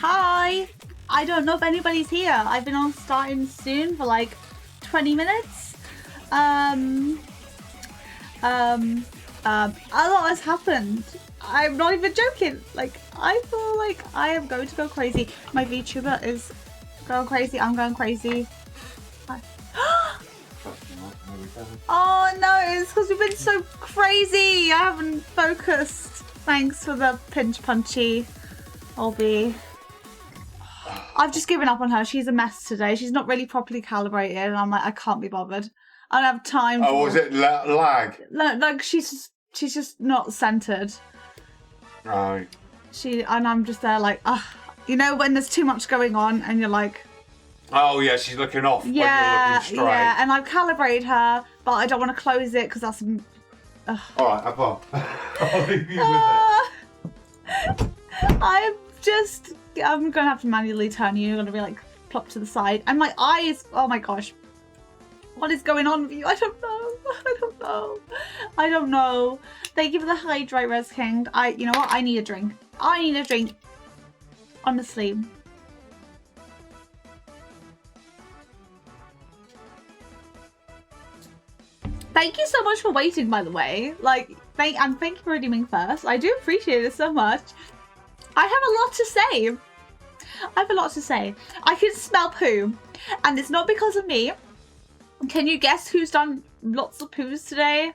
Hi! I don't know if anybody's here. I've been on starting soon for like 20 minutes. A lot has happened. I'm not even joking. Like, I feel like I am going to go crazy. My VTuber is going crazy. I'm going crazy. Oh no, it's because we've been so crazy. I haven't focused. Thanks for the pinch punchy, Olby. I've just given up on her. She's a mess today. She's not really properly calibrated, and I'm like, I can't be bothered. I don't have time. Oh, was it lag? No, like she's just not centered. Right. And I'm just there like, you know, when there's too much going on, and you're like, oh yeah, she's looking off. Yeah, when you're looking straight. yeah. And I've calibrated her, but I don't want to close it because that's. All right, I'll leave you with it. I'm gonna have to manually turn you. You're gonna be like plopped to the side, and my eyes. Oh my gosh, what is going on with you? I don't know. I don't know. Thank you for the hydrate, Res King. You know what? I need a drink. Honestly. Thank you so much for waiting, by the way. Thank you for redeeming first. I do appreciate it so much. I have a lot to say. I can smell poo, and it's not because of me. Can you guess who's done lots of poos today?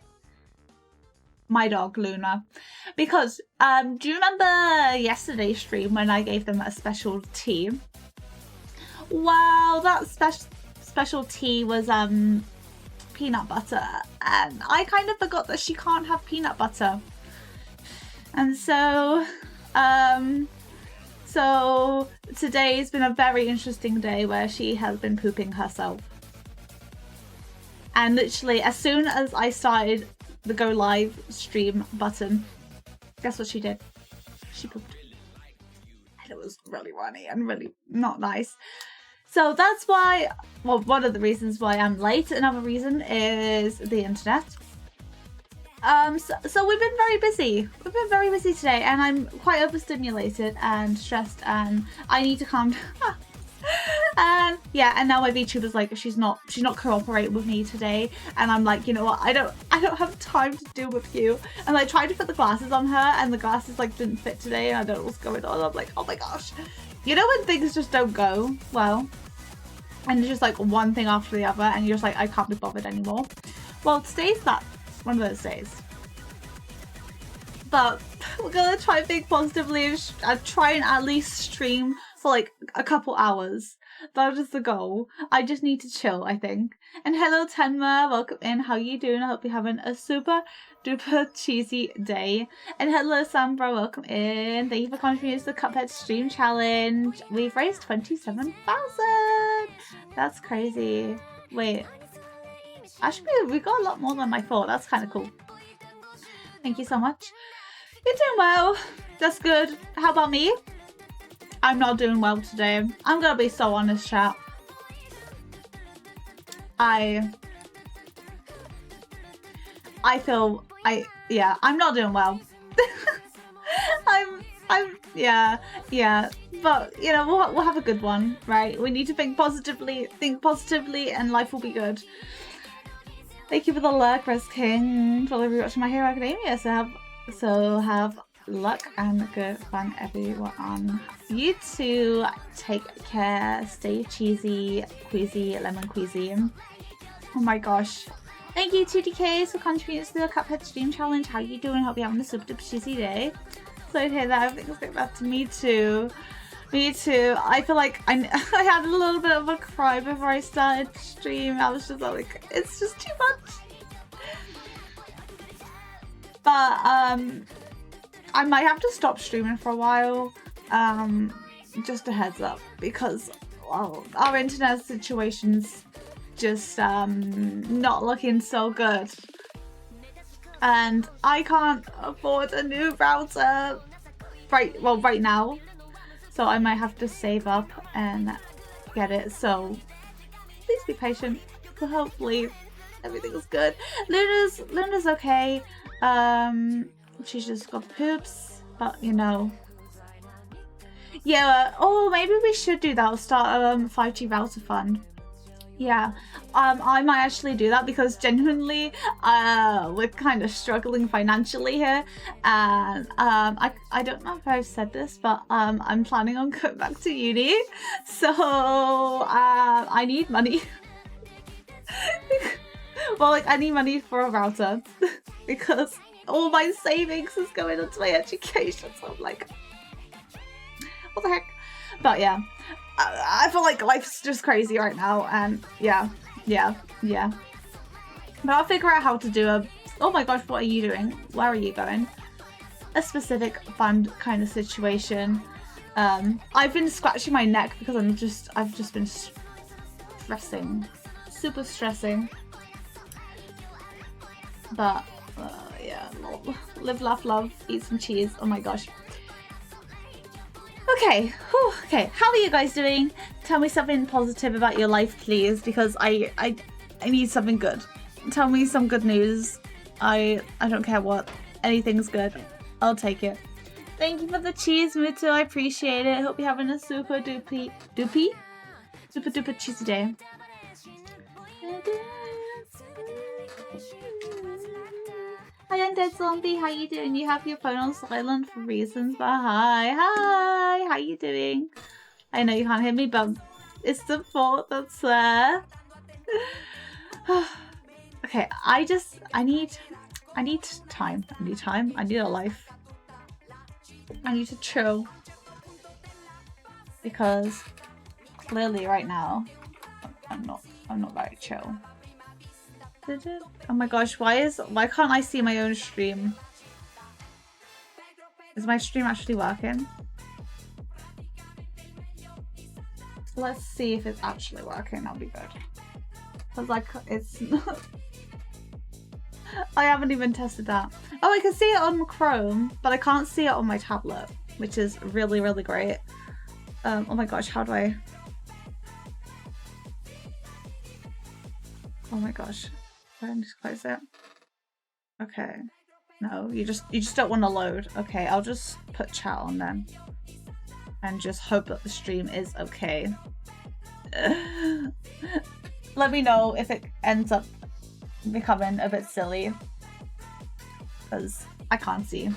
My dog, Luna. Because, do you remember yesterday's stream when I gave them a special tea? Well, that special tea was, peanut butter. And I kind of forgot that she can't have peanut butter. And so, so today's been a very interesting day where she has been pooping herself. And literally, as soon as I started the go live stream button, guess what she did? She pooped. And it was really runny and really not nice. So that's why, well, one of the reasons why I'm late. Another reason is the internet. So we've been very busy. We've been very busy today, and I'm quite overstimulated and stressed, and I need to calm down. And yeah, and now my VTuber's like, she's not cooperating with me today, and I'm like, you know what, I don't have time to deal with you. And I tried to put the glasses on her, and the glasses like didn't fit today, and I don't know what's going on. I'm like, oh my gosh, you know when things just don't go well, and it's just like one thing after the other, and you're just like, I can't be bothered anymore. Well, today's that one of those days. But we're gonna try and think positively and try and at least stream for like a couple hours. That is the goal. I just need to chill, I think. And hello Tenma, welcome in. How you doing? I hope you're having a super duper cheesy day. And hello Sambra, welcome in. Thank you for contributing to the Cuphead stream challenge. We've raised 27,000. That's crazy. Wait. Actually, we got a lot more than I thought. That's kind of cool. Thank you so much. You're doing well. That's good. How about me? I'm not doing well today. I'm gonna be so honest, chat. I'm not doing well. yeah. But you know, we'll have a good one, right? We need to think positively, and life will be good. Thank you for the luck, Rose King, for rewatching My Hero Academia. So have luck and good fun, everyone. You too. Take care. Stay cheesy, queasy, lemon queasy. Oh my gosh. Thank you, 2DKs, for contributing to the Cuphead stream challenge. How you doing? Hope you're having a super duper cheesy day. So to hear that, everything's getting back to me too. Me too. I feel like I had a little bit of a cry before I started stream. I was just like, it's just too much. But I might have to stop streaming for a while. Just a heads up, because well, our internet situation's just not looking so good. And I can't afford a new router right now. So I might have to save up and get it. So please be patient. So hopefully everything is good. Luna's okay. She's just got poops, but you know. Yeah. Oh, maybe we should do that. I'll start a 5G router fund. Yeah, I might actually do that because genuinely, we're kind of struggling financially here, and I don't know if I've said this, but I'm planning on going back to uni, so I need money. Well, like I need money for a router because all my savings is going into my education. So I'm like, what the heck? But yeah. I feel like life's just crazy right now, and yeah. But I'll figure out how to do a, oh my gosh, what are you doing? Where are you going? A specific fund kind of situation. I've been scratching my neck because I've just been stressing. Super stressing. But, yeah, live, laugh, love, eat some cheese. Oh my gosh. Okay, whew, okay. How are you guys doing? Tell me something positive about your life, please, because I need something good. Tell me some good news. I don't care what. Anything's good. I'll take it. Thank you for the cheese, Mutu. I appreciate it. Hope you're having a super duper cheesy day. Hi, Undead Zombie. How you doing? You have your phone on silent for reasons, but hi. How you doing? I know you can't hear me, but it's the fault that's there. Okay, I need time. I need time. I need a life. I need to chill. Because clearly right now I'm not very chill. Oh my gosh, why can't I see my own stream? Is my stream actually working? Let's see if it's actually working. That'll be good. Cause like it's I haven't even tested that. Oh, I can see it on Chrome, but I can't see it on my tablet, which is really, really great. Oh my gosh, how do I? Oh my gosh, I just close it. Okay, no, you just don't want to load. Okay, I'll just put chat on then, and just hope that the stream is okay. Let me know if it ends up becoming a bit silly, because I can't see.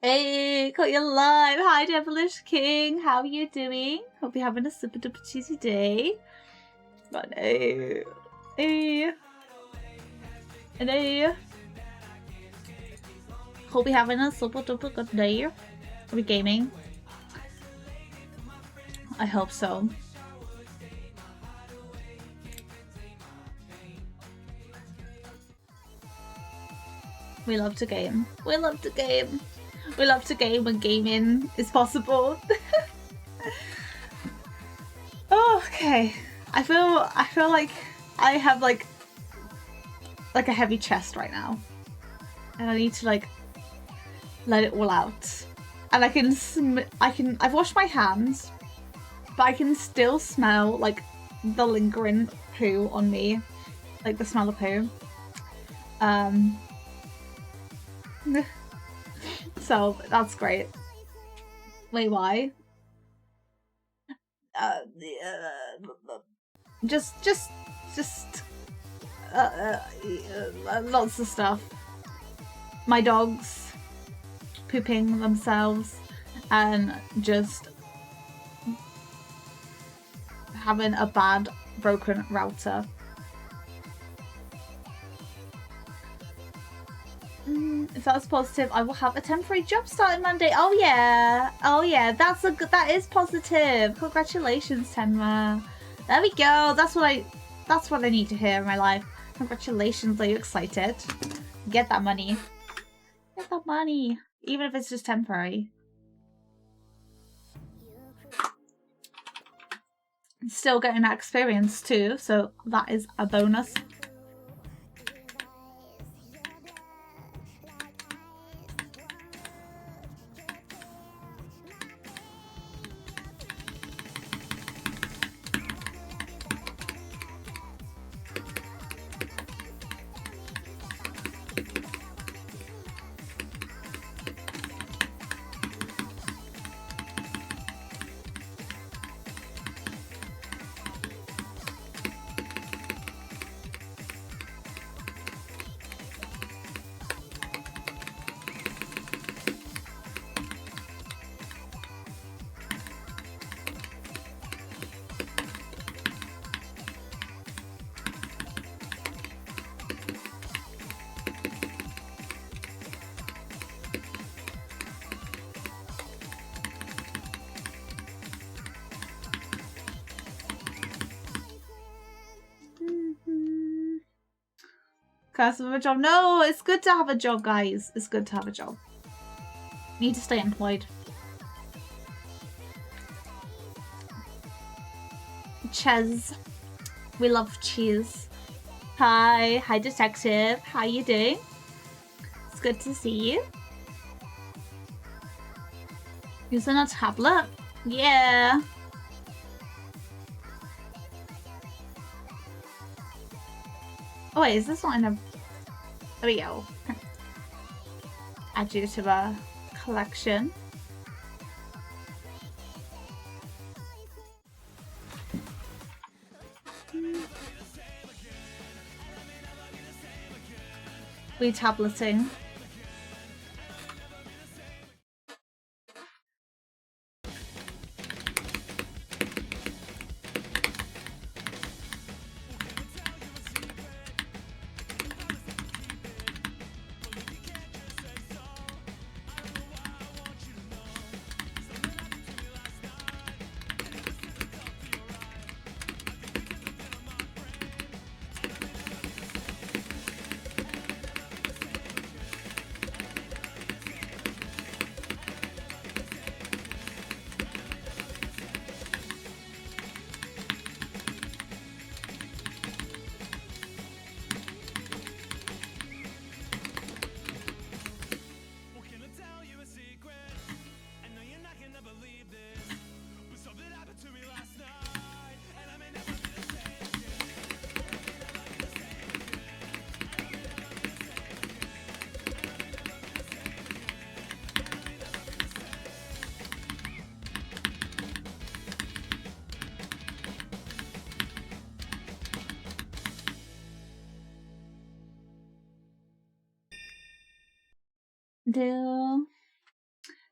Hey, caught you live. Hi, Devilish King. How are you doing? Hope you're having a super duper cheesy day. But hey. Hope you're having a super duper good day. Are we gaming? I hope so. We love to game. We love to game. We love to game when gaming is possible. Oh, okay. I feel like I have like a heavy chest right now, and I need to like let it all out. And I've washed my hands, but I can still smell like the lingering poo on me, like the smell of poo. So that's great. Wait, why? Just lots of stuff. My dogs pooping themselves and just having a bad broken router. If that's positive, I will have a temporary job starting Monday. Oh yeah, oh yeah, that is positive. Congratulations, Tenma. There we go. That's what I need to hear in my life. Congratulations, are you excited? Get that money. Get that money, even if it's just temporary. Still getting that experience too, so that is a bonus. Curse of a job. No, it's good to have a job, guys. It's good to have a job. Need to stay employed. Ches. We love cheese. Hi. Hi, detective. How you doing? It's good to see you. Using a tablet? Yeah. Oh wait, is this not in a... There we go. Add you to the collection. We tableting.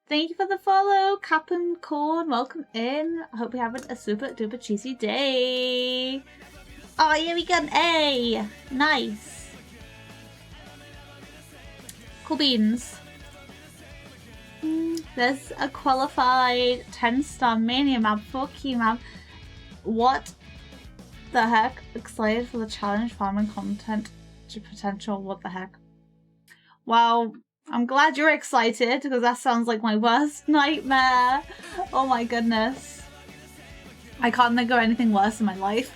Thank you for the follow, Captain Corn. Welcome in. I hope you're having a super duper cheesy day. Oh, yeah, we got an A. Nice. Cool beans. There's a qualified 10-star mania map for Keymap. What the heck? Excited for the challenge farming content to potential. What the heck? Wow. I'm glad you're excited because that sounds like my worst nightmare. Oh my goodness. I can't think of anything worse in my life.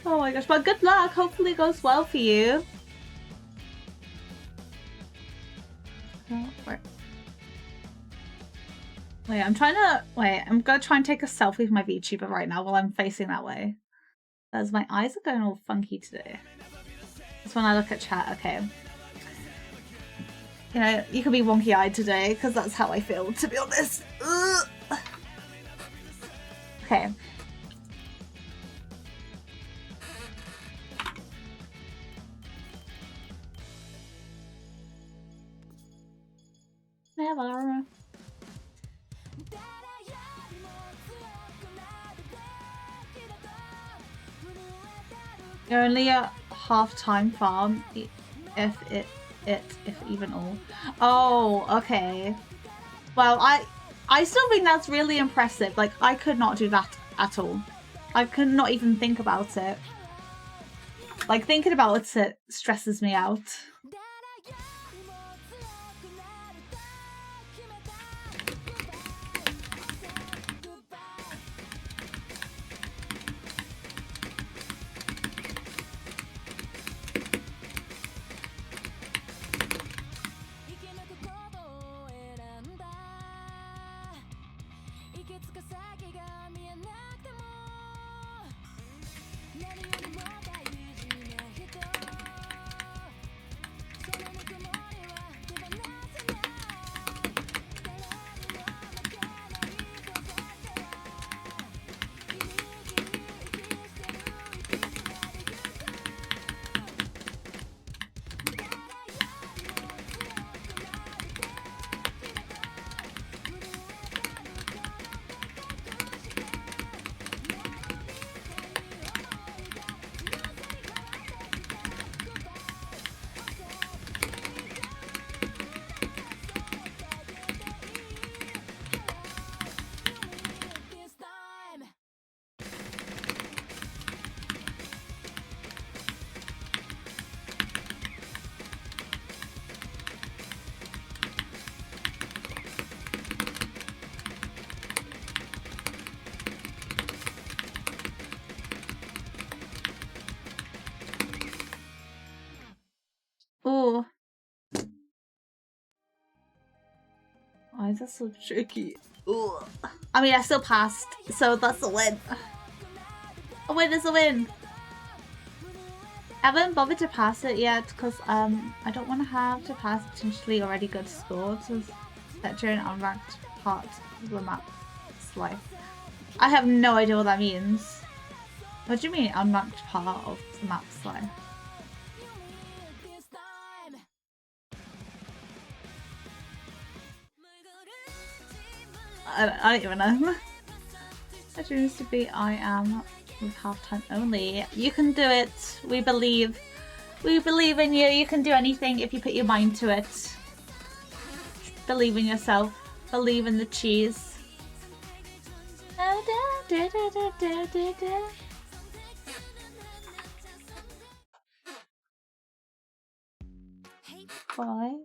Oh my gosh, but good luck. Hopefully it goes well for you. Oh, wait, I'm gonna try and take a selfie with my VTuber right now while I'm facing that way. As my eyes are going all funky today. That's when I look at chat, okay. You know, you can be wonky-eyed today, because that's how I feel, to be honest. Ugh. Okay. Never. You're only a half-time farm. if even all. Oh, okay. Well, I still think that's really impressive. Like, I could not do that at all. I could not even think about it. Like, thinking about it stresses me out. Ooh. Why is that so tricky? Ooh. I mean, I still passed, so that's a win. A win is a win. I haven't bothered to pass it yet because I don't want to have to pass potentially already good score to set during an unranked part of the map life. I have no idea what that means. What do you mean unranked part of the map's life? I don't even know. My dream is to be I am with halftime only. You can do it. We believe. We believe in you. You can do anything if you put your mind to it. Believe in yourself. Believe in the cheese. Why?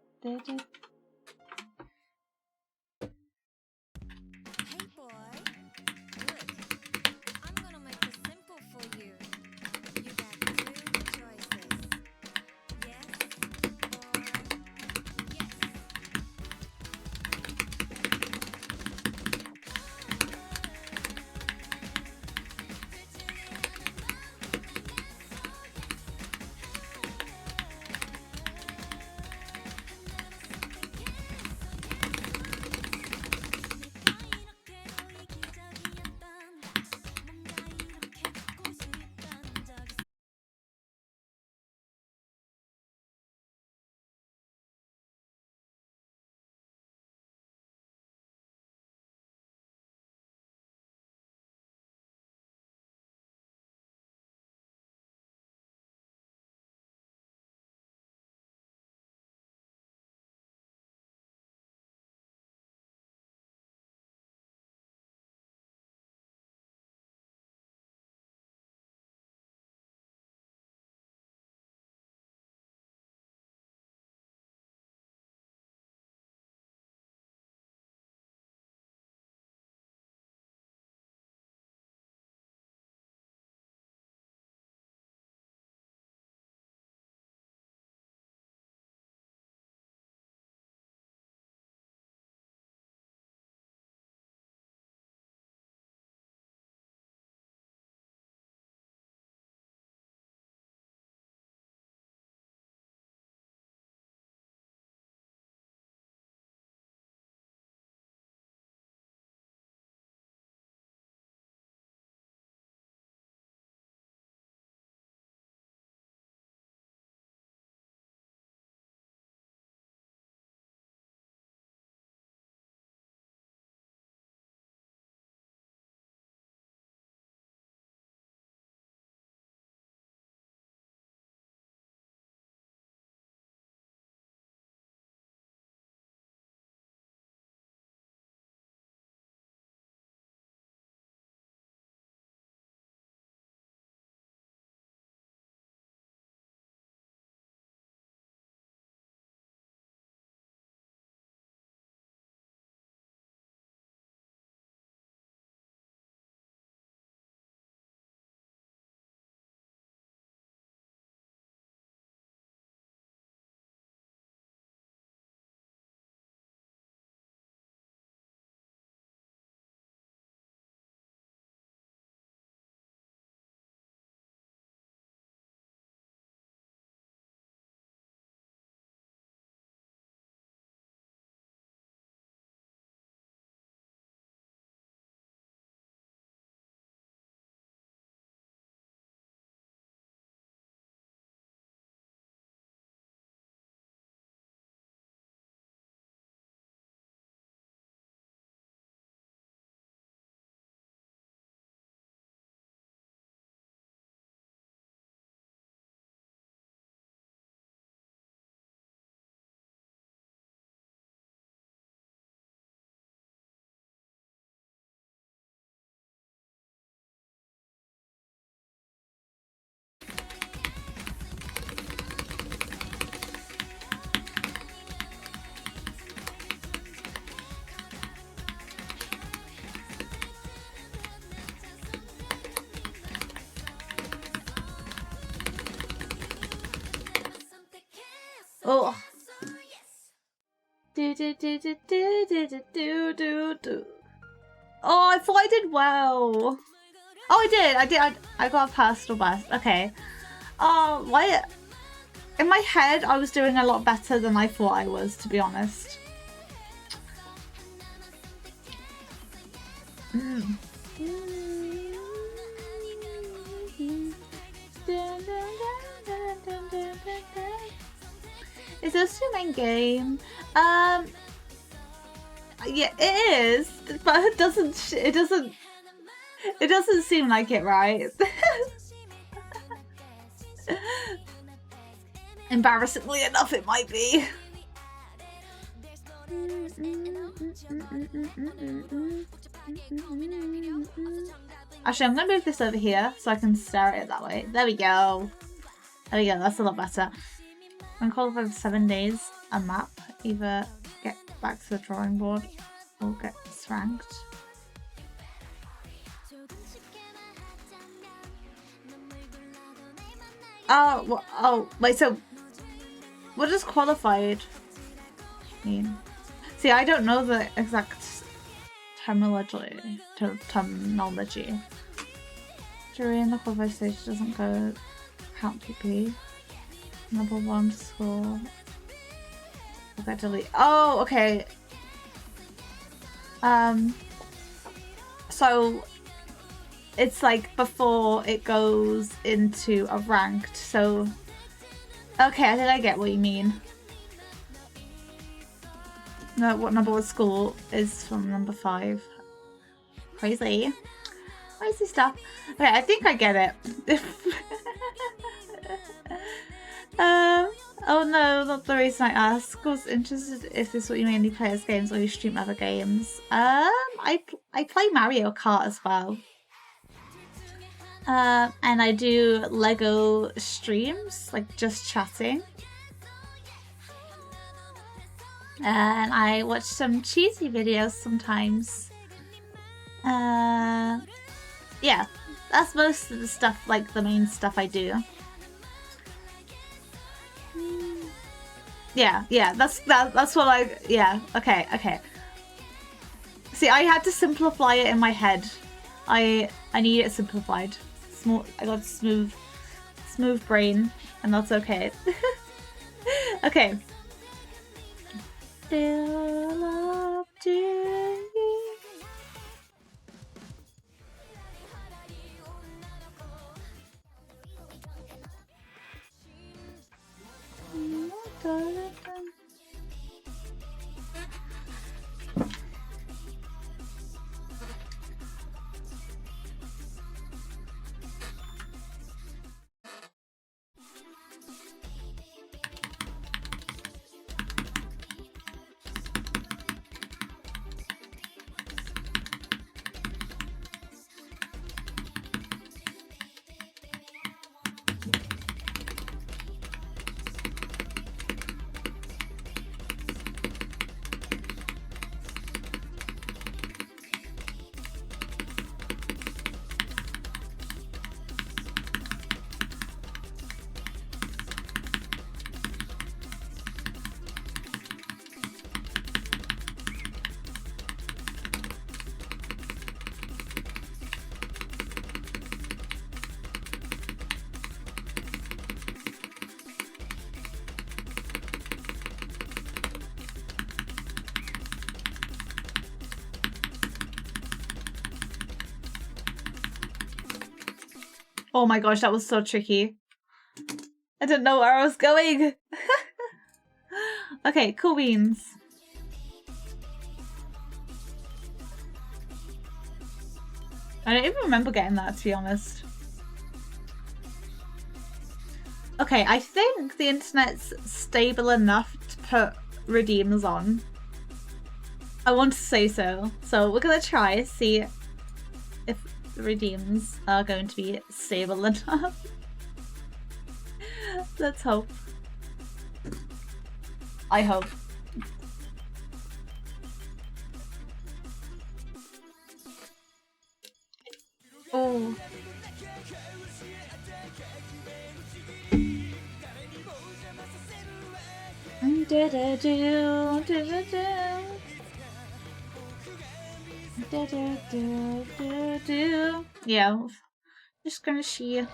Oh. Do do do do do do do do do. Oh, I thought I did well. Oh, I did. I got a personal best. Okay. Oh, why? In my head, I was doing a lot better than I thought I was, to be honest. Is this your main game? Yeah, it is, but it doesn't seem like it, right? Embarrassingly enough, it might be. Actually, I'm gonna move this over here so I can stare at it that way. There we go. There we go, that's a lot better. I'm called for 7 days a map. Either get back to the drawing board or get ranked. Oh, wait, so what does qualified mean? See, I don't know the exact terminology. During the qualified stage doesn't go count PP. Number 1 score. We'll get delete. Oh, okay. So it's like before it goes into a ranked. So okay, I think I get what you mean. No, what number 1 school is from number 5? Crazy. Crazy stuff. Okay, I think I get it. Oh no, not the reason I asked. I was interested if this is what you mainly play as games or you stream other games. I play Mario Kart as well. And I do Lego streams, like just chatting. And I watch some cheesy videos sometimes. Yeah, that's most of the stuff, like the main stuff I do. Yeah, that's what yeah, okay. See, I had to simplify it in my head. I need it simplified. I got smooth brain, and that's okay. Okay. Still up to you. Oh my gosh, that was so tricky. I didn't know where I was going. Okay, cool beans. I don't even remember getting that, to be honest. Okay, I think the internet's stable enough to put redeems on. I want to say so. So we're gonna try, see if the redeems are going to be stable enough. Let's hope. I hope. Oh. Yeah, just gonna see.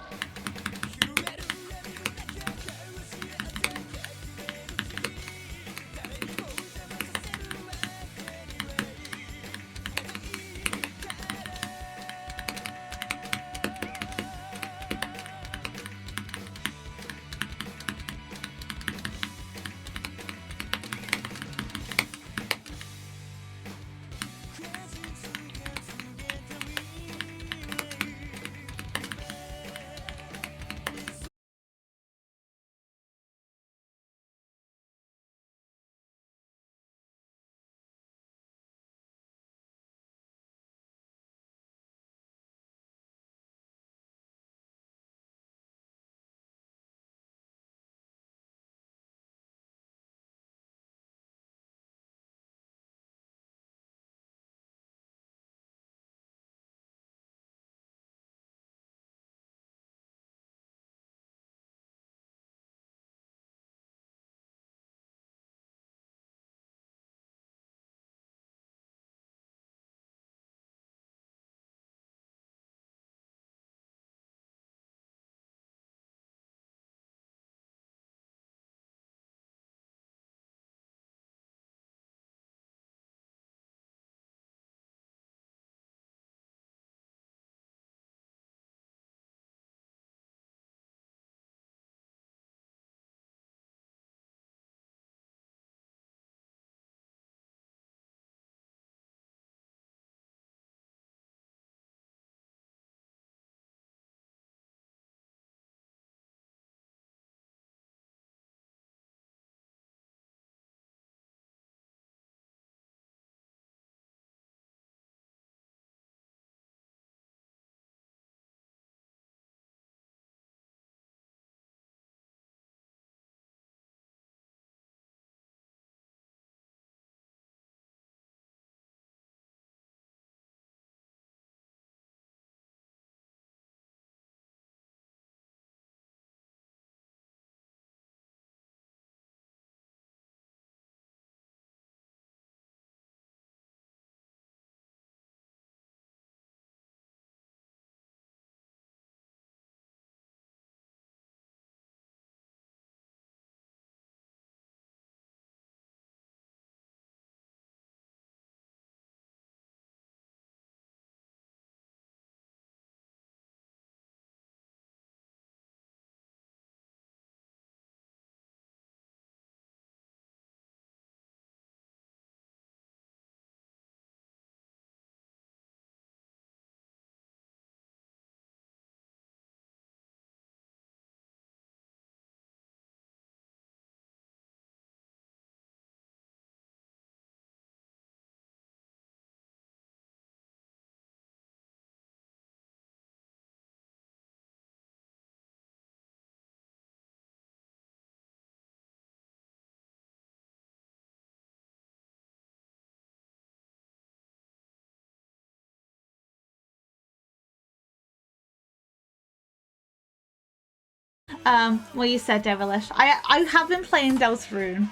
What you said, Devilish. I have been playing Deltarune.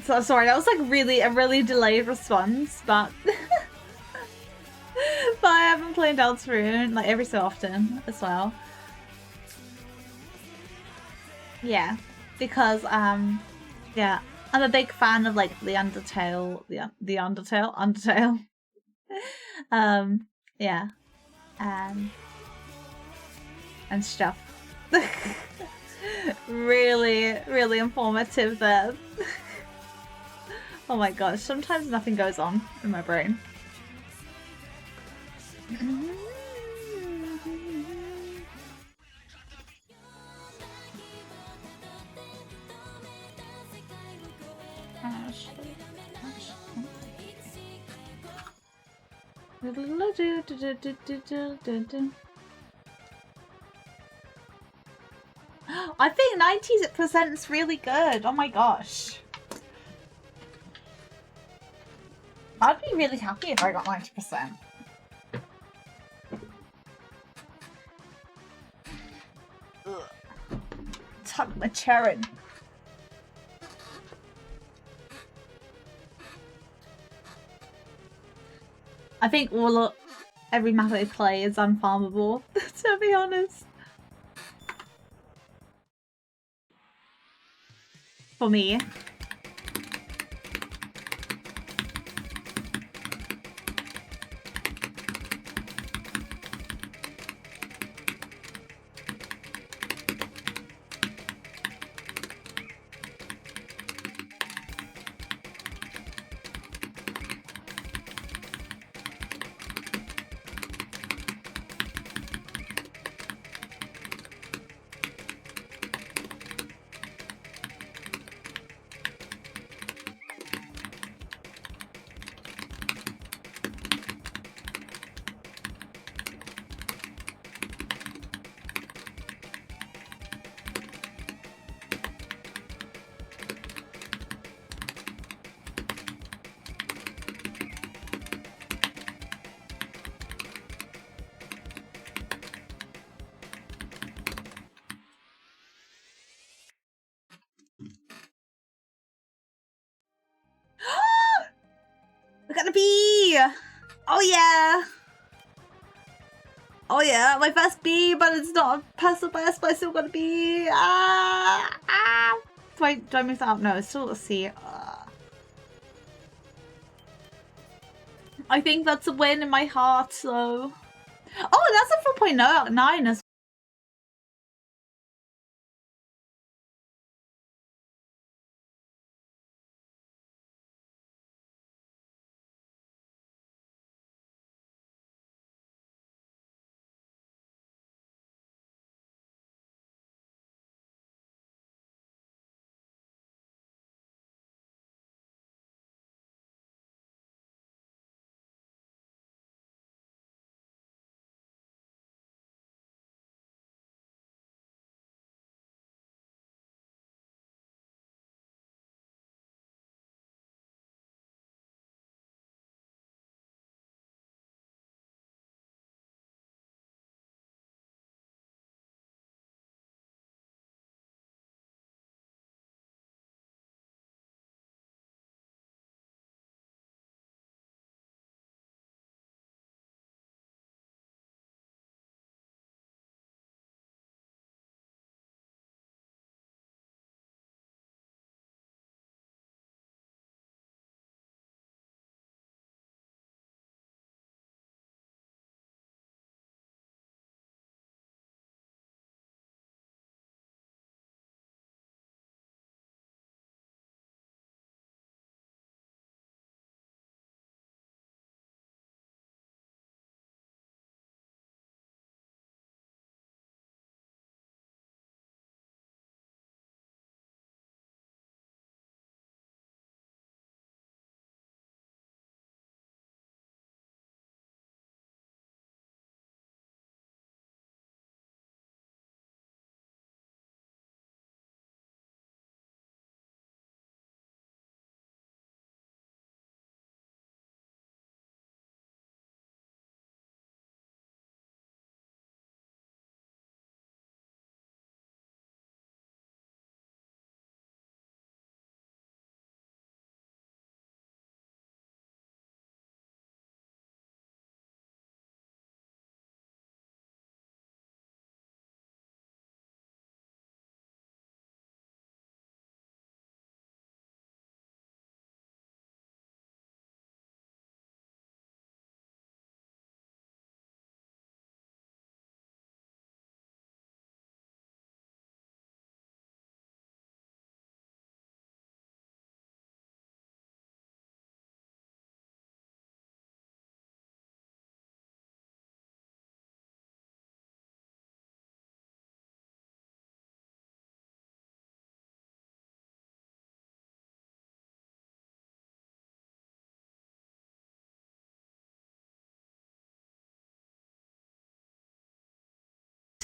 So sorry, that was like a really delayed response, but but I have been playing Deltarune like every so often as well. Yeah, because yeah, I'm a big fan of like the Undertale, the Undertale. Yeah, and stuff. really informative there. Oh my gosh, sometimes nothing goes on in my brain. I think 90% is really good. Oh my gosh. I'd be really happy if I got 90%. tuck my chair in. I think every map I play is unfarmable, to be honest. For me. We got a bee! Oh yeah! Oh yeah, my first bee, but it's not a personal best, but I still got a bee. Ah! Ah! Do I move that up? No, it's still a C. I think that's a win in my heart, so... Oh, that's a 4.9 as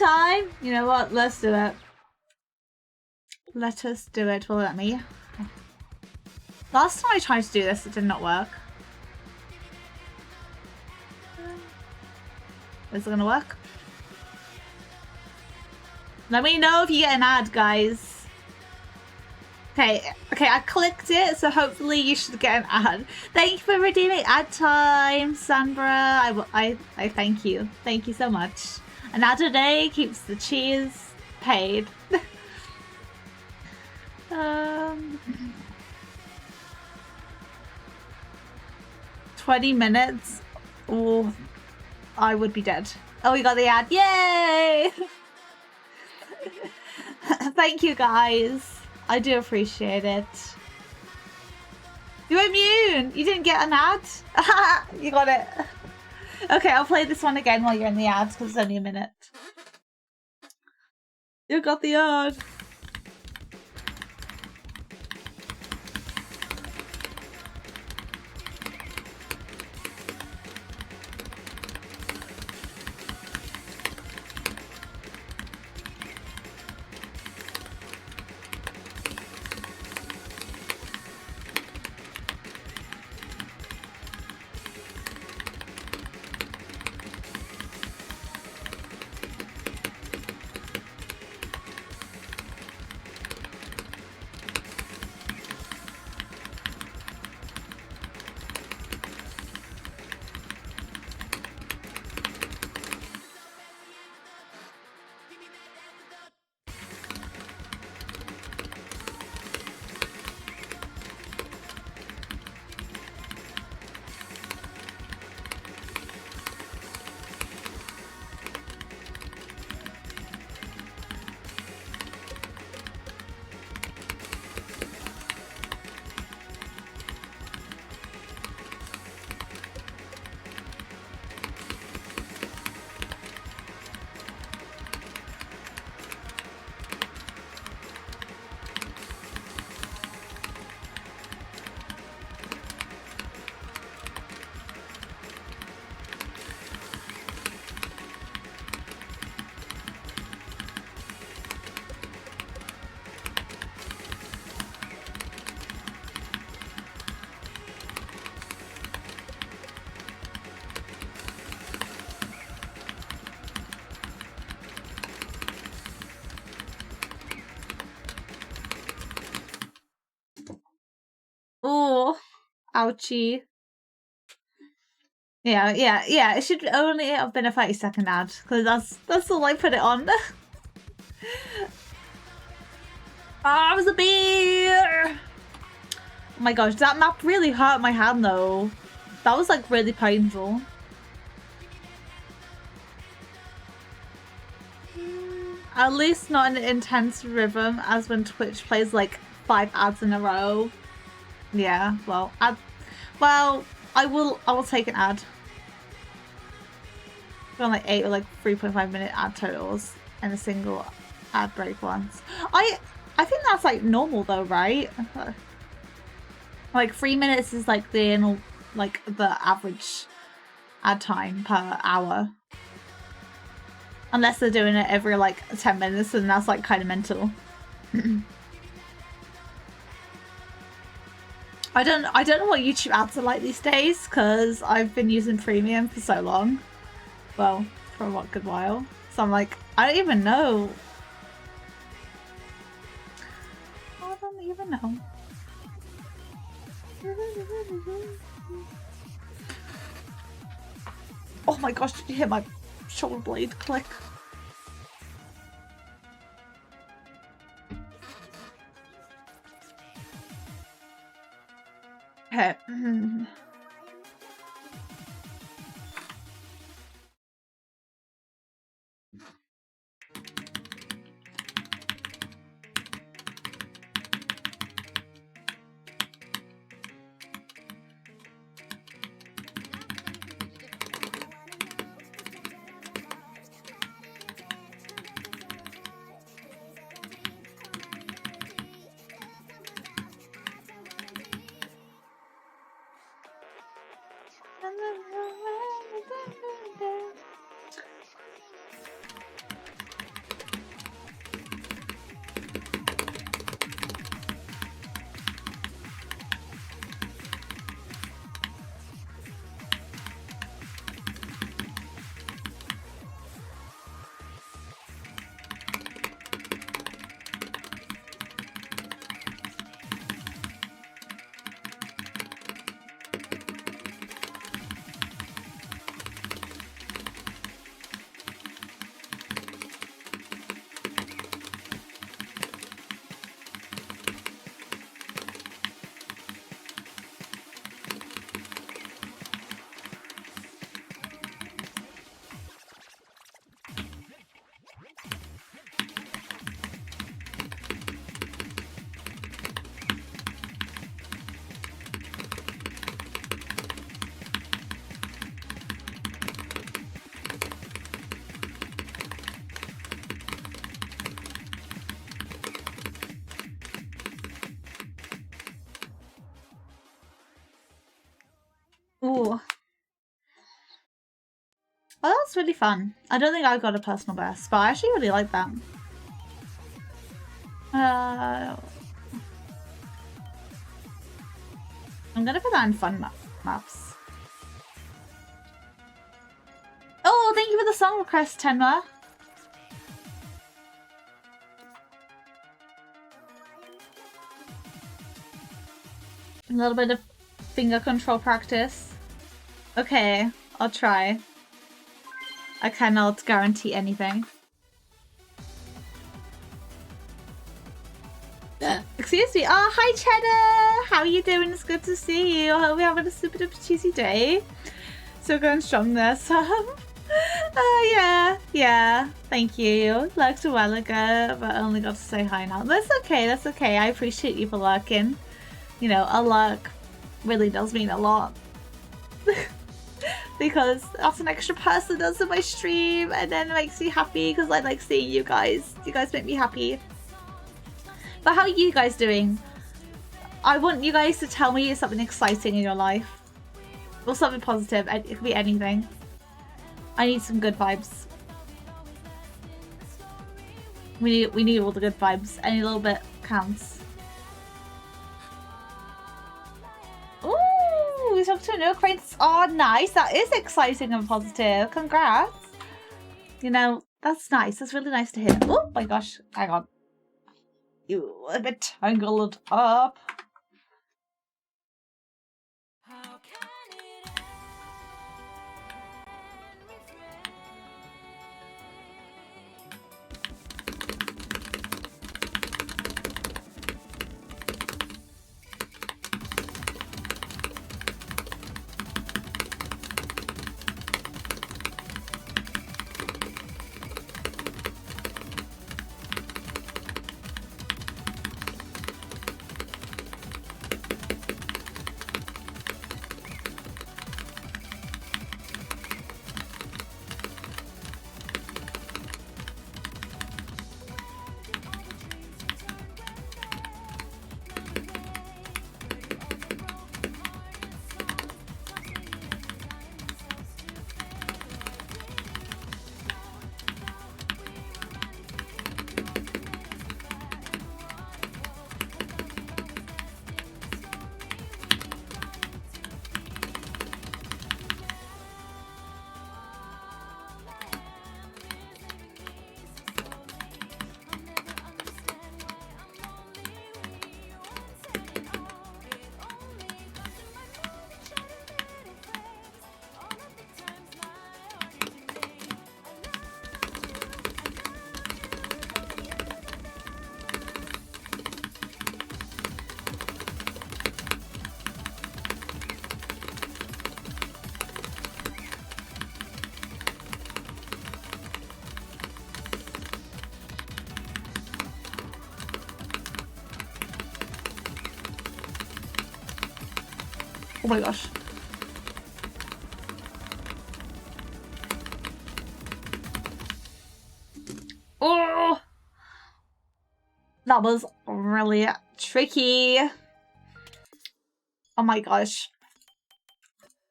time. You know what? Let's do it. Let us do it. Will it let me? Last time I tried to do this, it did not work. Is it gonna work? Let me know if you get an ad, guys. Okay, I clicked it, so hopefully you should get an ad. Thank you for redeeming ad time, Sandra. I thank you. Thank you so much. An ad a day keeps the cheese paid. 20 minutes. Oh, I would be dead. Oh, we got the ad. Yay! Thank you, guys. I do appreciate it. You're immune. You didn't get an ad? You got it. Okay, I'll play this one again while you're in the ads because it's only a minute. You got the ad. Oh, ouchie. Yeah. It should only have been a 30-second ad because that's all I put it on. Ah, it was a beer. Oh my gosh, that map really hurt my hand though. That was like really painful. At least not an intense rhythm as when Twitch plays like 5 ads in a row. Yeah, well, I will take an ad. Got like 8 or like 3.5-minute ad totals and a single ad break once. I think that's like normal though, right? Like 3 minutes is like the average ad time per hour. Unless they're doing it every like 10 minutes, and that's like kind of mental. I don't know what YouTube ads are like these days because I've been using Premium for so long. Well, for a good while. So I'm like, I don't even know. I don't even know. Oh my gosh, did you hear my shoulder blade click? Okay. Ooh. Oh, that's really fun. I don't think I got a personal best, but I actually really like that. I'm gonna put that in fun maps. Oh, thank you for the song request, Tenma. A little bit of finger control practice. Okay, I'll try. I cannot guarantee anything. Excuse me. Oh, hi, Cheddar. How are you doing? It's good to see you. I hope you're having a super duper cheesy day. So going strong there, Sam. Yeah. Thank you. Lurked a while ago, but only got to say hi now. That's okay. That's okay. I appreciate you for lurking. You know, a lurk really does mean a lot. Because that's an extra person that's in my stream, and then it makes me happy because I like seeing you guys. You guys make me happy. But how are you guys doing? I want you guys to tell me something exciting in your life. Or something positive. It could be anything. I need some good vibes. We need all the good vibes. Any little bit counts. Ooh, we talked to a new acquaintance. Oh, nice. That is exciting and positive. Congrats. You know, that's nice. That's really nice to hear. Oh my gosh. Hang on. You a bit tangled up. Oh my gosh. Oh! That was really tricky. Oh my gosh.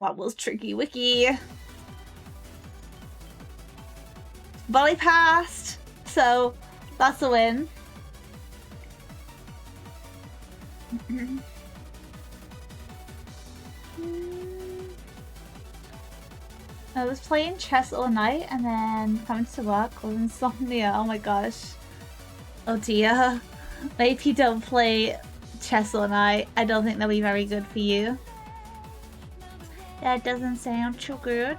That was tricky wiki. But I passed, so that's a win. I was playing chess all night and then coming to work with insomnia. Oh my gosh. Oh dear. If you don't play chess all night, I don't think that'll be very good for you. That doesn't sound too good.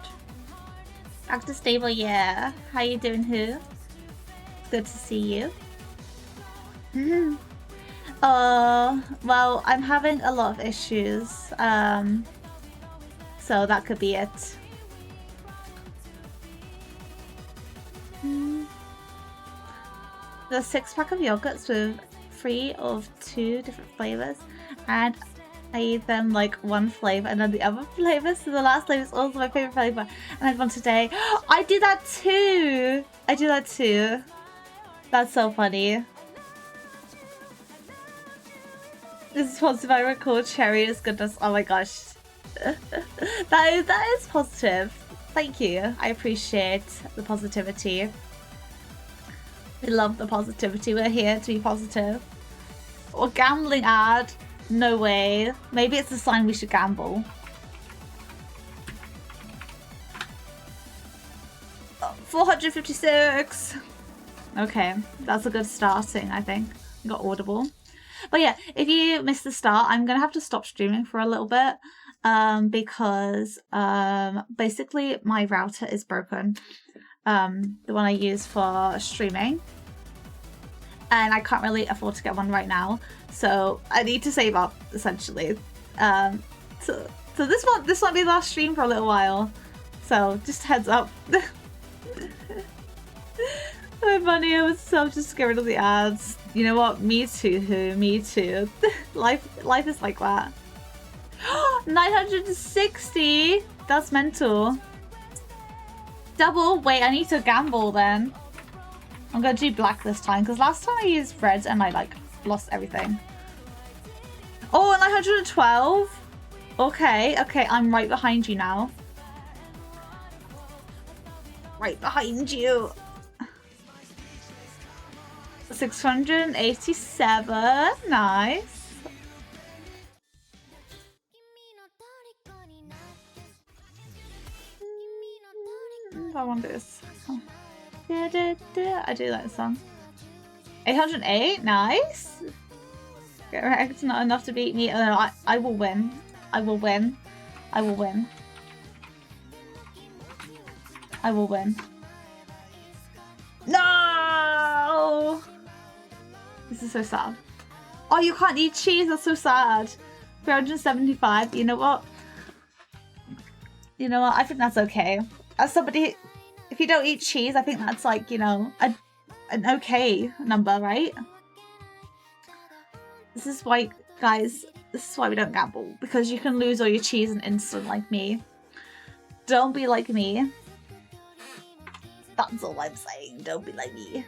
Dr. Stable, yeah. How you doing, who? Good to see you. Well, I'm having a lot of issues. So that could be it. The 6-pack of yogurts with 3 of 2 different flavors, and I eat them like one flavor and then the other flavor. So the last flavor is also my favorite flavor, and I had one today. I do that too. I do that too. That's so funny. This is sponsored by Record Cherry is goodness. Oh my gosh. That is positive. Thank you. I appreciate the positivity. We love the positivity. We're here to be positive. Or gambling ad. No way. Maybe it's a sign we should gamble. 456. Okay, that's a good starting, I think. Got audible. But yeah, if you missed the start, I'm gonna have to stop streaming for a little bit. Because basically my router is broken. The one I use for streaming. And I can't really afford to get one right now. So I need to save up, essentially. So this might be the last stream for a little while. So just heads up. So funny, I was just get rid of the ads. You know what? Me too, me too. Life is like that. 960? That's mental. Double? Wait, I need to gamble then. I'm gonna do black this time, because last time I used red and I like lost everything. Oh, 912? Okay, I'm right behind you now. Right behind you. 687, nice. I want this. Oh. I do like the song. 808, nice. Get wrecked, not enough to beat me. Oh, no, I will win. I will win. I will win. I will win. No! This is so sad. Oh, you can't eat cheese. That's so sad. 375. You know what? You know what? I think that's okay. As somebody, if you don't eat cheese, I think that's like, you know, an okay number, right? This is why, guys, this is why we don't gamble. Because you can lose all your cheese in an instant like me. Don't be like me. That's all I'm saying. Don't be like me.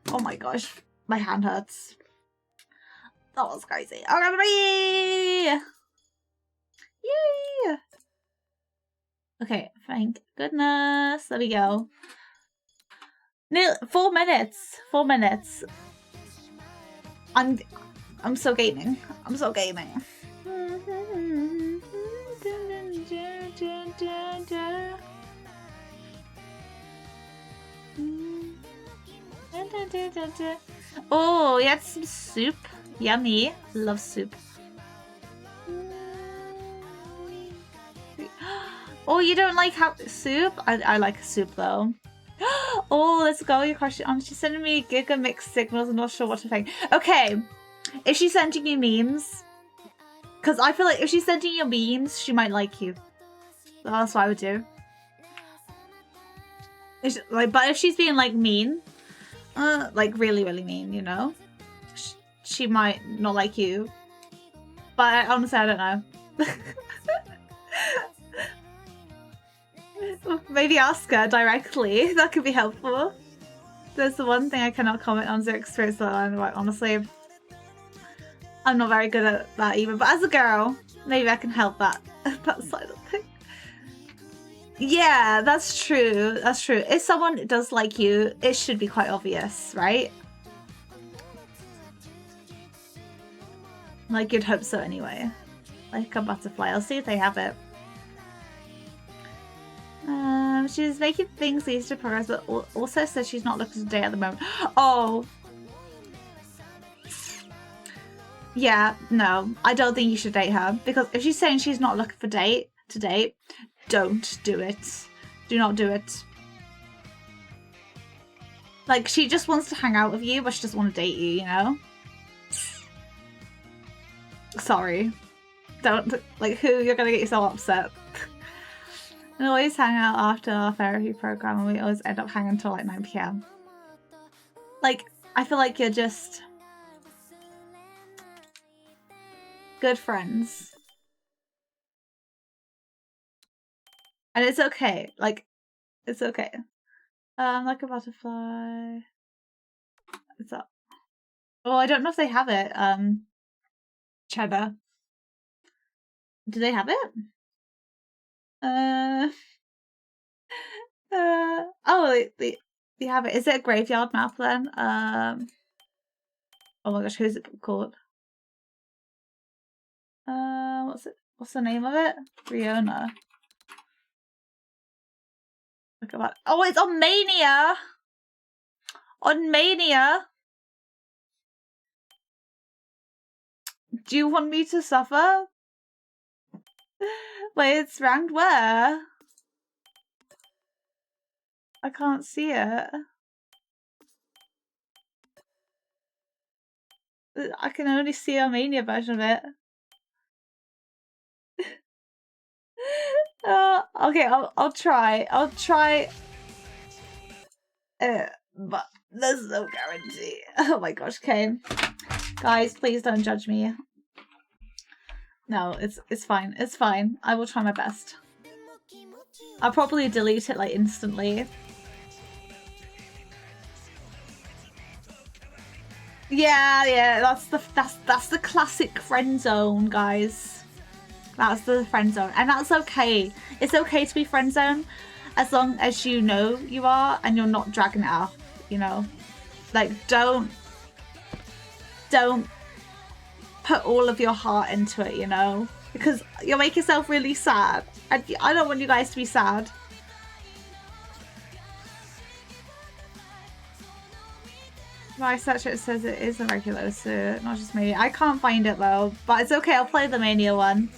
Oh my gosh, my hand hurts. That was crazy. Okay, bye. Yay! Okay, thank goodness. There we go. 4 minutes. 4 minutes. I'm so gaming. I'm so gaming. Oh, you had some soup. Yummy. Love soup. Oh, you don't like soup? I like soup though. Oh, let's go. Your crush on. She's sending me giga mixed signals. I'm not sure what to think. Okay, if she's sending you memes, because I feel like if she's sending you memes, she might like you. That's what I would do. But if she's being like mean, like really, really mean, you know, she might not like you. But honestly, I don't know. Maybe ask her directly. That could be helpful. There's the one thing I cannot comment on, the experience that I'm like, honestly, I'm not very good at that either. But as a girl, maybe I can help that side of things. Yeah, that's true. That's true. If someone does like you, it should be quite obvious, right? Like, you'd hope so anyway. Like a butterfly. I'll see if they have it. She's making things easy to progress, but also says she's not looking to date at the moment. Oh. Yeah, no. I don't think you should date her. Because if she's saying she's not looking for to date, don't do it. Do not do it. Like, she just wants to hang out with you, but she doesn't want to date you, you know? Sorry. Don't, like, you're gonna get yourself upset. We always hang out after our therapy program and we always end up hanging until like 9 PM. Like, I feel like you're just good friends. And it's okay. Like, it's okay. Like a butterfly. What's up? Oh, I don't know if they have it. Cheddar. Do they have it? Oh, they have it. Is it a graveyard map then? Oh my gosh, who's it called? What's the name of it? Riona. Look at that. Oh, it's on Mania! On Mania! Do you want me to suffer? Wait, it's ranked where? I can't see it. I can only see a Mania version of it. Okay, I'll try. I'll try. But there's no guarantee. Oh my gosh, okay. Guys, please don't judge me. No, it's fine. It's fine. I will try my best. I'll probably delete it like instantly. Yeah, that's the classic friend zone, guys. That's the friend zone, and that's okay. It's okay to be friend zone as long as you know you are and you're not dragging it up, you know? Like, don't put all of your heart into it, you know? Because you'll make yourself really sad. And I don't want you guys to be sad. My search it says it is a regular, so not just me. I can't find it though, but it's okay. I'll play the Mania one.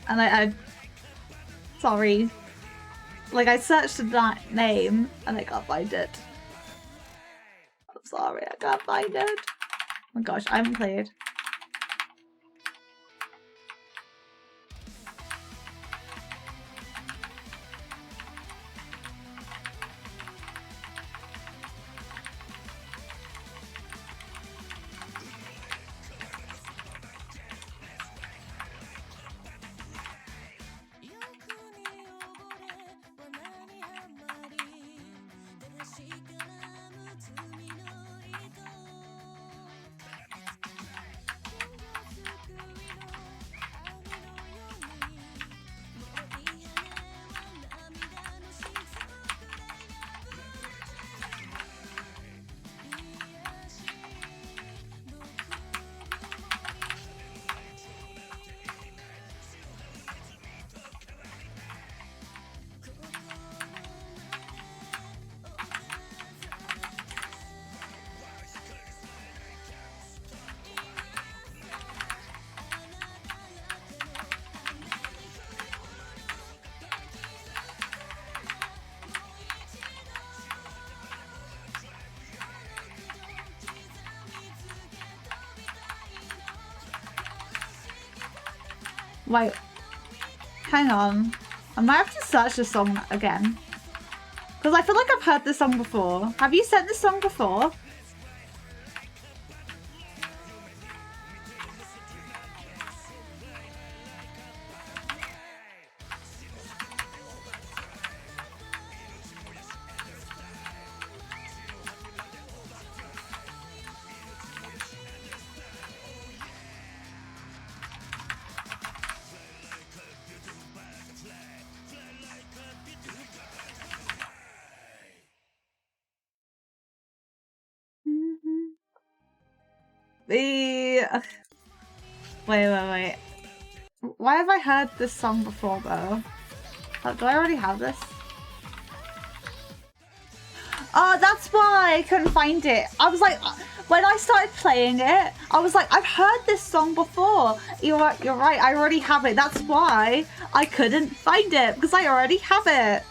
And I sorry. Like, I searched that name and I can't find it. I'm sorry, I can't find it. Oh my gosh, I haven't played. Wait. Hang on. I might have to search this song again. Because I feel like I've heard this song before. Have you sent this song before? Wait. Why have I heard this song before though? Do I already have this? Oh, that's why I couldn't find it. I was like, when I started playing it, I was like, I've heard this song before. You're right, I already have it. That's why I couldn't find it, because I already have it.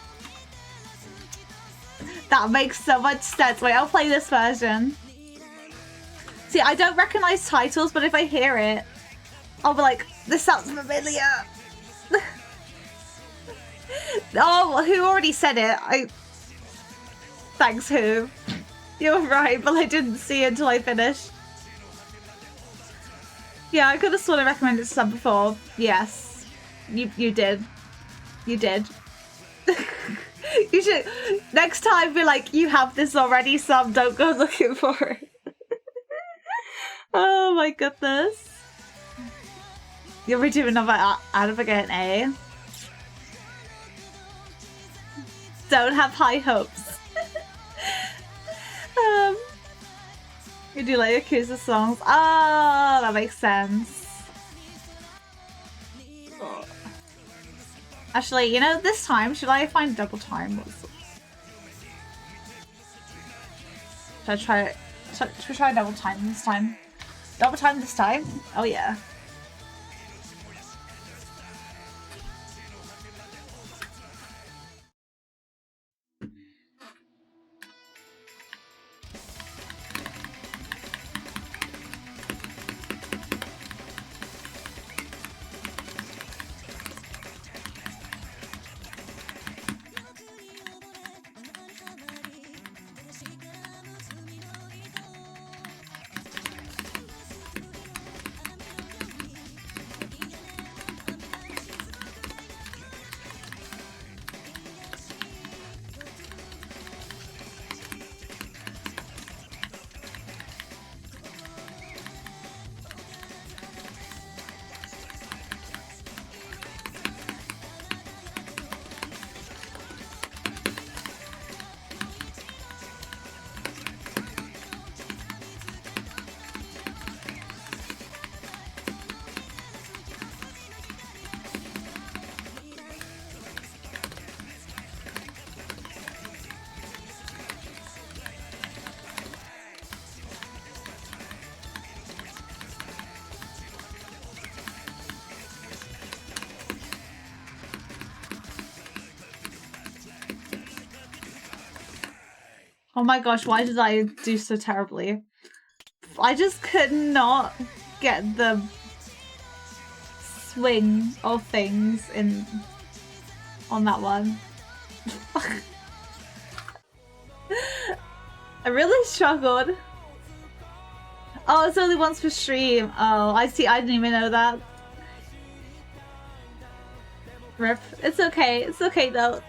That makes so much sense. Wait, I'll play this version. See, I don't recognize titles, but if I hear it, I'll be like, this sounds familiar. Oh, who already said it? Thanks, who? You're right, but I didn't see it until I finished. Yeah, I could have sort of recommended some before. Yes. You did. You did. You should next time be like, you have this already, Sam, don't go looking for it. Oh my goodness. You'll be doing another advocate, eh? Don't have high hopes. You do like Yakuza songs. Oh, that makes sense. Oh. Actually, you know, this time, should I find double time? Should I try double time this time? Double time this time? Oh yeah. Oh my gosh, why did I do so terribly? I just could not get the swing of things on that one. I really struggled. Oh, it's only once per stream. Oh, I see. I didn't even know that. Rip. It's okay. It's okay though.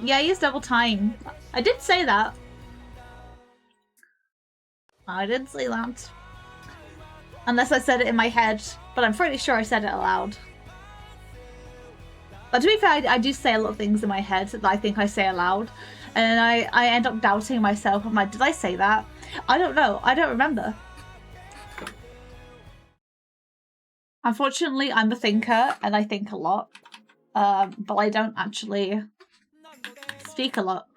Yeah, I used double time. I did say that. I did say that. Unless I said it in my head, but I'm pretty sure I said it aloud. But to be fair, I do say a lot of things in my head that I think I say aloud. And I end up doubting myself. I'm like, did I say that? I don't know. I don't remember. Unfortunately, I'm a thinker and I think a lot. But I don't actually speak a lot.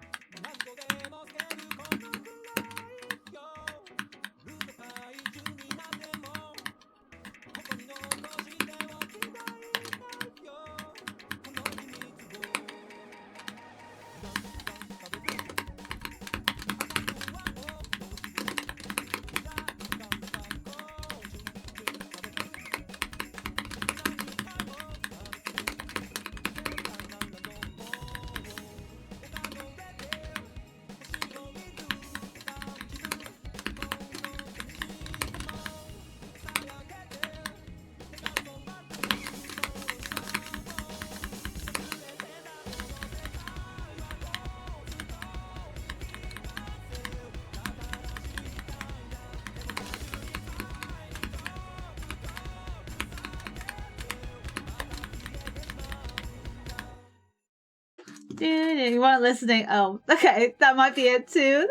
You weren't listening. Oh, okay. That might be it too.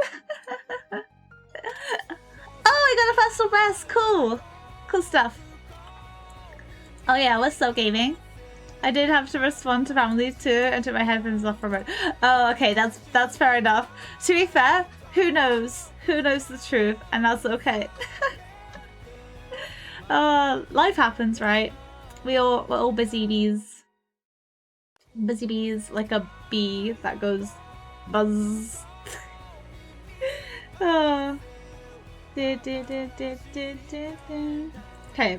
Oh, I got a festival pass. Cool. Cool stuff. Oh yeah, we're still gaming. I did have to respond to family too and took my headphones off from it. Oh, okay, that's fair enough. To be fair, who knows? Who knows the truth? And that's okay. Life happens, right? We're all busy bees. Busy bees, like a bee that goes buzz. Oh. Okay.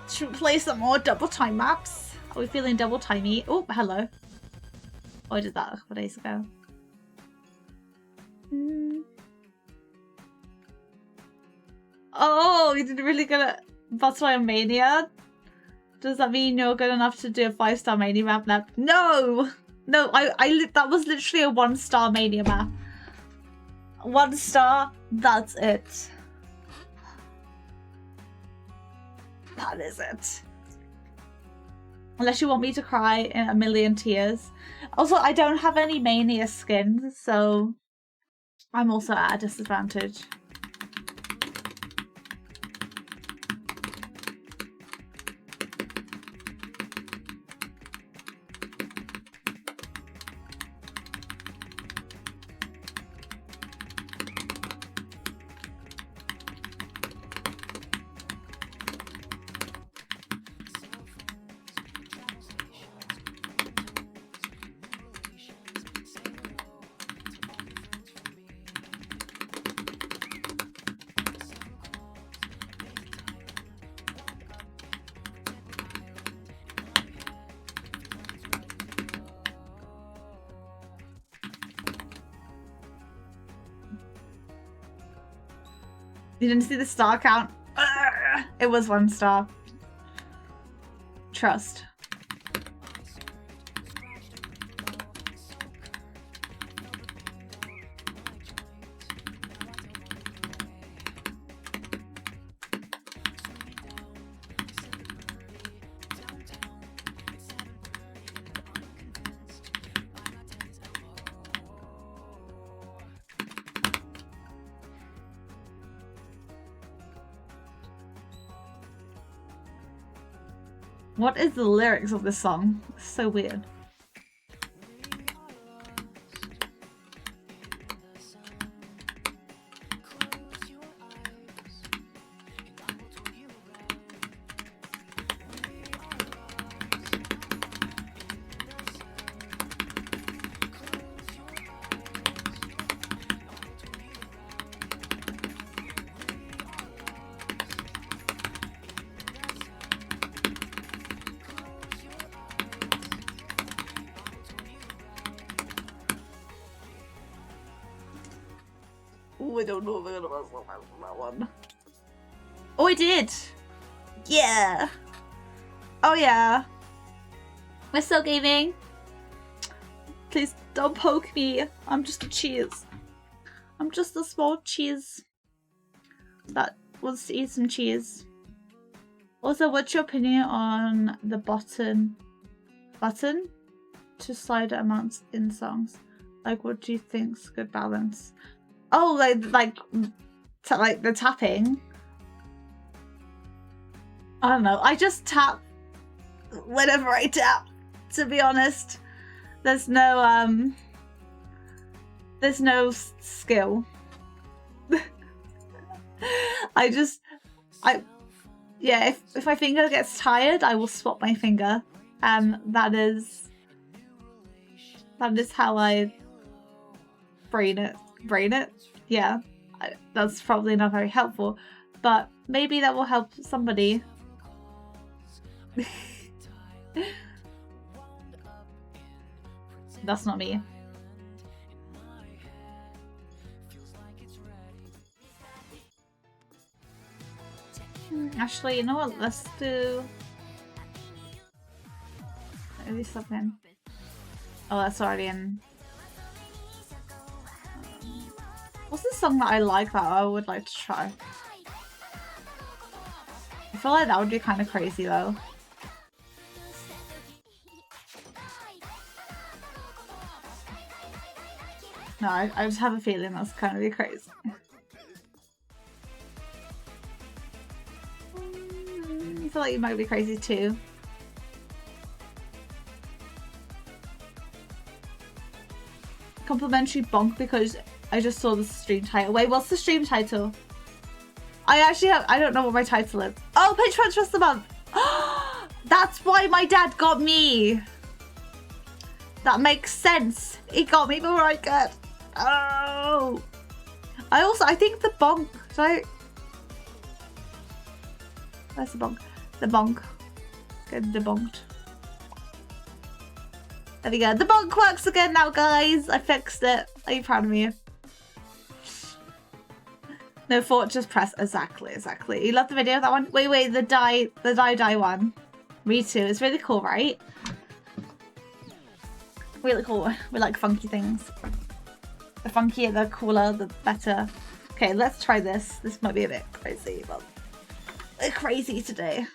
Should we play some more double time maps? Are we feeling double timey? Oh, hello. Oh, I did that a couple days ago. Oh, you did really good at Butterfly Mania. Does that mean you're good enough to do a 5-star Mania map now? No! No, that was literally a 1-star Mania map. 1 star, that's it. That is it. Unless you want me to cry in a million tears. Also, I don't have any Mania skins, so I'm also at a disadvantage. You didn't see the star count? It was 1 star. Trust. What is the lyrics of this song? It's so weird. Oh, I don't know if I'm gonna mess up that one. Oh, I did! Yeah! Oh, yeah. We're still gaming. Please don't poke me. I'm just a cheese. I'm just a small cheese that wants to eat some cheese. Also, what's your opinion on the button to slider amounts in songs? Like, what do you think's good balance? Oh, like the tapping. I don't know. I just tap whenever I tap. To be honest, there's no skill. Yeah. If my finger gets tired, I will swap my finger, and that is how I brain it. Yeah, that's probably not very helpful, but maybe that will help somebody. That's not me. Actually, you know what? Let's do maybe something. Oh, that's already in. What's the song that I like that I would like to try? I feel like that would be kind of crazy though. No, I just have a feeling that's kind of be crazy. I feel like you might be crazy too. Complimentary bonk because I just saw the stream title. Wait, what's the stream title? I don't know what my title is. Oh, Pinch Punch Trust the Month. That's why my dad got me. That makes sense. He got me before I could. Oh. I think the bonk. Where's the bonk? The bonk. Get debunked. There we go. The bonk works again now, guys. I fixed it. Are you proud of me? No, Fort, just press. Exactly. You love the video of that one? Wait, the die one. Me too. It's really cool, right? Really cool. We like funky things. The funkier, the cooler, the better. Okay, let's try this. This might be a bit crazy, but we're crazy today.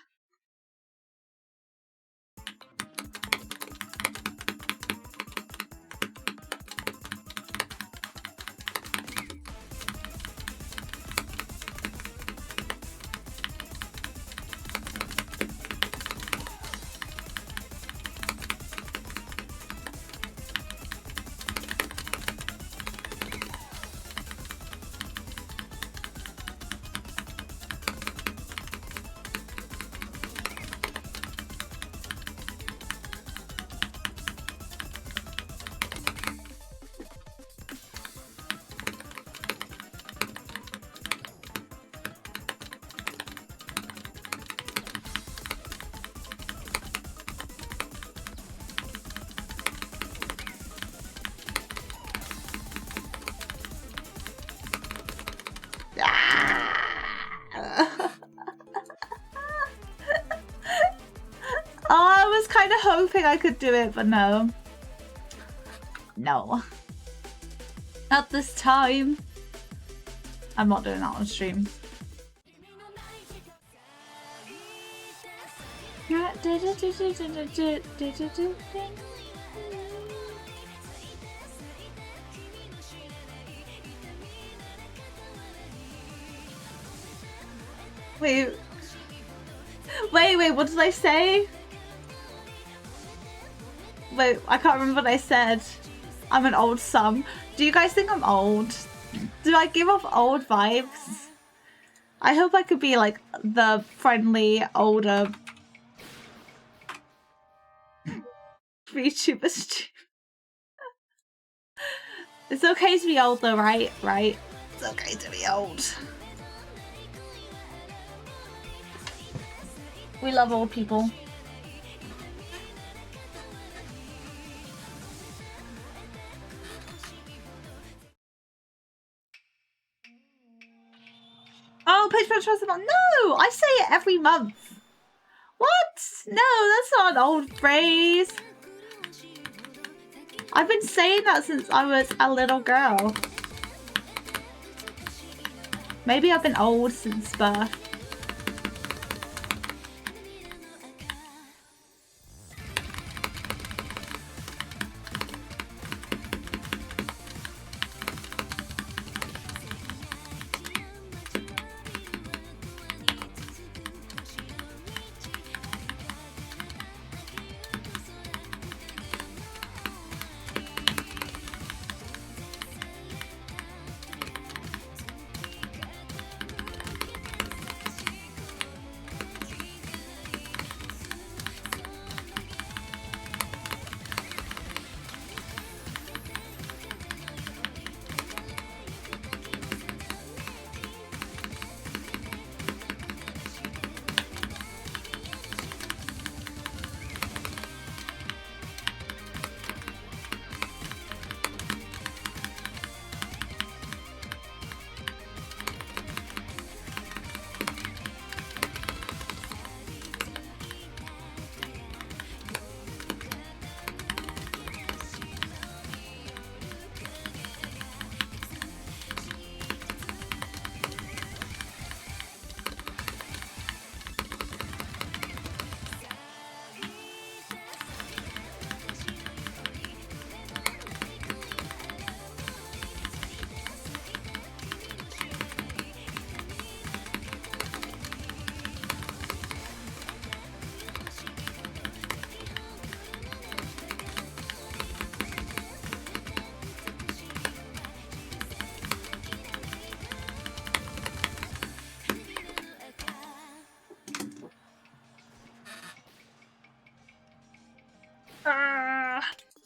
Hoping I could do it, but no. No. Not this time. I'm not doing that on stream. Wait, what did I say? Wait, I can't remember what I said. I'm an old sum. Do you guys think I'm old? Do I give off old vibes? I hope I could be like the friendly, older VTuber stream. It's okay to be old though, right? Right? It's okay to be old. We love old people. Oh, Pinch Punch Trust the Month. No, I say it every month. What? No, that's not an old phrase. I've been saying that since I was a little girl. Maybe I've been old since birth.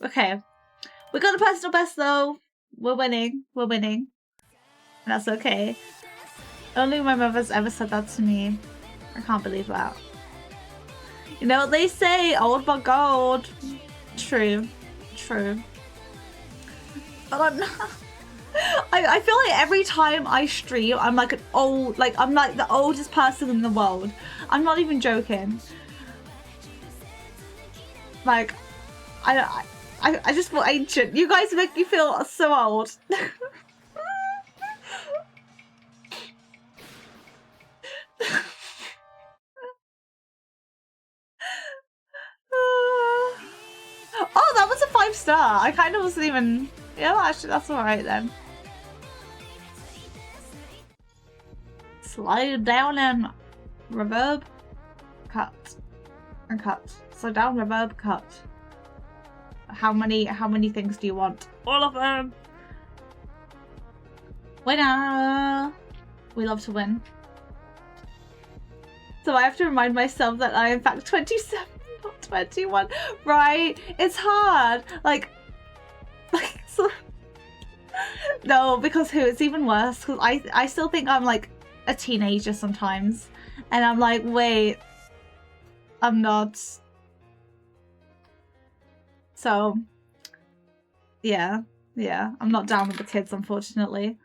Okay. We got the personal best though. We're winning. We're winning. That's okay. Only my mother's ever said that to me. I can't believe that. You know what they say, old but gold. True. True. But I'm not... I feel like every time I stream, I'm like I'm like the oldest person in the world. I'm not even joking. Like, I just feel ancient. You guys make me feel so old. Oh, that was a 5-star. I kind of wasn't even... Yeah, actually, that's alright then. Slide down and reverb, cut, and cut. Slide down, reverb, cut. How many things do you want? All of them. Winner. We love to win. So I have to remind myself that I am in fact 27, not 21. Right? It's hard. Like so... No, because who? It's even worse. Because I still think I'm like a teenager sometimes, and I'm like, wait, I'm not. So, yeah, I'm not down with the kids, unfortunately.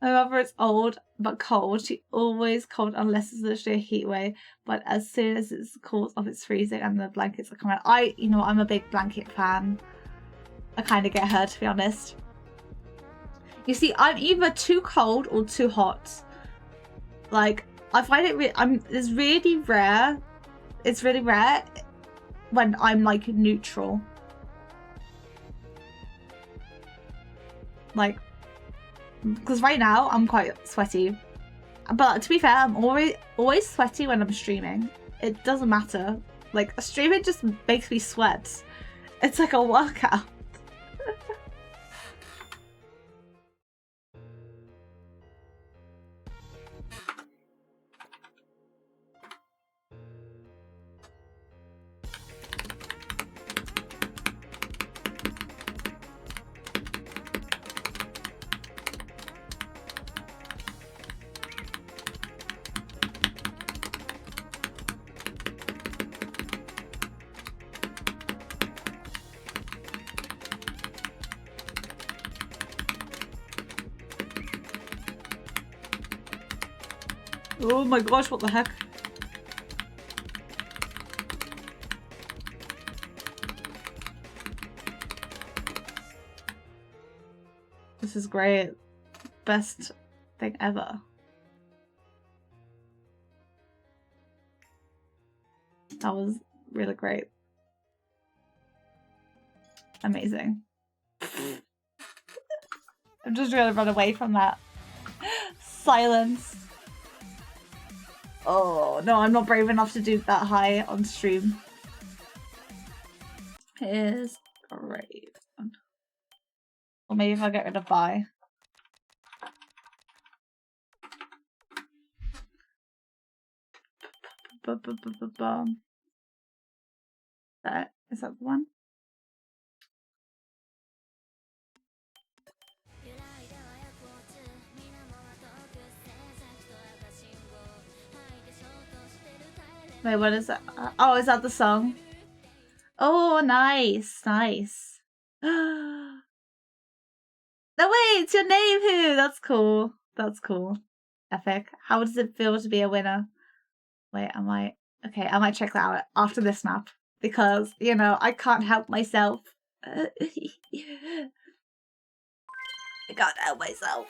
My mother is old but cold. She always cold unless it's literally a heat wave. But as soon as it's cools off, it's freezing and the blankets are coming out. You know, I'm a big blanket fan. I kind of get her, to be honest. You see, I'm either too cold or too hot. Like, I find it it's really rare. It's really rare when I'm like neutral. Like, because right now I'm quite sweaty. But to be fair, I'm always sweaty when I'm streaming. It doesn't matter. Like, streaming just makes me sweat. It's like a workout. Oh my gosh, what the heck? This is great. Best thing ever. That was really great. Amazing. I'm just gonna run away from that. Silence. Oh, no, I'm not brave enough to do that high on stream. Here's great. Or maybe if I get rid of buy. Is that the one? Wait, what is that? Oh, is that the song? Oh, nice, nice. No, wait, it's your name, who? That's cool. That's cool. Epic. How does it feel to be a winner? Wait, okay, I might check that out after this snap. Because, you know, I can't help myself. I can't help myself.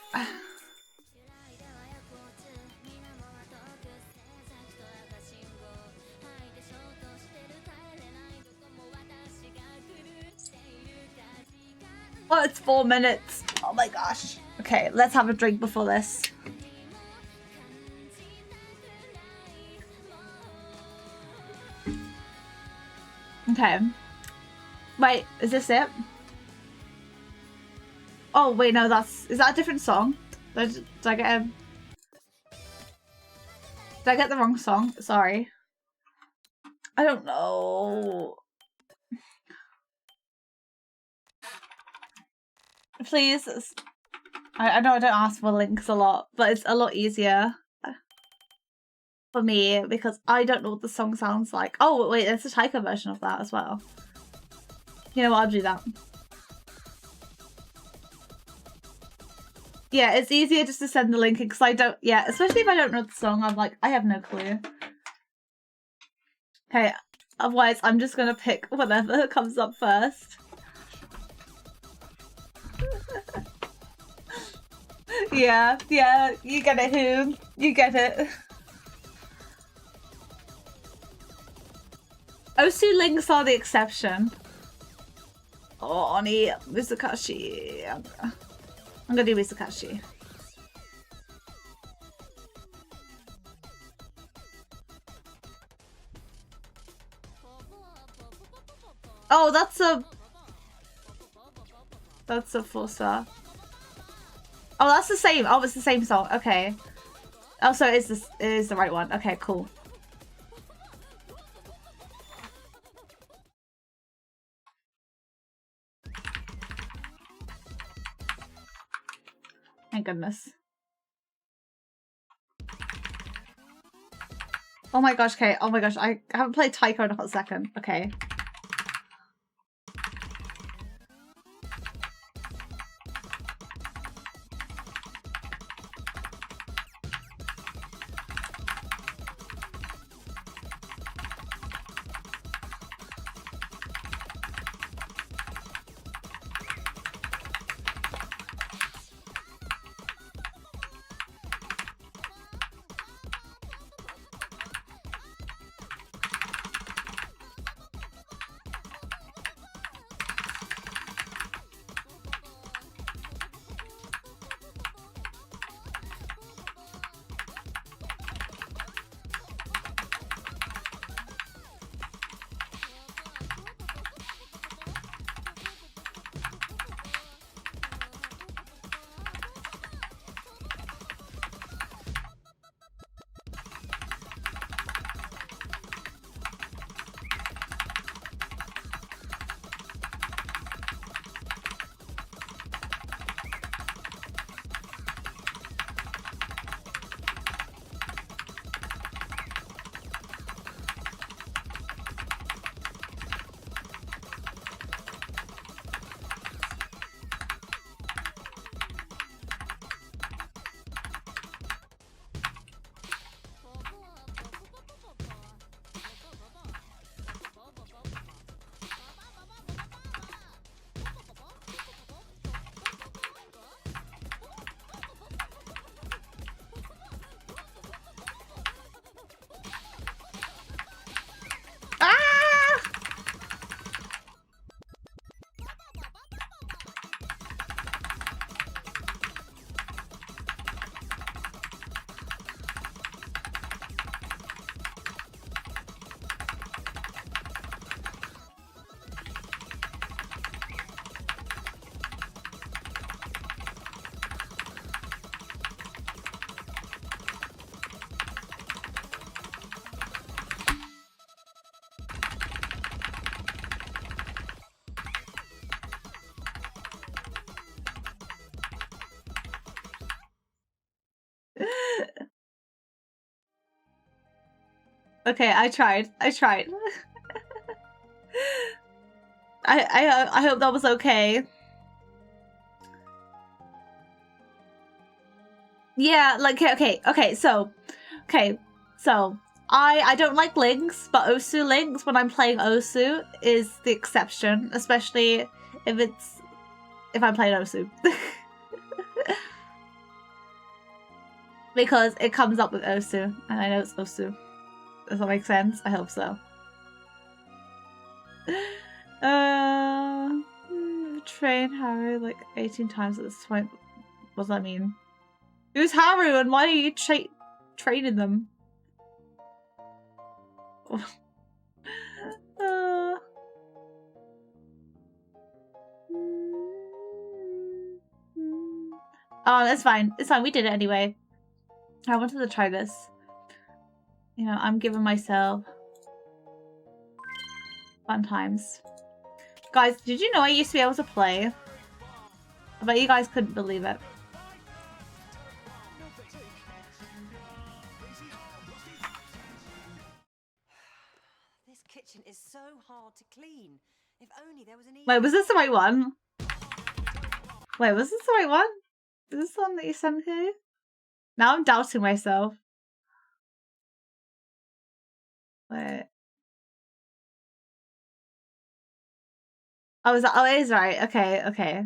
Oh, it's 4 minutes. Oh my gosh. Okay, let's have a drink before this. Okay. Wait, is this it? Oh, wait, no, is that a different song? Did I get Did I get the wrong song? Sorry. I don't know. please. I know I don't ask for links a lot, but it's a lot easier for me because I don't know what the song sounds like. Oh, wait, there's a Taika version of that as well. You know what? I'll do that. Yeah, it's easier just to send the link because I don't. Yeah, especially if I don't know the song, I'm like, I have no clue. Okay, otherwise, I'm just gonna pick whatever comes up first. Yeah, you get it, who? You get it. Osu links are the exception. Oh, Oni, Mizukashii. I'm gonna do Mizukashii. Oh, that's a full star. Oh, that's the same. Oh, it's the same song. Okay. Oh, so it is the right one. Okay, cool. Thank goodness. Oh my gosh, okay. Oh my gosh, I haven't played Taiko in a hot second. Okay. Okay, I tried. I hope that was okay. Yeah, like okay, so I don't like links, but Osu links when I'm playing Osu is the exception, especially if I'm playing Osu. Because it comes up with Osu, and I know it's Osu. Does that make sense? I hope so. Train Haru like 18 times at this point. What does that mean? Who's Haru and why are you training them? Oh, that's fine. It's fine. We did it anyway. I wanted to try this. You know, I'm giving myself fun times. Guys, did you know I used to be able to play I bet you guys couldn't believe it. This kitchen is so hard to clean. If only there was an easy... Wait, was this the right one? Wait, was this the right one? Is this the one that you sent here? Now I'm doubting myself. Wait. Oh, it is right. Okay, okay.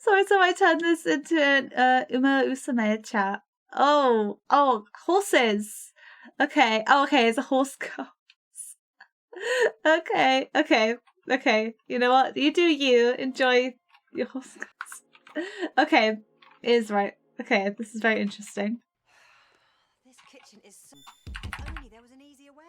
Sorry, so I turned this into an Uma Usame chat. Oh, horses. Okay. Oh, okay, it's a horse course. Okay, okay, okay. You know what? You do you. Enjoy your horse course. Okay, it is right. Okay, this is very interesting. This kitchen is so... If only there was an easier way.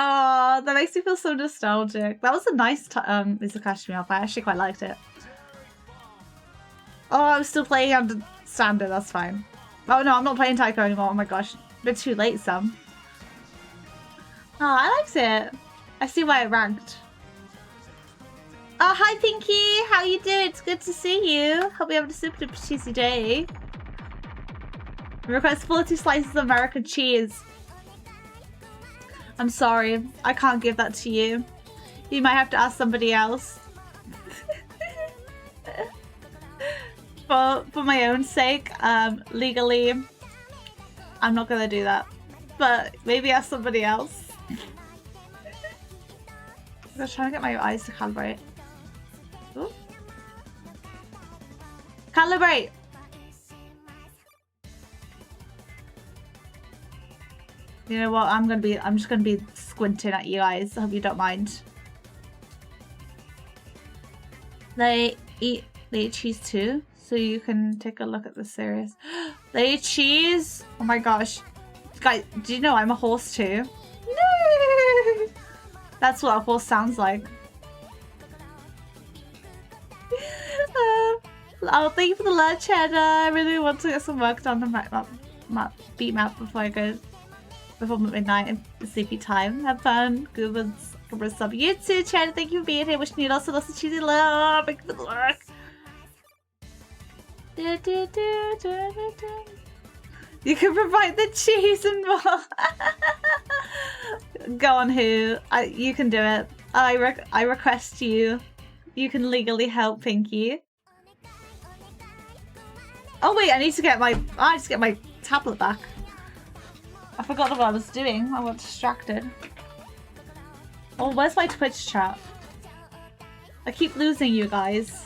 Oh, that makes me feel so nostalgic. That was a nice Izakashi Miop. I actually quite liked it. Oh, I'm still playing under standard. That's fine. Oh no, I'm not playing Taiko anymore. Oh my gosh, a bit too late, Sam. Oh, I liked it. I see why it ranked. Oh, hi Pinky. How you doing? It's good to see you. Hope you having a super duper cheesy day. Request 42 slices of American cheese. I'm sorry, I can't give that to you. You might have to ask somebody else. For my own sake, legally, I'm not gonna do that. But maybe ask somebody else. I'm just trying to get my eyes to calibrate. Ooh. Calibrate! You know what? I'm just gonna be squinting at you guys. I hope you don't mind. They eat cheese too, so you can take a look at the series. They eat cheese? Oh my gosh. Guys, do you know I'm a horse too? No! That's what a horse sounds like. Oh, thank you for the lunch, Cheddar. I really want to get some work done on my beat map before I go. Before midnight and sleepy time. Have fun. Goobans. Sub. You too, Chad. Thank you for being here. Wishing you lots and lots of cheesy love. Thank you for the work. You can provide the cheese and more. Go on, who? You can do it. I request you. You can legally help Pinky. Oh wait, I need to get my tablet back. I forgot what I was doing. I got distracted. Oh, where's my Twitch chat? I keep losing you guys.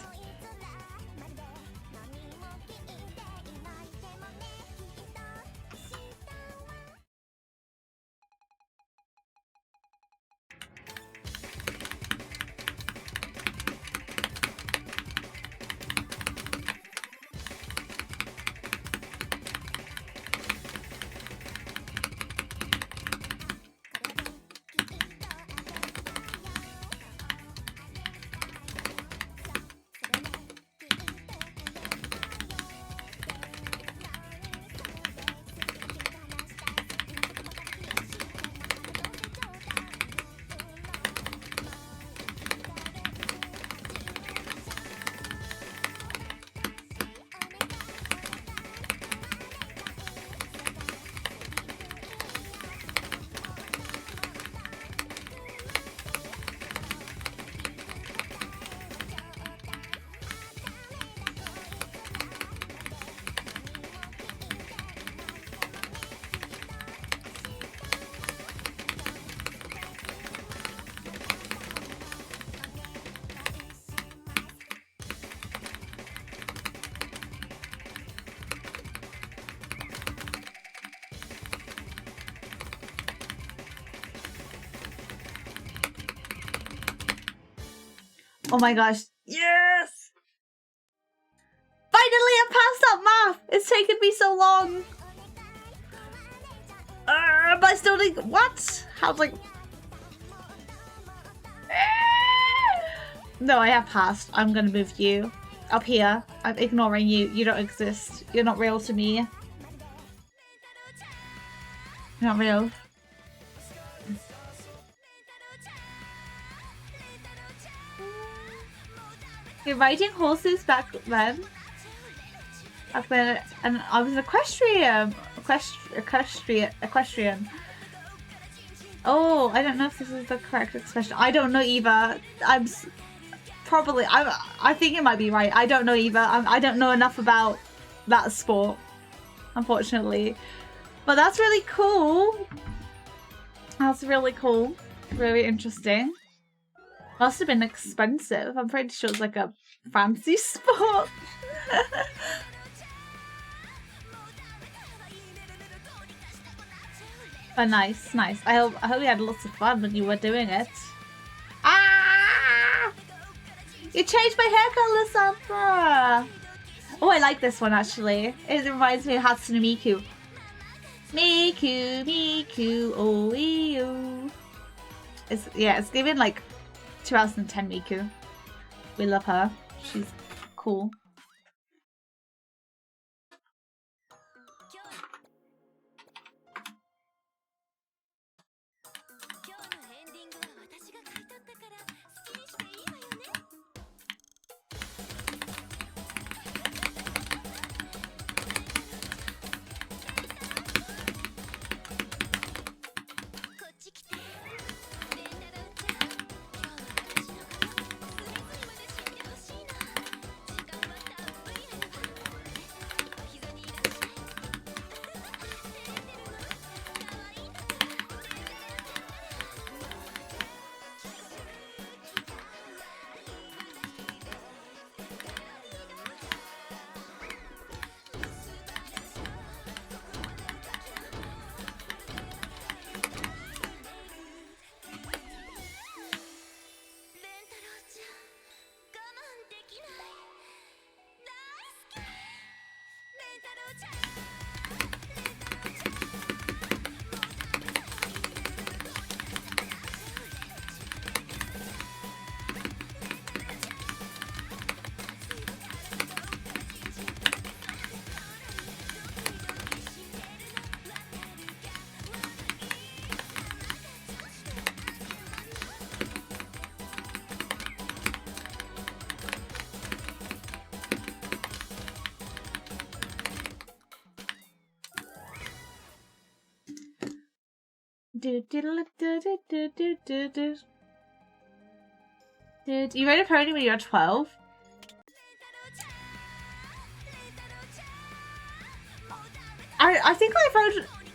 Oh my gosh. Yes! Finally, I passed that math! It's taken me so long. But I still didn't. What? How's like. No, I have passed. I'm gonna move you up here. I'm ignoring you. You don't exist. You're not real to me. You're not real. You're riding horses back then. And I was an equestrian. Equestrian. Oh, I don't know if this is the correct expression. I don't know either. I think it might be right. I don't know either. I don't know enough about that sport, unfortunately. But that's really cool. That's really cool. Very interesting. Must have been expensive. I'm pretty sure it's like a fancy sport. But nice, nice. I hope you had lots of fun when you were doing it. Ah! You changed my hair color, Sandra! Oh, I like this one actually. It reminds me of Hatsune Miku. Miku, oh you. It's giving like 2010 Miku. We love her. She's cool. Dude, you rode a pony when you were 12? I think I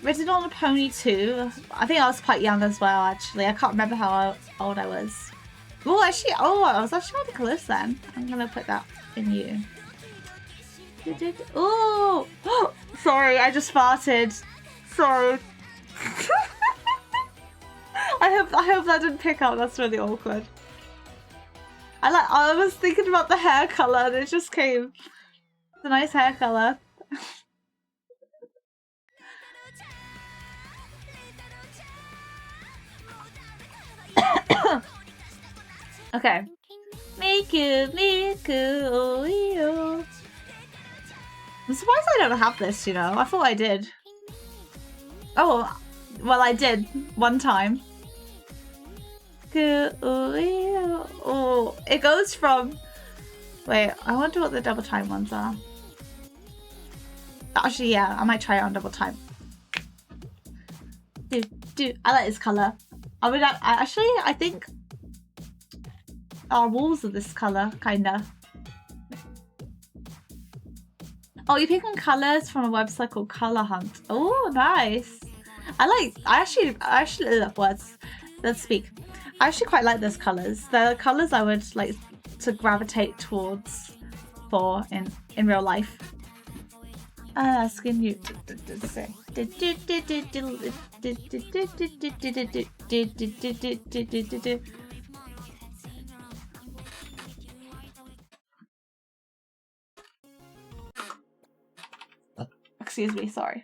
ridden on a pony too. I think I was quite young as well, actually. I can't remember how old I was. Oh, actually, I was actually really close then. I'm gonna put that in you. Oh, sorry, I just farted. Sorry. I hope that didn't pick up. That's really awkward. I was thinking about the hair color and it just came. It's a nice hair color. Okay. Miku, oh, yo. I'm surprised I don't have this, you know. I thought I did. Oh, well, I did one time. Oh, it goes from. Wait, I wonder what the double time ones are. Actually, yeah, I might try it on double time. I like this color. I think our walls are this color, kinda. Oh, you're picking colors from a website called Color Hunt. Oh, nice. I actually love words. Let's speak. I actually quite like those colors. They're colors I would like to gravitate towards for in real life. Asking you. Excuse me, sorry.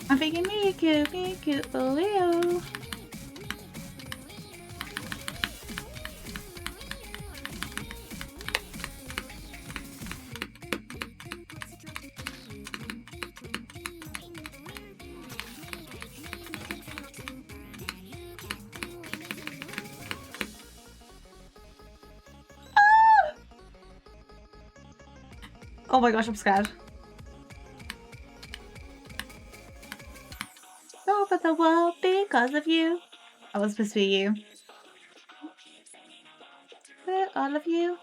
I'm thinking Miku, oh, Leo. Oh my gosh, I'm scared. Over the world because of you. I was supposed to be you. All of you.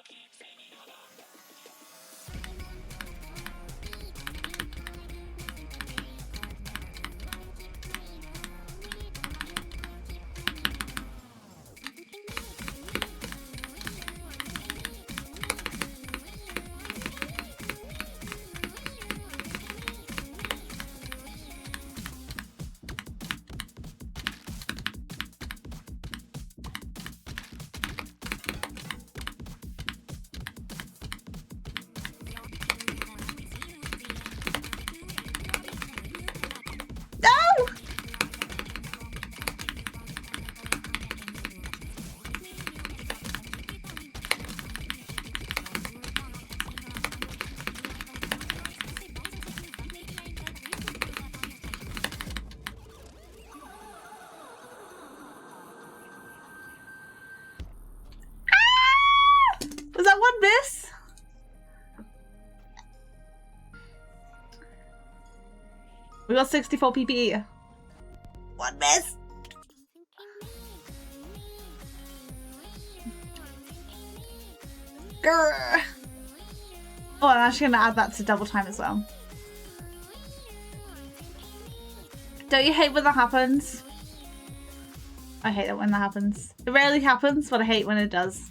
Was that one miss? We got 64 PPE. One miss. Grr. Oh, I'm actually gonna add that to double time as well. Don't you hate when that happens? I hate it when that happens. It rarely happens, but I hate when it does.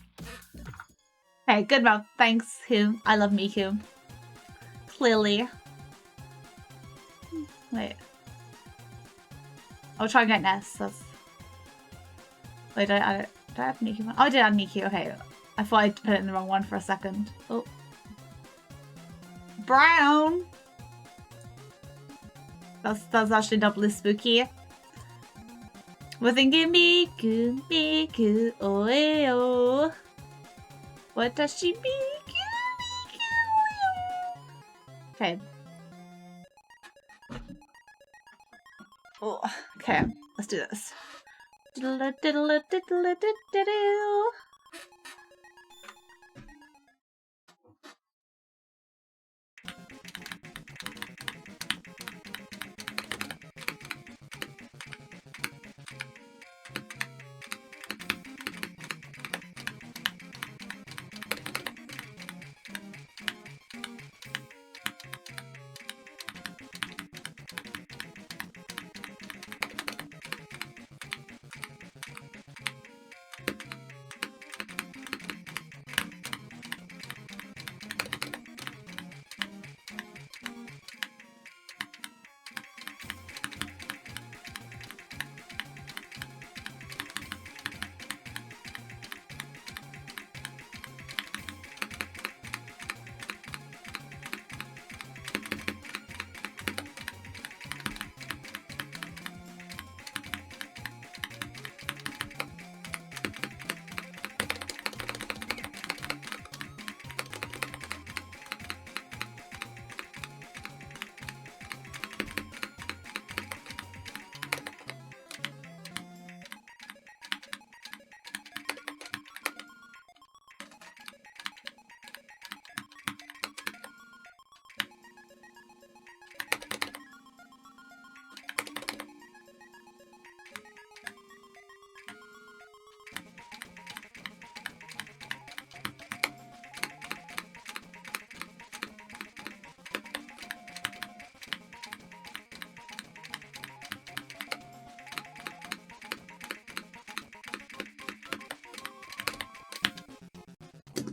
Okay, good mouth. Thanks, Who. I love Miku. Clearly. Wait. I'll try and get Ness. That's... Wait, did I add Miku? Oh, I did add Miku. Okay. I thought I put it in the wrong one for a second. Oh. Brown! That's actually doubly spooky. We're thinking Miku, Miku, oh, oh. What does she Miku, Miku, oh. Okay. Oh, okay, let's do this. Diddle diddle diddle diddle diddle.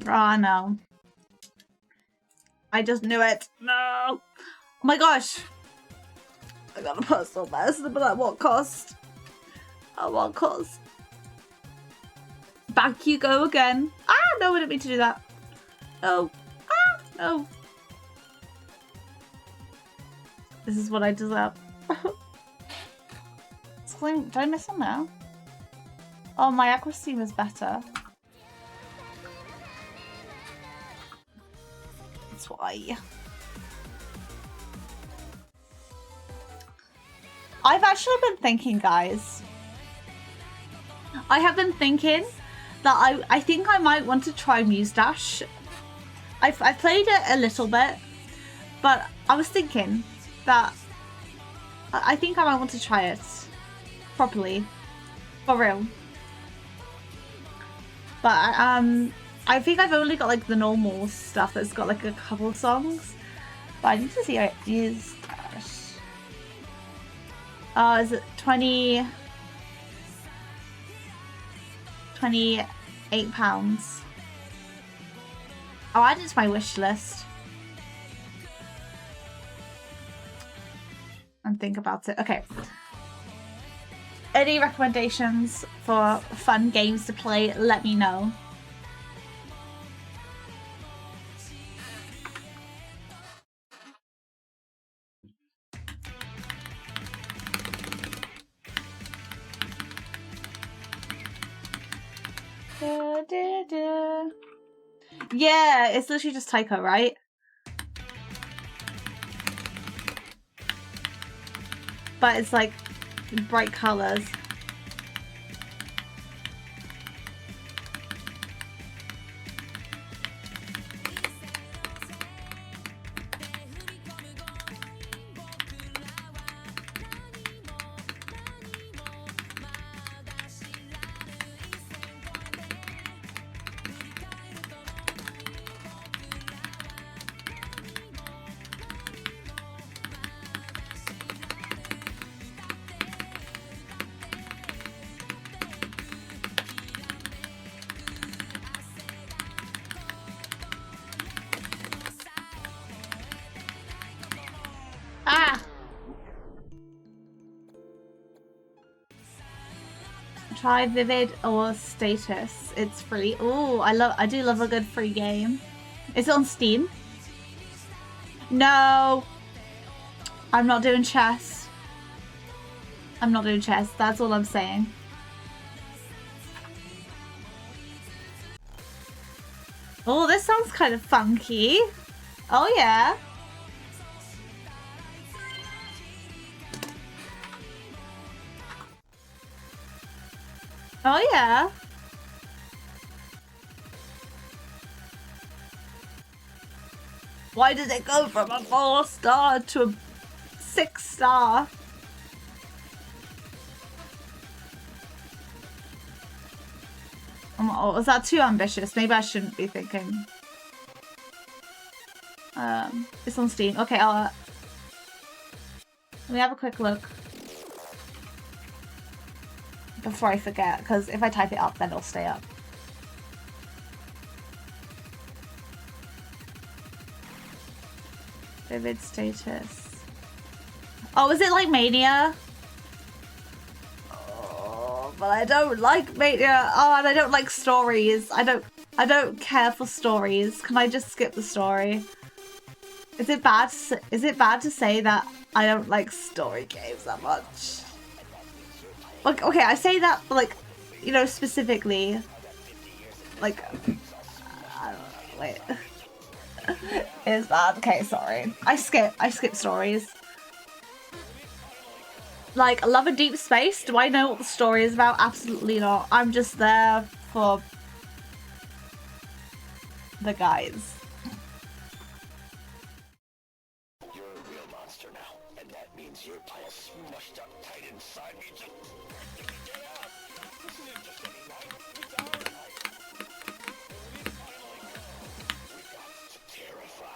Oh, no. I just knew it. No. Oh my gosh. I got a personal best, but at what cost? At what cost? Back you go again. Ah, no, I didn't mean to do that. No. Ah, no. This is what I deserve. Did I miss one now? Oh, my accuracy was better. That's why. I've actually been thinking, guys. I have been thinking that I think I might want to try Muse Dash. I've played it a little bit, but I was thinking that I think I might want to try it properly, for real. But I think I've only got like the normal stuff that's got like a couple songs, but I need to see how it is. Is it 28 pounds? I'll add it to my wish list and think about it. Okay. Any recommendations for fun games to play? Let me know. Yeah, it's literally just Taiko, right? But it's like bright colors. Try Vivid or Status. It's free. Oh, I do love a good free game. Is it on Steam? No. I'm not doing chess. I'm not doing chess. That's all I'm saying. Oh, this sounds kind of funky. Oh, yeah. Oh, yeah. Why did it go from a 4-star to a 6-star? Oh, was that too ambitious? Maybe I shouldn't be thinking. It's on Steam. Okay, let me have a quick look before I forget, because if I type it up, then it'll stay up. Vivid Status. Oh, is it like Mania? Oh, but I don't like Mania. Oh, and I don't like stories. I don't care for stories. Can I just skip the story? Is it bad to say that I don't like story games that much? Like, okay, I say that, but like, you know, specifically, like, I don't know, wait. It's bad. Okay, sorry. I skip stories. Like, Love and Deep Space, do I know what the story is about? Absolutely not. I'm just there for the guys. You're a real monster now, and that means you're all smushed up tight inside me. Just get out. This isn't just any night. It's our night. We've got to terrify.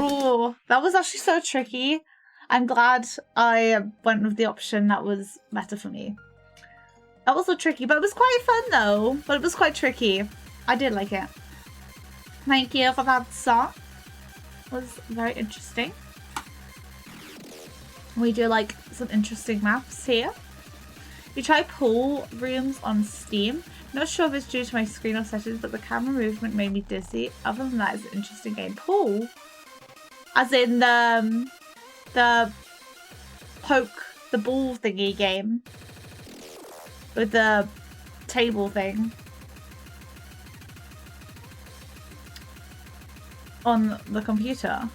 Oh, that was actually so tricky. I'm glad I went with the option that was better for me. That was so tricky, but it was quite fun though. But it was quite tricky. I did like it. Thank you for that song. It was very interesting. We do like some interesting maps here. We try pool rooms on Steam. Not sure if it's due to my screen or settings, but the camera movement made me dizzy. Other than that, it's an interesting game. Pool? As in the poke the ball thingy game. With the table thing. On the computer.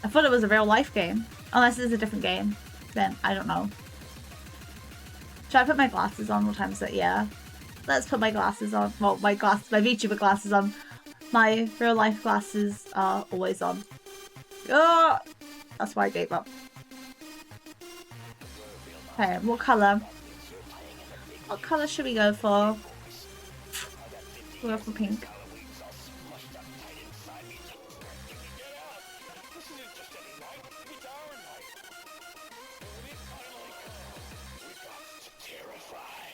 I thought it was a real life game. Unless it's a different game. Then I don't know. Should I put my glasses on? What time is it? Yeah. Let's put my glasses on. Well, my VTuber glasses on. My real life glasses are always on. Oh! That's why I gave up. Okay, what colour? What colour should we go for? We'll go for pink.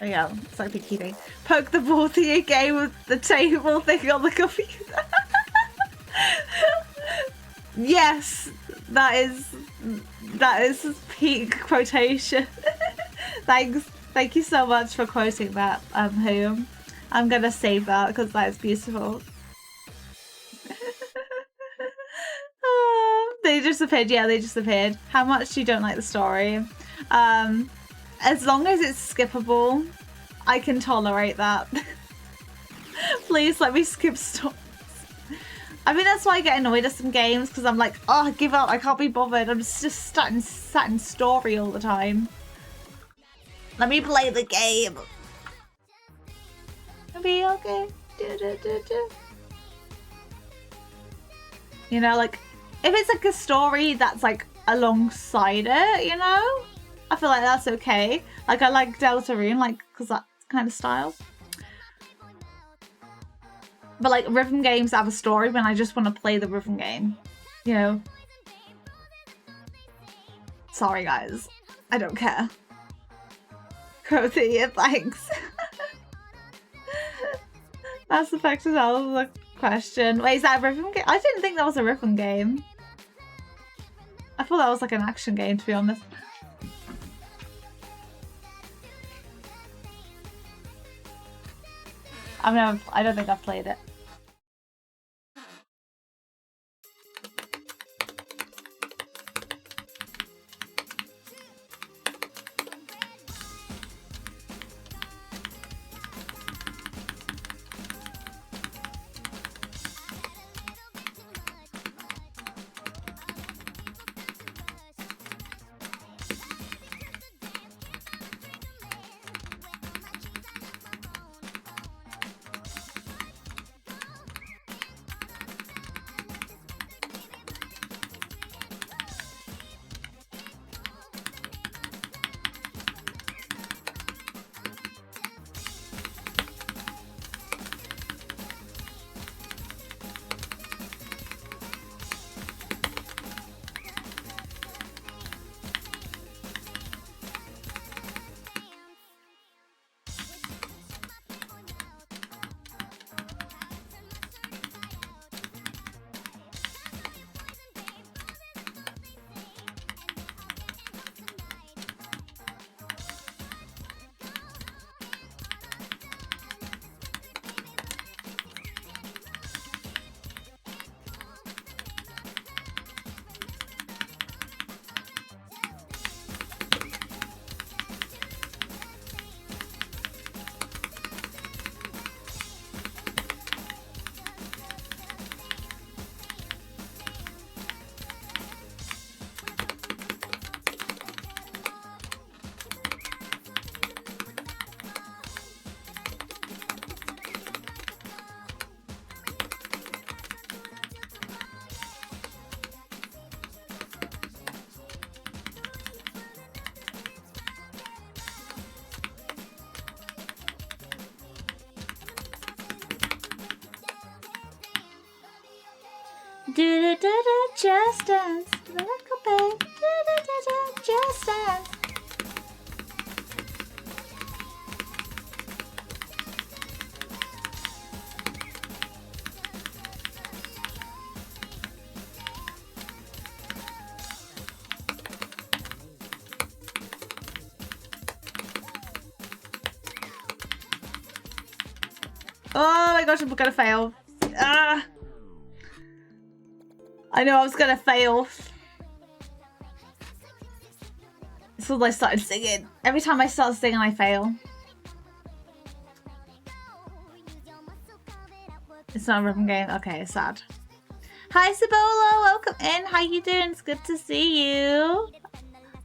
Oh yeah, it's like the key thing. Poke the ball thing again with the table thing on the computer. Yes, that is peak quotation. Thank you so much for quoting that, Hume. I'm gonna save that because that is beautiful. They disappeared. Yeah, they disappeared. How much you don't like the story? As long as it's skippable, I can tolerate that. Please let me skip stories. I think that's why I get annoyed at some games, because I'm like, oh, give up, I can't be bothered. I'm just sat in story all the time. Let me play the game. It'll be okay. You know, like, if it's like a story that's like alongside it, you know? I feel like that's okay. Like, I like Deltarune, like, because that kind of style. But like rhythm games have a story when I just want to play the rhythm game, you know. Sorry guys, I don't care. Crothy, thanks. Mass Effect is out of the question. Wait, is that a rhythm game? I didn't think that was a rhythm game. I thought that was like an action game, to be honest. I don't think I've played it. Do do do do, just dance. Little babe. Do do do do, just dance. Oh my gosh, I'm gonna fail. Ah. I know I was gonna fail. As soon as I started singing. Every time I start singing, I fail. It's not a rhythm game. Okay, sad. Hi, Cibola. Welcome in. How you doing? It's good to see you.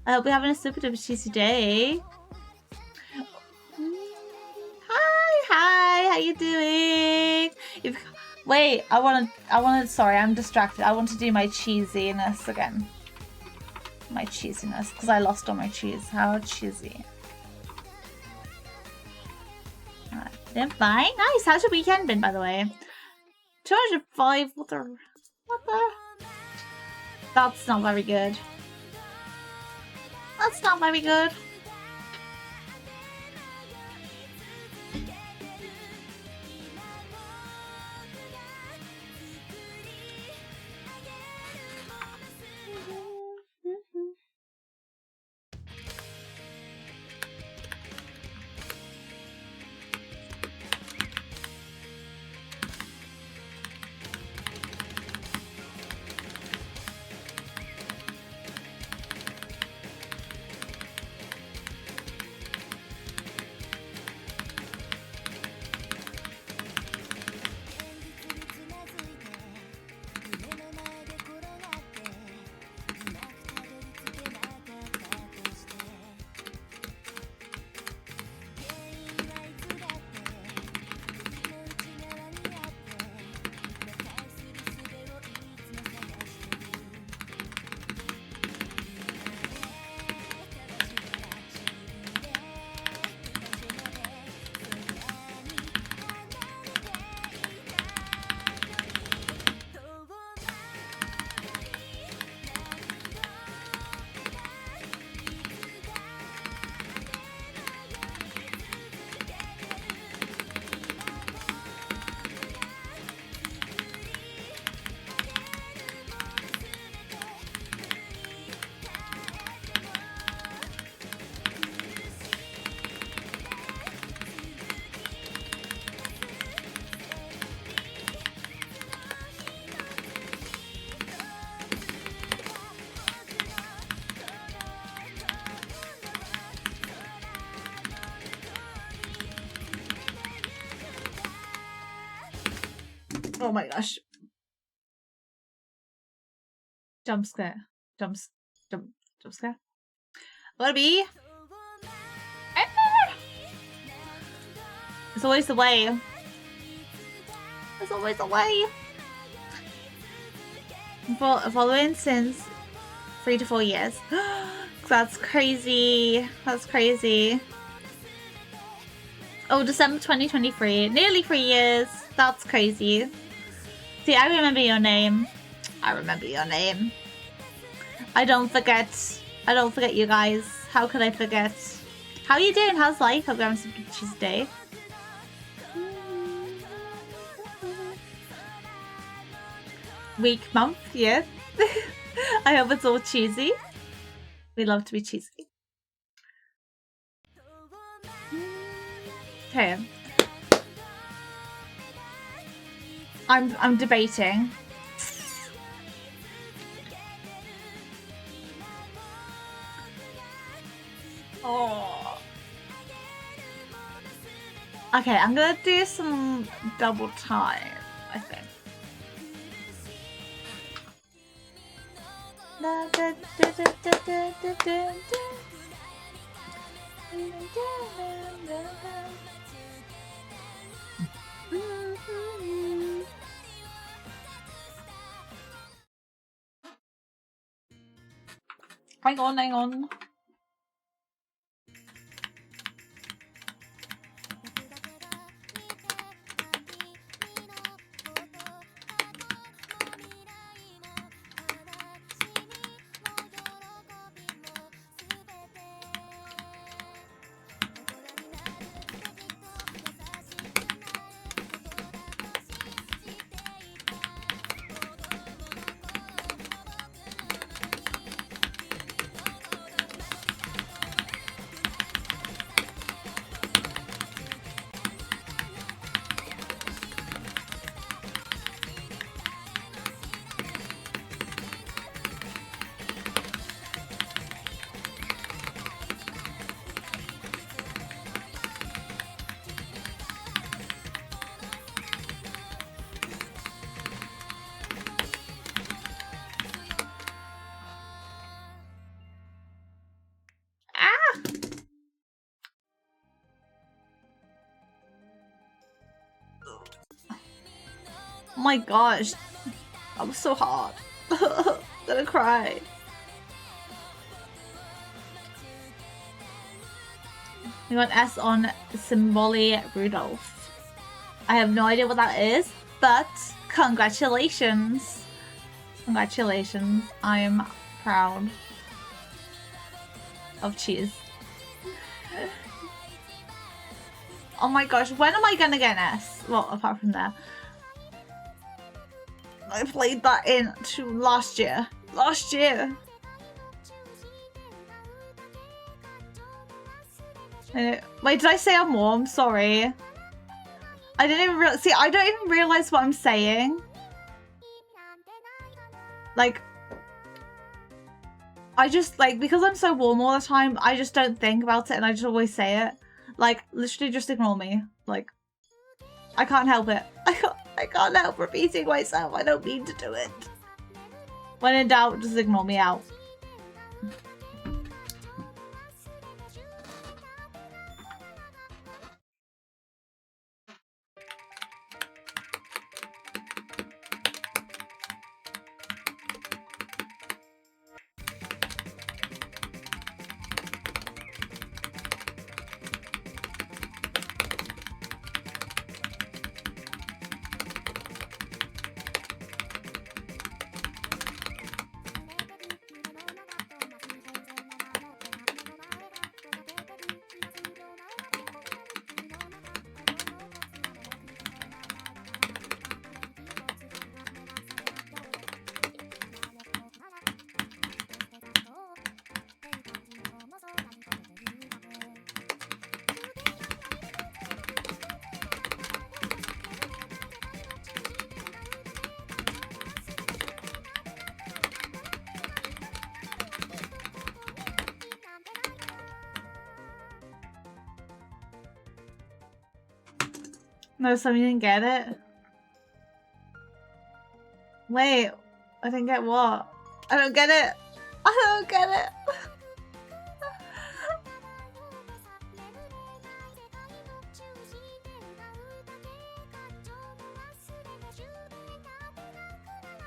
I hope you're having a super duper cheesy day. Hi. How you doing? Wait, I wanna, sorry, I'm distracted. I want to do my cheesiness again. My cheesiness, because I lost all my cheese. How cheesy. Alright, been fine. Nice, how's your weekend been, by the way? 205, what the? That's not very good. That's not very good. Oh my gosh. Jump scare. Jump scare. Let it be. It's always the way. It's always the way. Following since 3 to 4 years. That's crazy. That's crazy. Oh, December 2023. Nearly 3 years. That's crazy. See, I remember your name. I remember your name. I don't forget. I don't forget you guys. How could I forget? How are you doing? How's life? Hope you're having some good cheesy day. Week, month, yeah. I hope it's all cheesy. We love to be cheesy. Okay. I'm debating. Oh. Okay, I'm gonna do some double time, I think. Hang on, hang on. Oh my gosh. That was so hard. Gonna cry. We got S on Symboli Rudolph. I have no idea what that is, but congratulations. Congratulations. I am proud of cheese. Oh my gosh, when am I gonna get an S? Well, apart from there. I played that into last year. Last year. Wait, did I say I'm warm? Sorry. I didn't even realize. See, I don't even realize what I'm saying. Like, I just, like, because I'm so warm all the time, I just don't think about it and I just always say it. Like, literally just ignore me. Like, I can't help it. I can't help repeating myself. I don't mean to do it. When in doubt, just ignore me out. No, so you didn't get it? Wait, I didn't get what? I don't get it. I don't get it.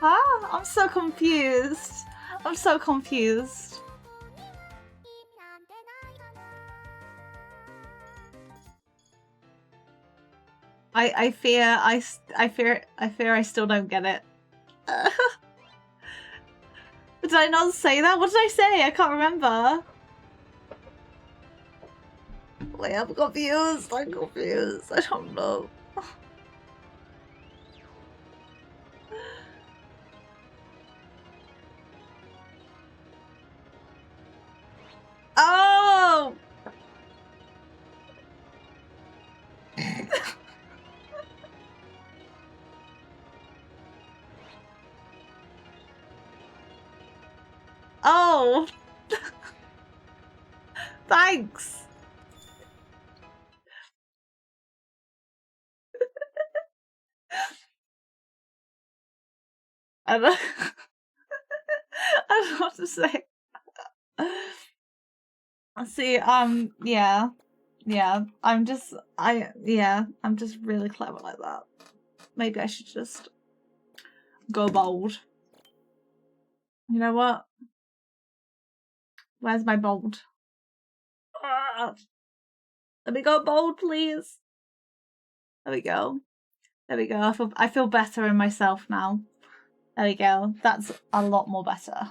Huh? I'm so confused. I'm so confused. I fear I still don't get it. Did I not say that? What did I say? I can't remember. Wait, I'm confused. I'm confused. I don't know. Oh! Oh! Thanks! I don't know what to say. See, yeah. Yeah, I'm just really clever like that. Maybe I should just go bold. You know what? Where's my bold? Let me go bold, please. There we go. There we go. I feel better in myself now. There we go. That's a lot more better.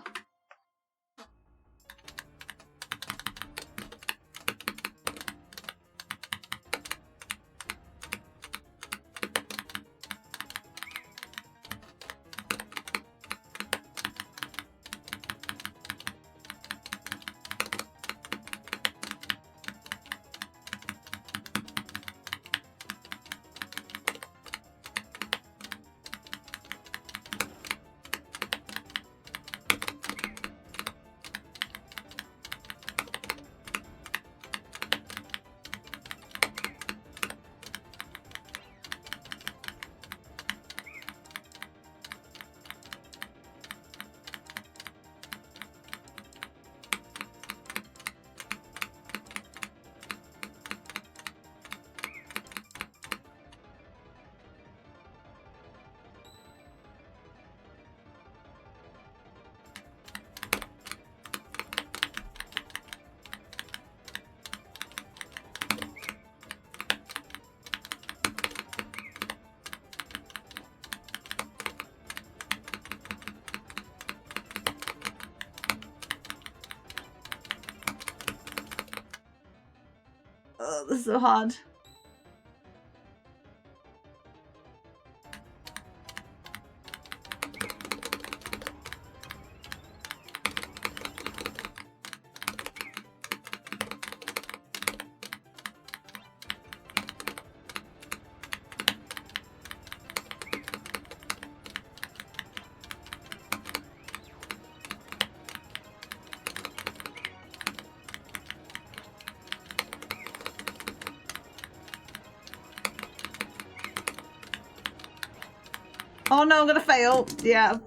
Oh, this is so hard. Oh no, I'm gonna fail. Yeah.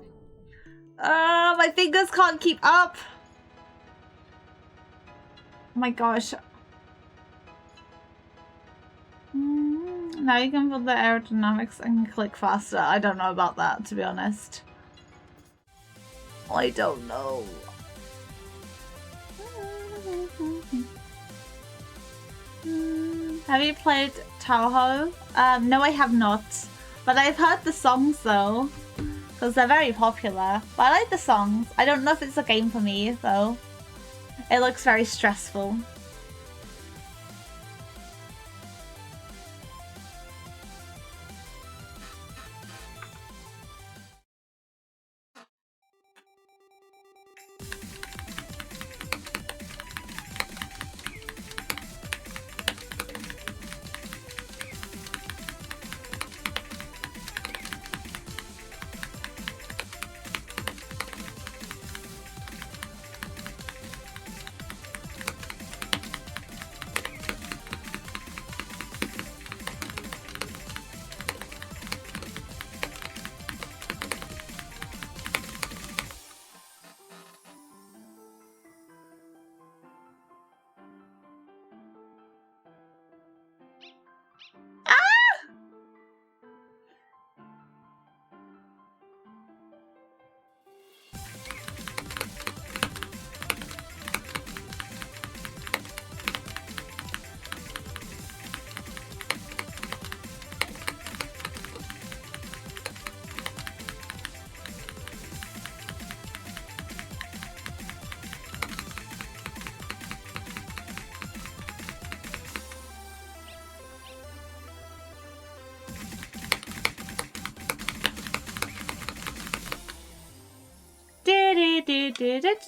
My fingers can't keep up. Oh my gosh. Now you can put the aerodynamics and click faster. I don't know about that, to be honest. I don't know. Have you played Touhou? No, I have not. But I've heard the songs though, because they're very popular. But I like the songs. I don't know if it's a game for me though. It looks very stressful.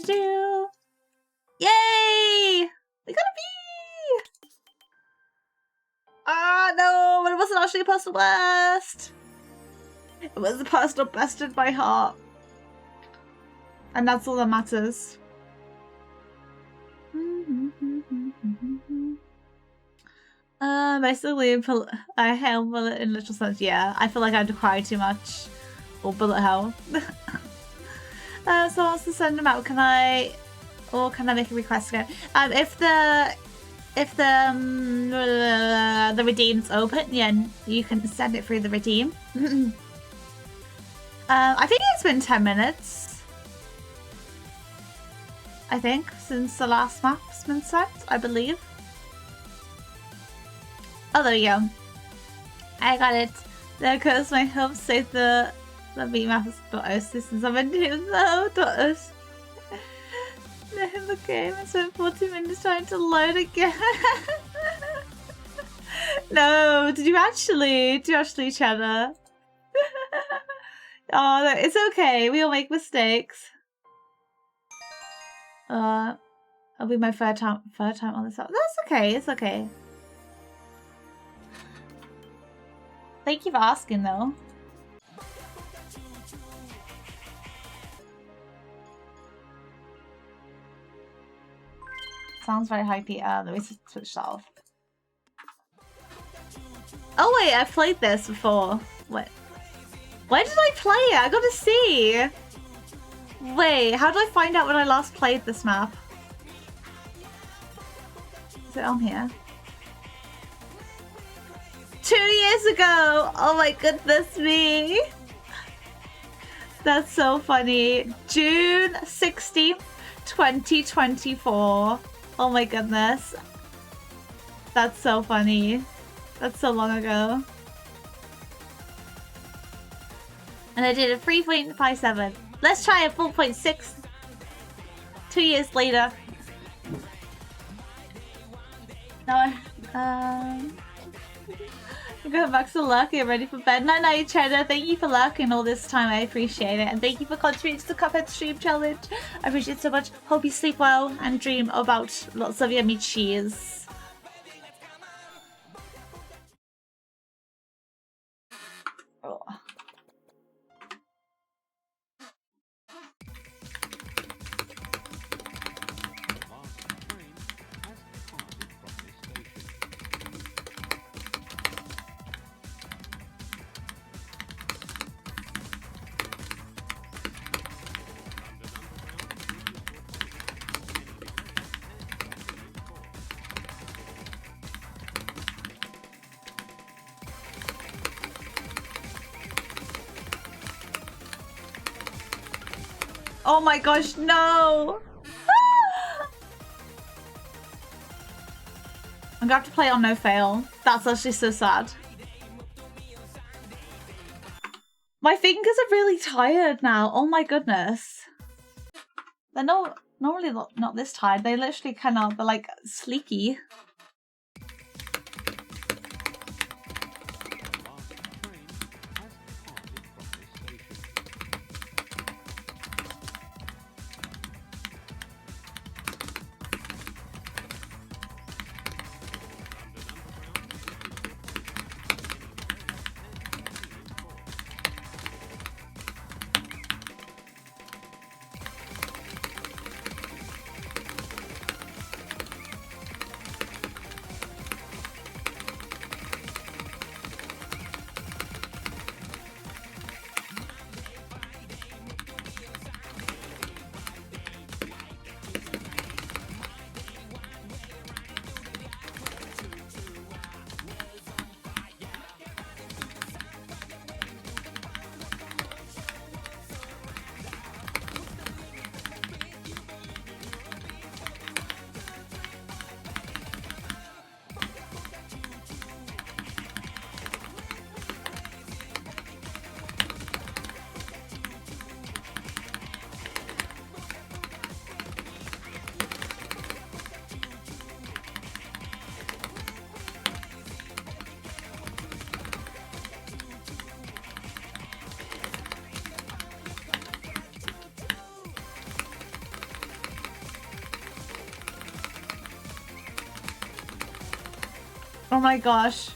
Do. Yay! We got a B! Ah, no, but it wasn't actually a personal best. It was a personal best in my heart. And that's all that matters. Basically, I hail bullet in literal sense. Yeah, I feel like I'd cry too much. Or bullet hell. So wants to send them out. Can I make a request again? If the redeem's open, yeah, you can send it through the redeem. I think it's been 10 minutes. I think since the last map's been sent, I believe. Oh, there we go. I got it. There goes my hope. Save the VMAPs.os since I've been doing the the game has spent 40 minutes trying to load again. No, did you actually Cheddar? Oh, it's okay. We all make mistakes. It'll be my third time on this. That's okay. It's okay. Thank you for asking, though. Sounds very hypey. Let me switch that off. Oh wait, I've played this before. What? Where did I play it? I gotta see. Wait, how did I find out when I last played this map? Is it on here? 2 years ago! Oh my goodness me! That's so funny. June 16th, 2024. Oh my goodness. That's so funny. That's so long ago. And I did a 3.57. Let's try a 4.6. 2 years later. No, I'm going back to lurking. I'm ready for bed. Night night, Cheddar. Thank you for lurking all this time. I appreciate it. And thank you for contributing to the Cuphead Stream Challenge. I appreciate it so much. Hope you sleep well and dream about lots of yummy cheese. Oh. Oh my gosh, no! I'm gonna have to play on no fail. That's actually so sad. My fingers are really tired now. Oh my goodness. They're normally not this tired. They literally cannot, they're like sleeky. Oh my gosh.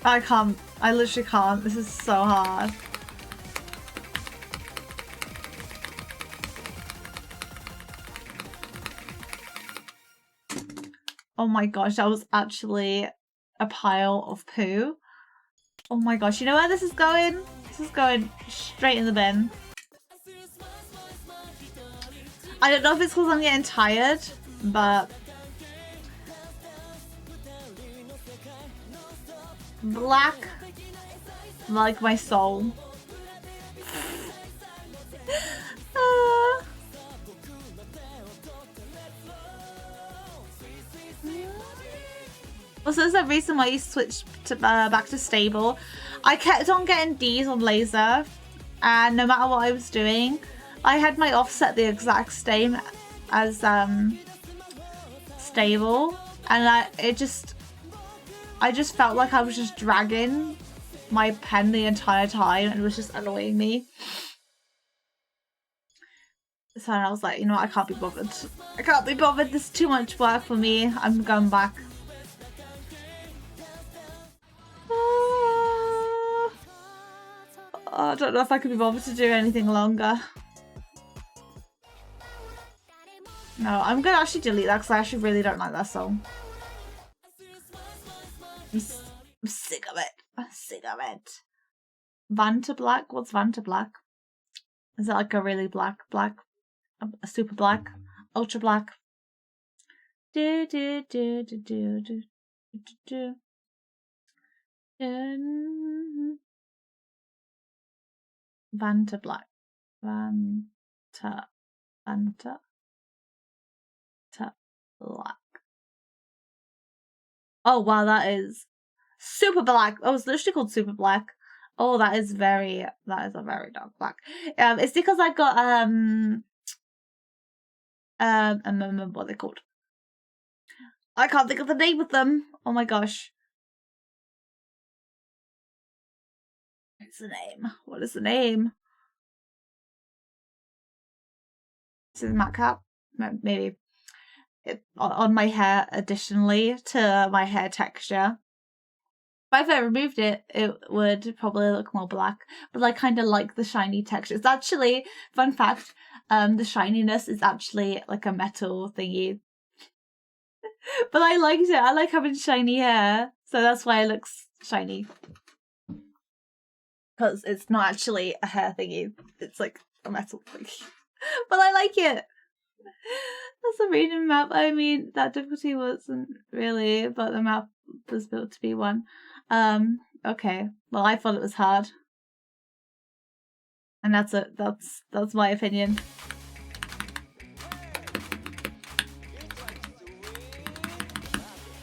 I can't. I literally can't. This is so hard. Oh my gosh, that was actually a pile of poo. Oh my gosh, you know where this is going? This is going straight in the bin. I don't know if it's because I'm getting tired, but black like my soul. Also, there's a reason why you switched to, back to stable. I kept on getting D's on laser, and no matter what I was doing, I had my offset the exact same as stable, and I just felt like I was just dragging my pen the entire time, and it was just annoying me. So I was like, you know what, I can't be bothered. I can't be bothered. This is too much work for me. I'm going back. I don't know if I could be bothered to do anything longer. No, I'm gonna actually delete that because I actually really don't like that song. I'm sick of it. I'm sick of it. Vanta Black? What's Vanta Black? Is it like a really black? A super black? Ultra black? Do do do do do do do do. Vanta Black. Vanta Black. Oh wow, that is super black. Oh, it's literally called super black. Oh, that is a very dark black. It's because I got I remember what they're called. I can't think of the name of them. Oh my gosh. What's the name? What is the name? This is matte cap. Maybe on my hair additionally to my hair texture. But if I removed it, it would probably look more black. But I kind of like the shiny texture. It's actually, fun fact, the shininess is actually like a metal thingy. But I liked it. I like having shiny hair. So that's why it looks shiny. Because it's not actually a hair thingy. It's like a metal thingy. But I like it. That's a random map. I mean, that difficulty wasn't really, but the map was built to be one. Okay. Well, I thought it was hard. And that's it. That's my opinion.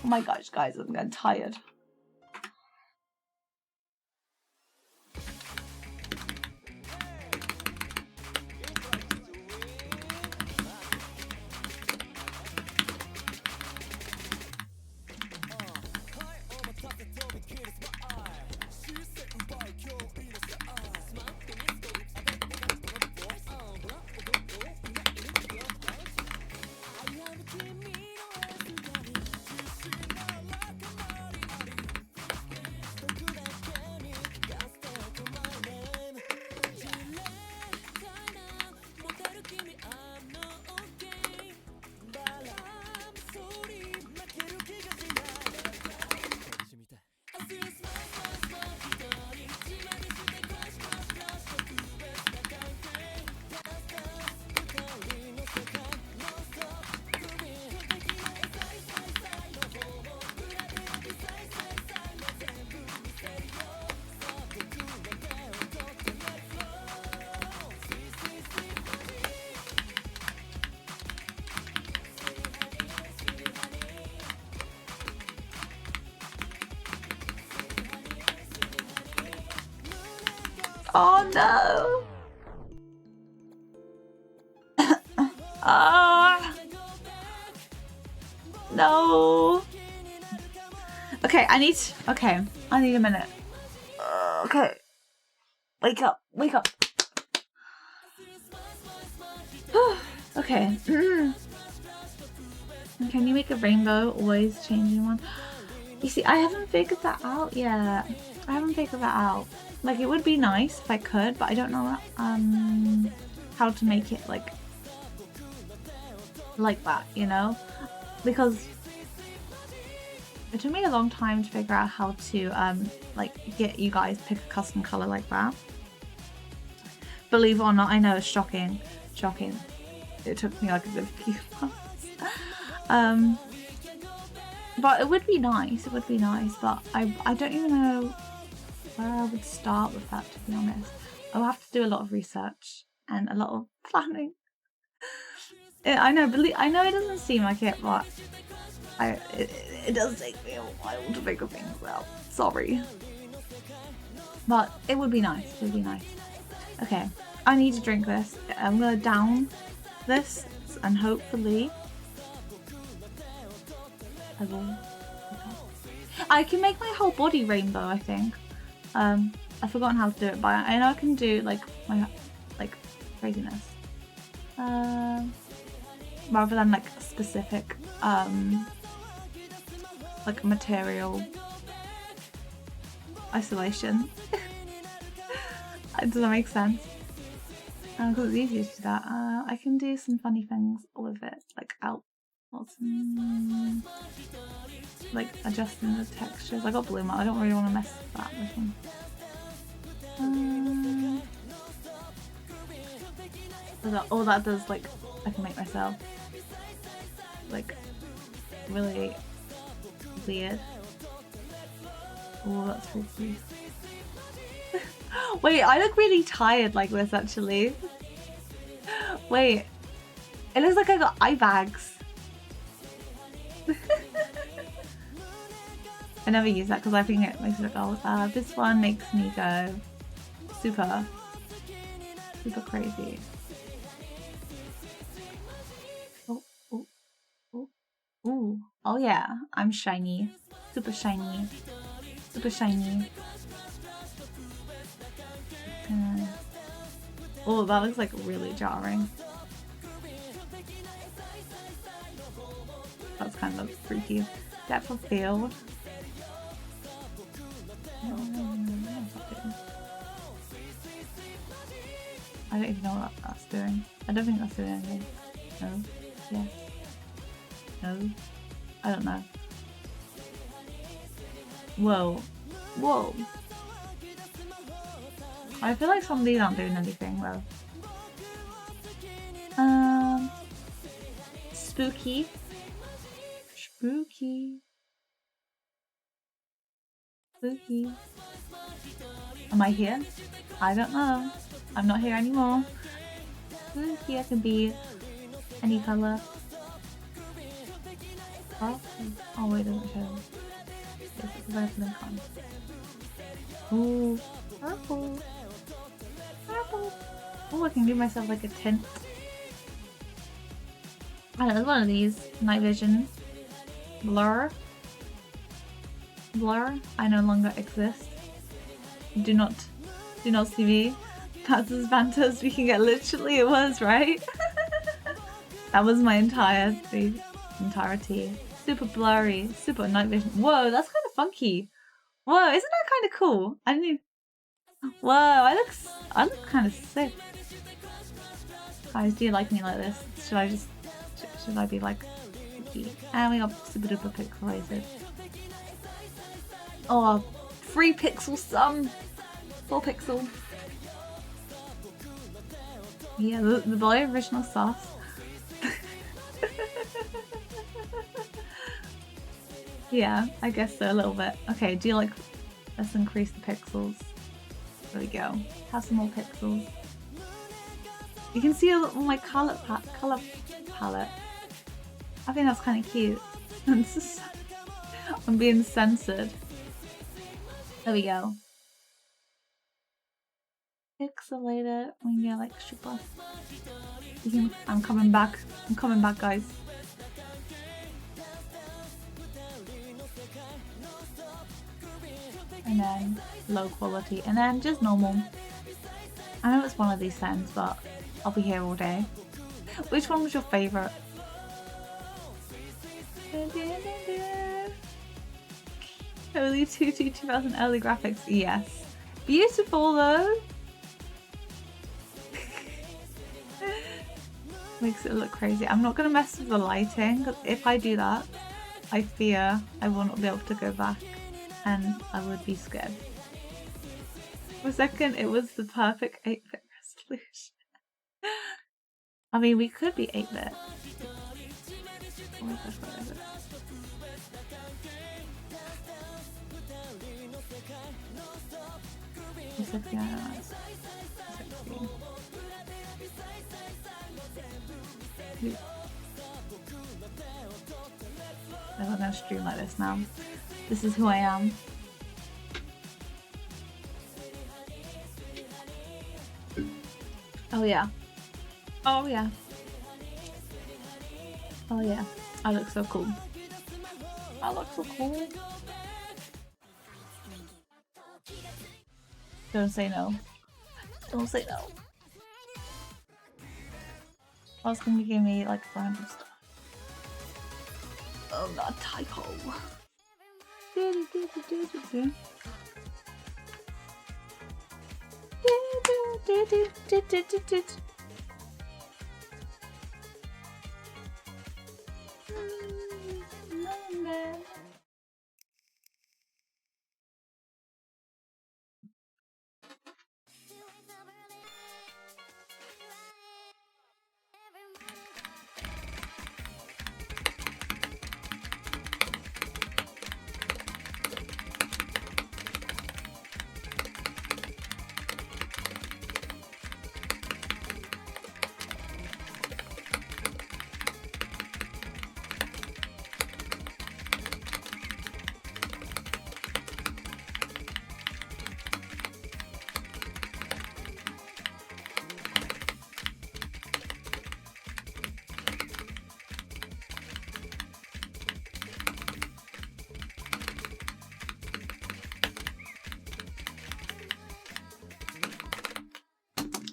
Oh my gosh, guys, I'm getting tired. Oh no! No! Okay, I need a minute. Okay. Wake up. Okay. Can you make a rainbow always changing one? You see, I haven't figured that out yet. Like, it would be nice if I could, but I don't know how to make it like that, you know? Because it took me a long time to figure out how to like get you guys pick a custom color like that. Believe it or not, I know it's shocking. It took me like a good few months. But it would be nice. But I don't even know where I would start with that, to be honest. I'll have to do a lot of research and a lot of planning. I know it doesn't seem like it, but it does take me a while to figure things out. Sorry. But it would be nice. Okay, I need to drink this. I'm gonna down this and hopefully I can make my whole body rainbow, I think. I've forgotten how to do it, but I know I can do like my craziness. Rather than like specific like material isolation. Does that make sense? Because it's easier to do that. I can do some funny things with it, like like adjusting the textures. I got blue matte. I don't really want to mess with that with them. All that does, like, I can make myself like really weird. Oh, that's freaky. Wait, I look really tired like this actually. Wait, it looks like I got eye bags. I never use that because I think it makes it look, oh, this one makes me go super crazy. Ooh, oh yeah, I'm shiny. Super shiny. Super shiny. Oh, that looks like really jarring. That's kind of freaky. Depth of field. I don't even know what that's doing. I don't think that's doing anything. No. Yes. No. I don't know. Whoa. Whoa. I feel like some of these aren't doing anything though. Spooky. Spooky. Spooky. Am I here? I don't know. I'm not here anymore. Spooky, I can be any color. Oh wait, it doesn't show. It's because I have link on. Ooh, purple. Purple. Oh, I can give myself like a tint. I know, there's one of these. Night vision. Blur. Blur. I no longer exist. Do not see me. That's as fantastic as we can get. Literally, it was, right? That was my entirety. Super blurry. Super night vision. Whoa, that's kind of funky. Whoa, isn't that kind of cool? I didn't even... Whoa, I look kind of sick. Guys, do you like me like this? Should I be like funky? And we got super duper pixelated. Oh, 3 pixels some. 4 pixel. Yeah, the boy original sauce. Yeah, I guess so, a little bit. Okay, do you like... Let's increase the pixels. There we go. Have some more pixels. You can see all my color palette. I think that's kind of cute. I'm being censored. There we go. Pixelated. We can get like super. I'm coming back. I'm coming back, guys. And then low quality, and then just normal. I know it's one of these settings, but I'll be here all day. Which one was your favourite? Early 2000 early graphics, yes. Beautiful though. Makes it look crazy. I'm not gonna mess with the lighting, because if I do that, I fear I will not be able to go back. And I would be scared. For a second, it was the perfect 8-bit resolution. I mean, we could be 8-bit. Oh my gosh, what is it? It's 60, I don't know. 60. I'm gonna stream like this now. This is who I am. Oh yeah. Oh yeah. Oh yeah. I look so cool. I look so cool. Don't say no. Don't say no. I was gonna give me like random stuff. Oh, not typo.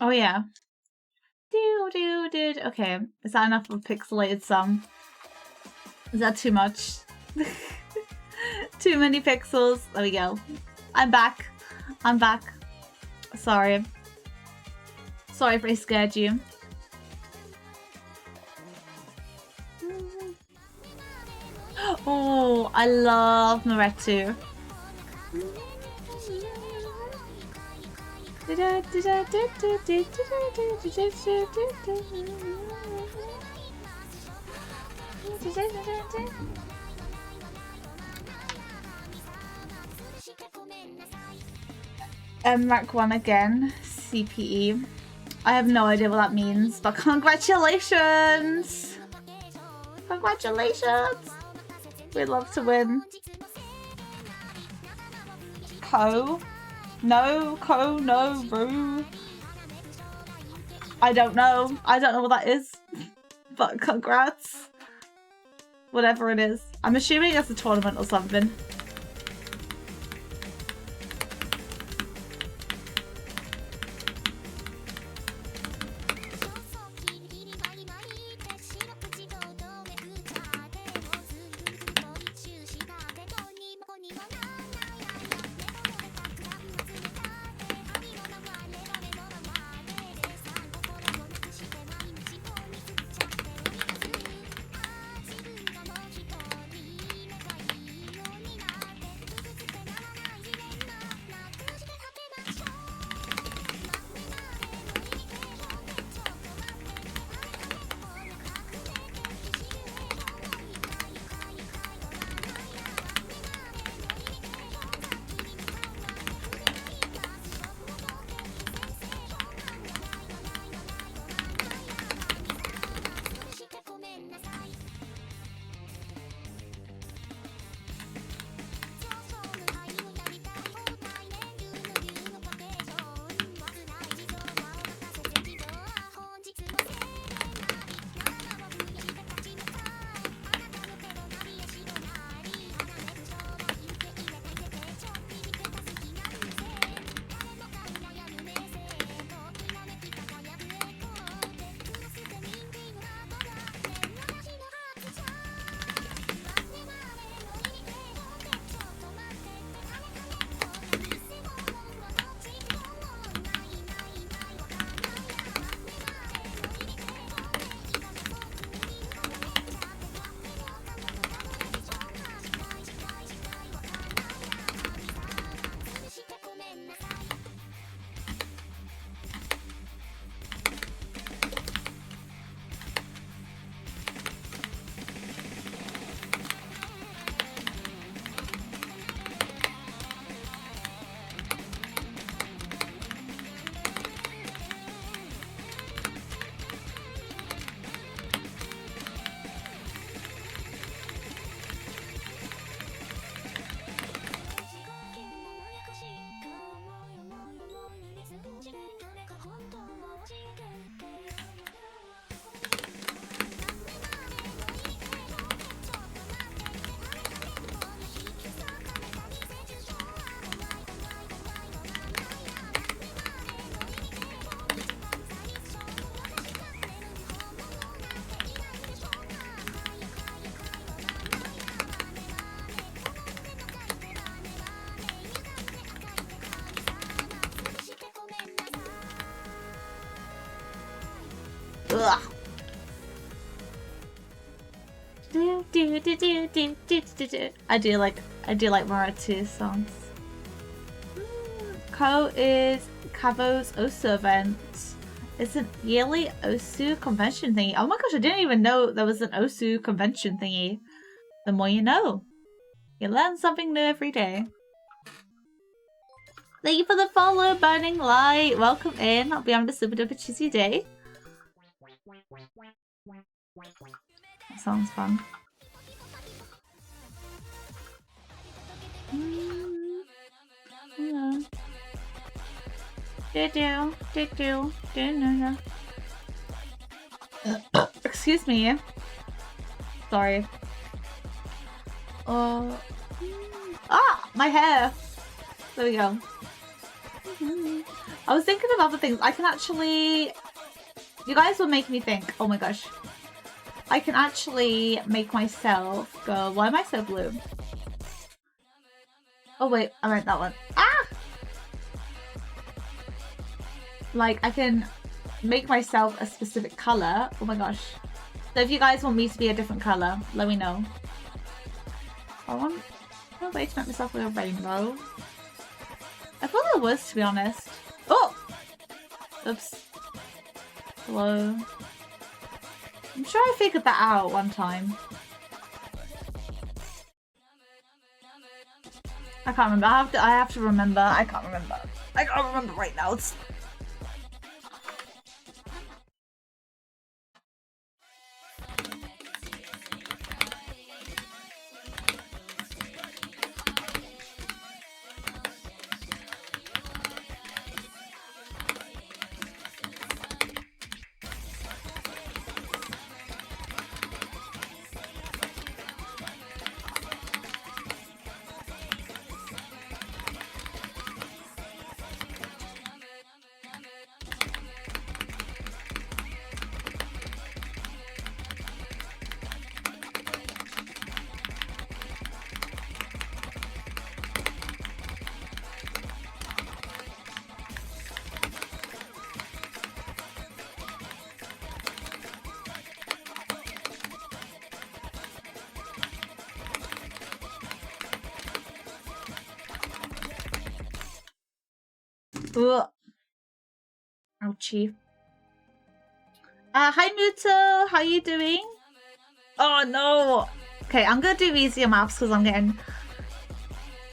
Oh yeah. Okay, is that enough of a pixelated song? Is that too much? Too many pixels. There we go. I'm back. I'm back. Sorry. Sorry if I scared you. Oh, I love Moretu. Mark 1 again. CPE. I have no idea what that means, but congratulations! Congratulations! We'd love to win. No, Ru. I don't know. I don't know what that is. But congrats. Whatever it is. I'm assuming it's a tournament or something. I do like Muratu songs. Ko is Cavo's Osu event. It's an yearly Osu convention thingy. Oh my gosh, I didn't even know there was an Osu convention thingy. The more you know. You learn something new every day. Thank you for the follow, Burning Light. Welcome in. I'll be having a super duper cheesy day. That sounds fun. Excuse me. Sorry. My hair. There we go. I was thinking of other things. I can actually... You guys will make me think. Oh my gosh. I can actually make myself go... Why am I so blue? Oh wait, I meant that one. Ah! Like, I can make myself a specific color. Oh my gosh. So if you guys want me to be a different color, let me know. I want a way to make myself a rainbow. I thought there was, to be honest. Oh! Oops. Hello. I'm sure I figured that out one time. I can't remember. I have to remember. I can't remember. I can't remember right now. It's... Ugh. Ouchie. Hi Muto, how you doing? Oh no! Okay, I'm gonna do easier maps because I'm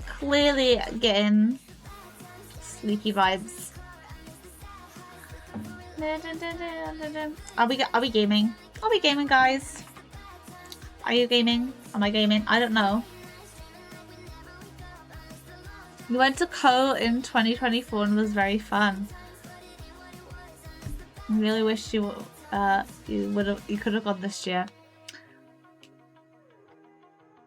clearly getting sleepy vibes. Are we gaming? Are we gaming, guys? Are you gaming? Am I gaming? I don't know. You went to Ko in 2024 and was very fun. I really wish you could have gone this year.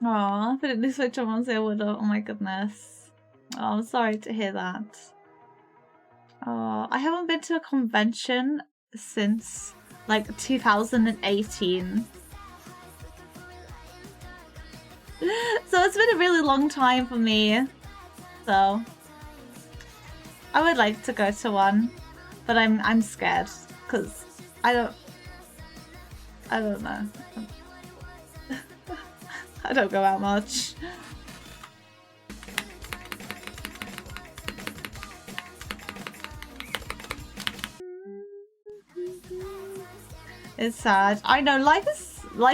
Oh, if I didn't switch on I would have. Oh my goodness. Oh, I'm sorry to hear that. Oh, I haven't been to a convention since like 2018. So it's been a really long time for me. So I would like to go to one, but I'm scared because I don't know. I don't go out much. It's sad. I know life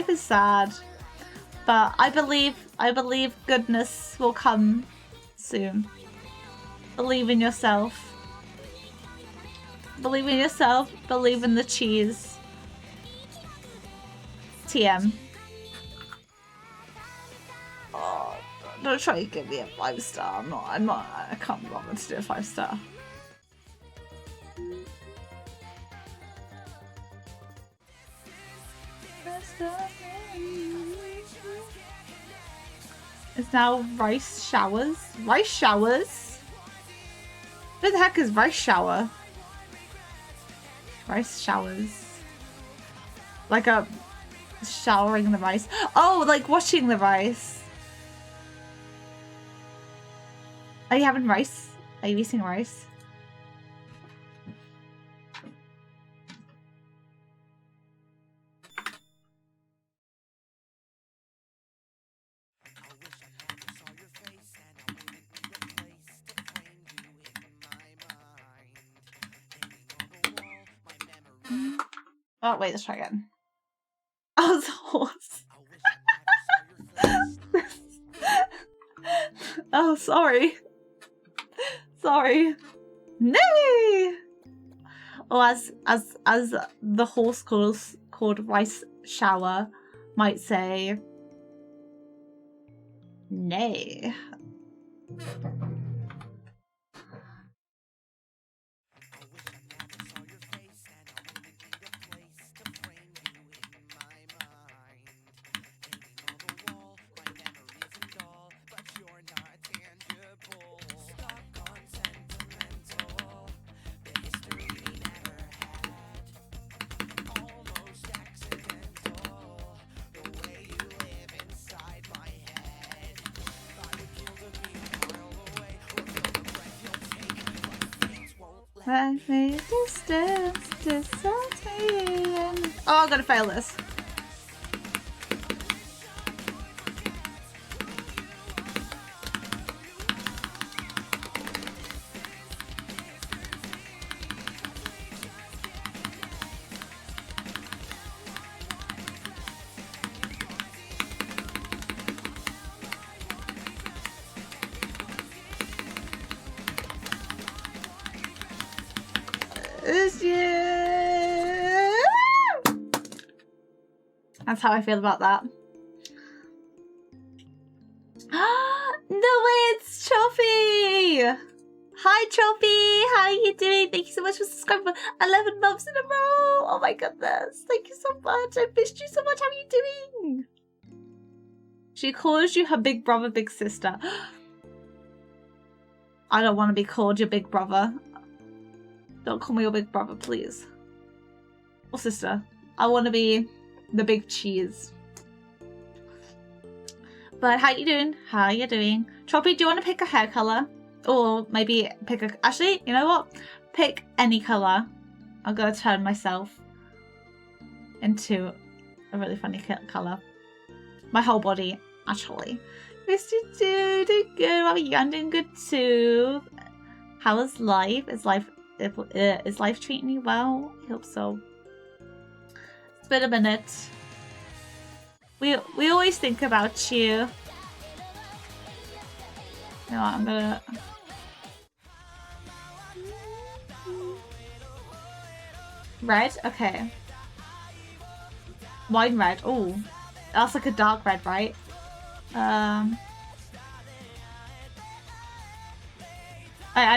is sad, but I believe goodness will come soon. Believe in yourself. Believe in yourself. Believe in the cheese. TM. Oh, don't try to give me a 5-star. I can't be bothered to do a 5-star. It's now rice showers. Rice showers? What the heck is rice shower? Rice showers. Like a showering the rice. Oh, like washing the rice. Are you having rice? Are you eating rice? Oh, wait, let's try again. Oh, it's a horse. Oh, sorry. Sorry. Nay! Or as the horse called Rice Shower might say, nay. Oh, I'm gonna fail this. That's how I feel about that. No way, it's Choppy! Hi Choppy, how are you doing? Thank you so much for subscribing for 11 months in a row. Oh my goodness, thank you so much. I missed you so much. How are you doing? She calls you her big brother, big sister. I don't want to be called your big brother. Don't call me your big brother, please. Or sister. I want to be the big cheese. But how you doing? How you doing? Choppy, do you want to pick a hair color? Or maybe pick a... Actually, you know what? Pick any color. I'm going to turn myself into a really funny color. My whole body, actually. Mr. Dude, doing good. How are you? I'm doing good too. How is life? Is life treating you well? I hope so. It's been a minute. We always think about you. You know what, I'm gonna... Red? Okay. Wine red. Oh, that's like a dark red, right? I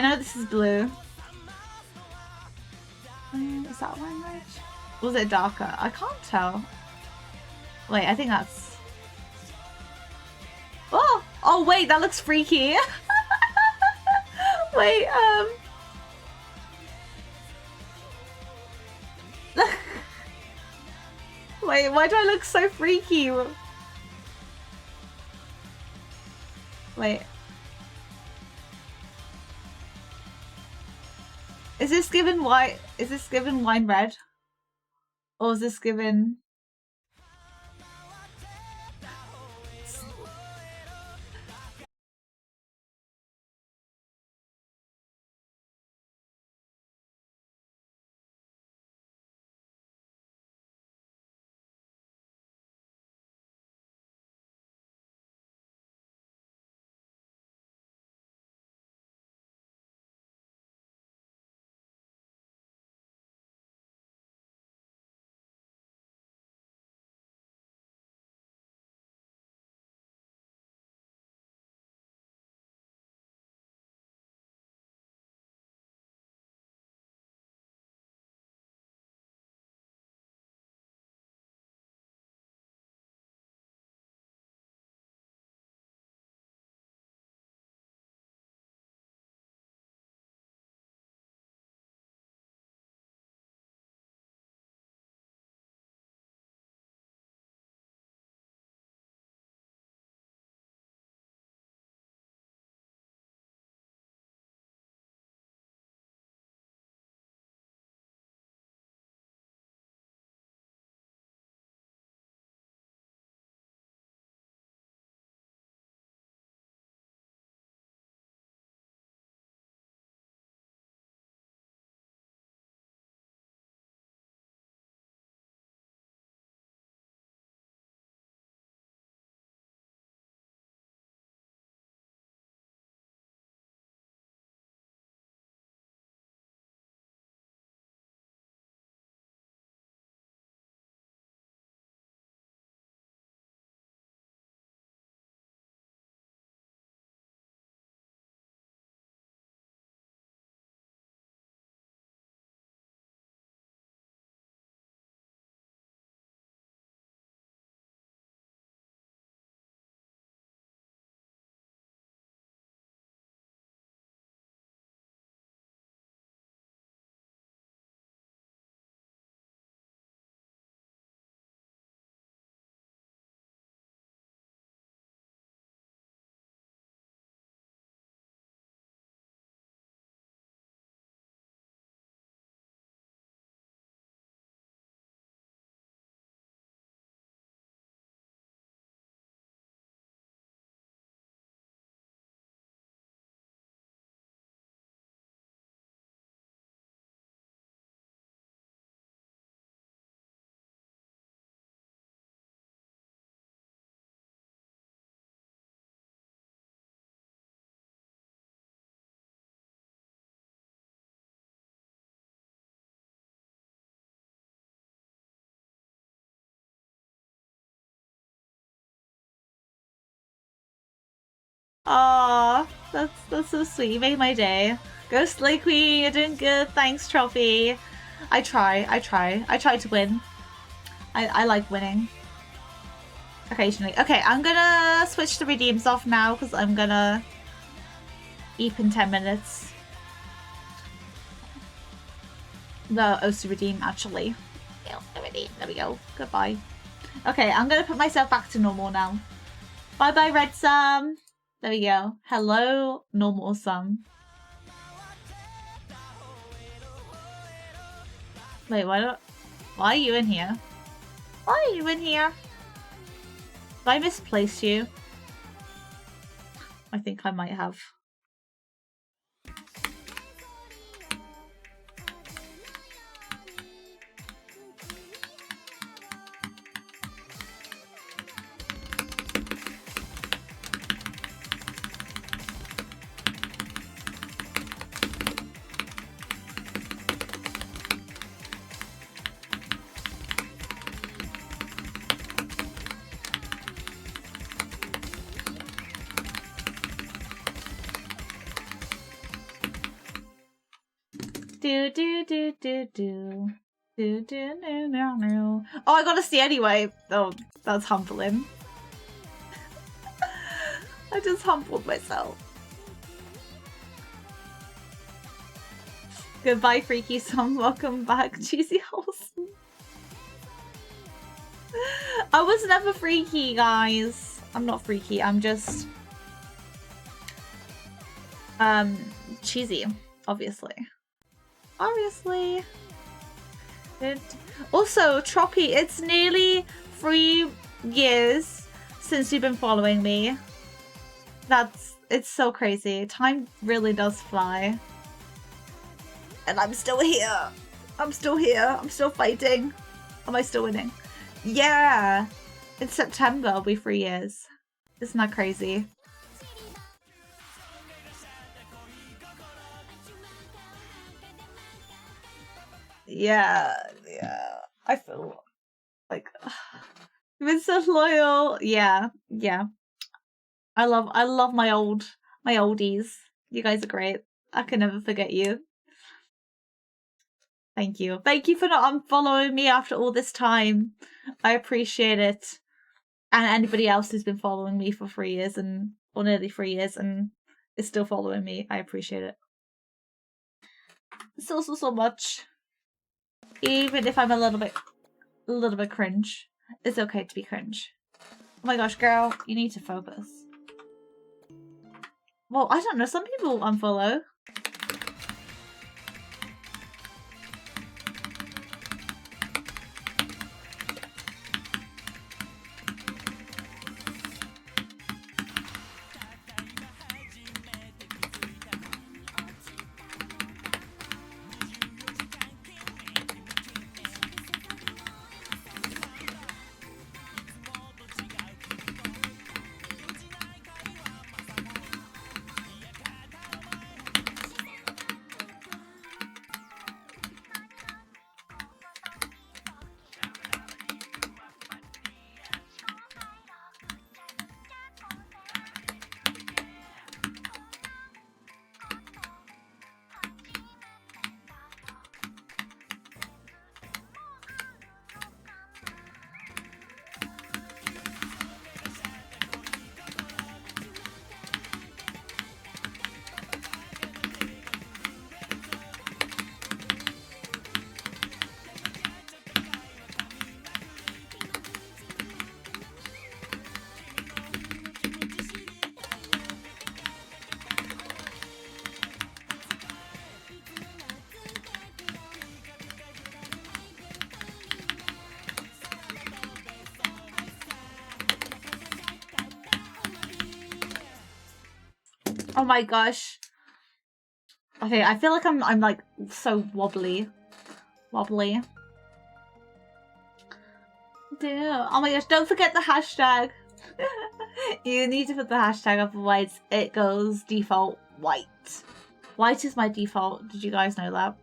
know this is blue. Is that wine red? Was it darker? I can't tell. Wait, I think that's... Oh! Oh, wait, that looks freaky. Wait, Wait, why do I look so freaky? Wait. Is this given white? Is this given wine red? Or is this given... Aw, that's so sweet. You made my day. Go Slay Queen, you're doing good. Thanks, Trophy. I try to win. I like winning. Occasionally. Okay, I'm gonna switch the redeems off now because I'm gonna eep in 10 minutes. The Osu redeem, actually. There we go. Goodbye. Okay, I'm gonna put myself back to normal now. Bye bye, Red Sam. There we go. Hello, normal Sam. Wait, why are you in here? Why are you in here? Did I misplace you? I think I might have. Oh, I gotta see anyway. Oh, that's humbling. I just humbled myself. Goodbye, Freaky Song. Welcome back, Cheesy Holes. I was never freaky, guys. I'm not freaky. I'm just cheesy, obviously. Obviously. Also, Troppy, it's nearly 3 years since you've been following me. It's so crazy. Time really does fly. And I'm still here. I'm still here. I'm still fighting. Am I still winning? Yeah. In September, it'll be 3 years. Isn't that crazy? Yeah. I feel like you've been so loyal. Yeah. I love my oldies. You guys are great. I can never forget you. Thank you. Thank you for not unfollowing me after all this time. I appreciate it. And anybody else who's been following me for 3 years or nearly 3 years and is still following me, I appreciate it. So much. Even if I'm a little bit cringe. It's okay to be cringe. Oh my gosh, girl, you need to focus. Well, I don't know, some people unfollow. Oh my gosh. Okay, I feel like I'm like so wobbly. Wobbly. Damn. Oh my gosh, don't forget the hashtag. You need to put the hashtag, otherwise it goes default white. White is my default. Did you guys know that?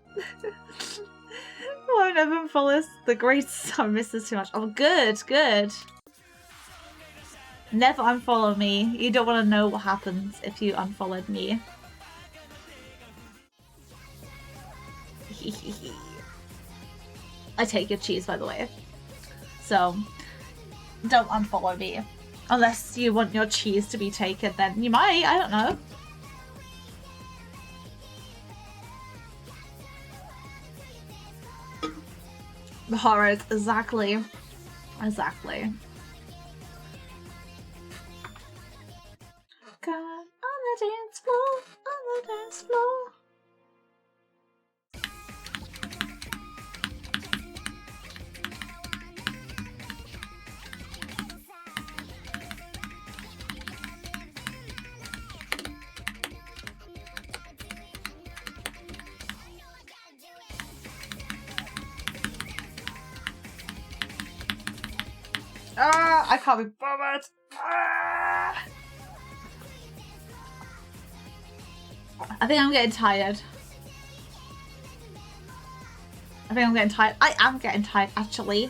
Oh, I've never followed the great. I miss this too much. Oh, good. Never unfollow me. You don't want to know what happens if you unfollowed me. I take your cheese, by the way. So, don't unfollow me. Unless you want your cheese to be taken, then you might. I don't know. The horrors, exactly. Exactly. God, on the dance floor, on the dance floor. I can't be bothered. I think I'm getting tired. I am getting tired, actually.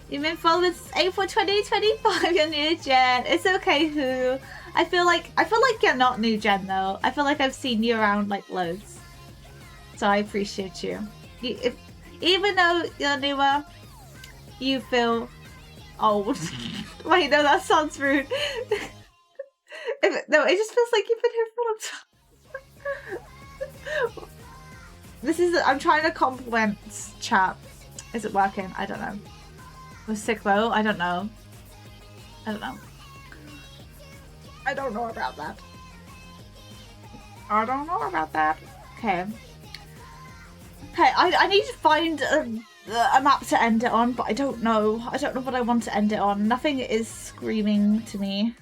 You've been following since April 2025. You're new gen. It's okay, who? I feel like you're not new gen though. I feel like I've seen you around like loads. So I appreciate you. Even though you're newer, you feel old. Wait, no, that sounds rude. No, it just feels like you've been here for a long time. I'm trying to compliment chat. Is it working? I don't know. Was sick though? I don't know. I don't know about that. Okay. Okay, I need to find a map to end it on, but I don't know what I want to end it on. Nothing is screaming to me.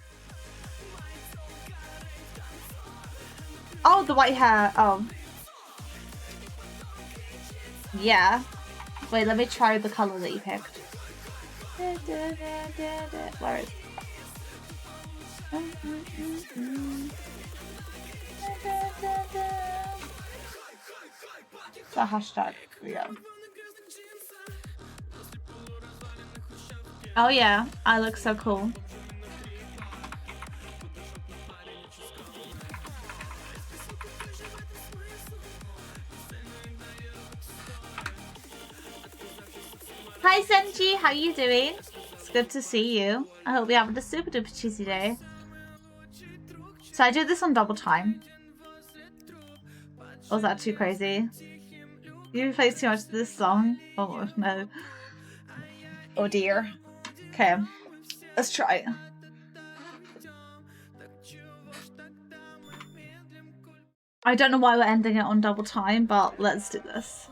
Oh, the white hair. Oh. Yeah. Wait, let me try the color that you picked. Where is it? The hashtag. Yeah. Oh yeah, I look so cool. Hi Senji, how you doing? It's good to see you. I hope you're having a super duper cheesy day. So I did this on double time. Was that too crazy? You played too much of this song? Oh no. Oh dear. Okay, let's try. I don't know why we're ending it on double time, but let's do this.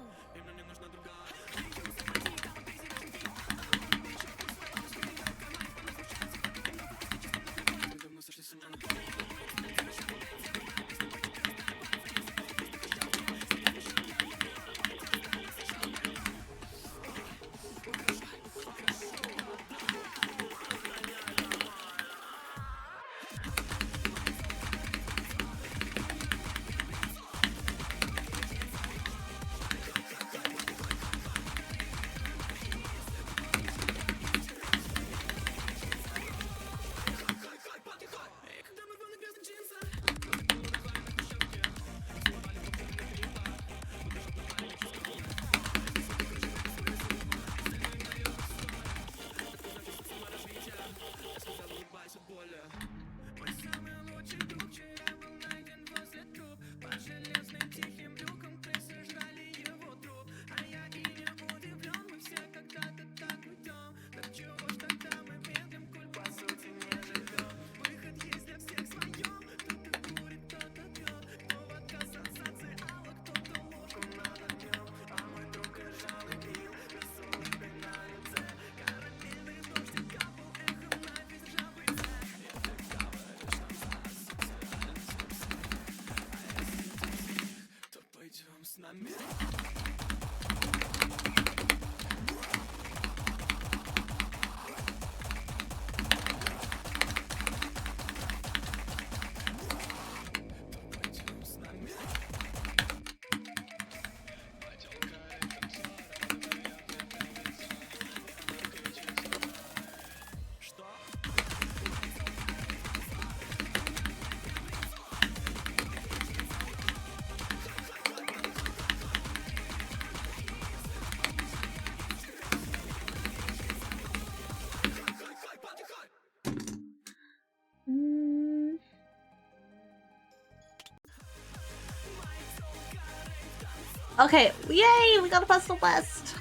Okay, yay! We got a personal best.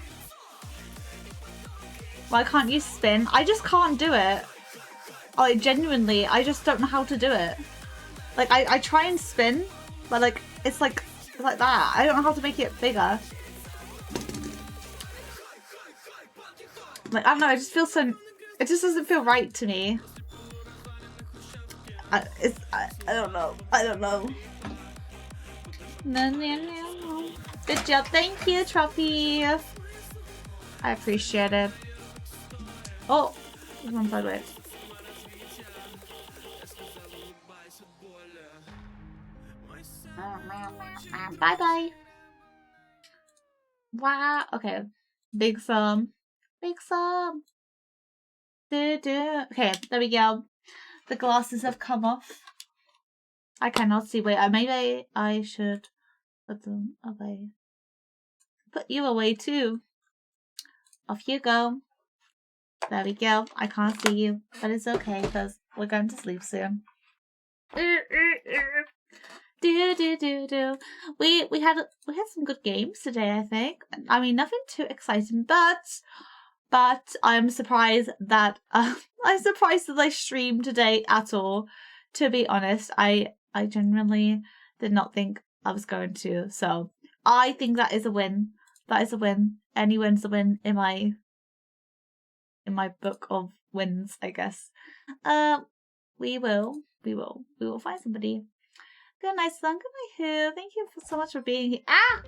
Why can't you spin? I just can't do it. Like, genuinely, I just don't know how to do it. Like, I try and spin, but like, it's like that. I don't know how to make it bigger. Like, I don't know, it just feels so... It just doesn't feel right to me. I don't know. I don't know. No. Good job. Thank you, Trophy. I appreciate it. Oh, there's one side way. Bye-bye. Wow. Okay. Big sum. Big sum. Okay, there we go. The glasses have come off. I cannot see. Wait, maybe I should put them away. Put you away too. Off you go. There we go. I can't see you, but it's okay because we're going to sleep soon. We had some good games today, I think. I mean, nothing too exciting, but I'm surprised that I streamed today at all. To be honest, I genuinely did not think I was going to. So I think that is a win. That is a win. Any win's a win in my book of wins, I guess. We will find somebody. Good night, son. Good night, Who. Thank you so much for being here. Ah!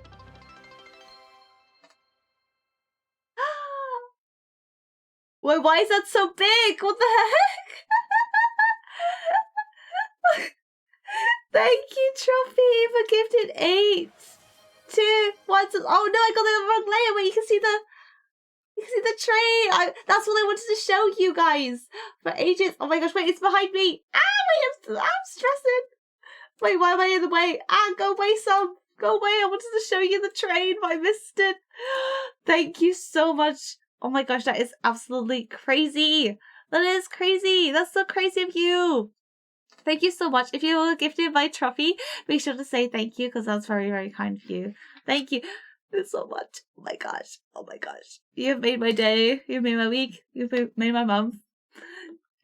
Wait, why is that so big? What the heck? Thank you, Trophy, for gifted 8. 2, 1. Oh no, I got the wrong layer where you can see the tray. That's what I wanted to show you guys for ages. Oh my gosh, wait, it's behind me. Wait, I'm stressing. Wait, why am I in the way? Go away, Sam. Go away. I wanted to show you the train, but I missed it. Thank you so much. Oh my gosh, that is absolutely crazy. That is crazy. That's so crazy of you. Thank you so much. If you were gifted my trophy, be sure to say thank you because that's very, very kind of you. Thank you so much. Oh my gosh. Oh my gosh. You've made my day. You've made my week. You've made my month.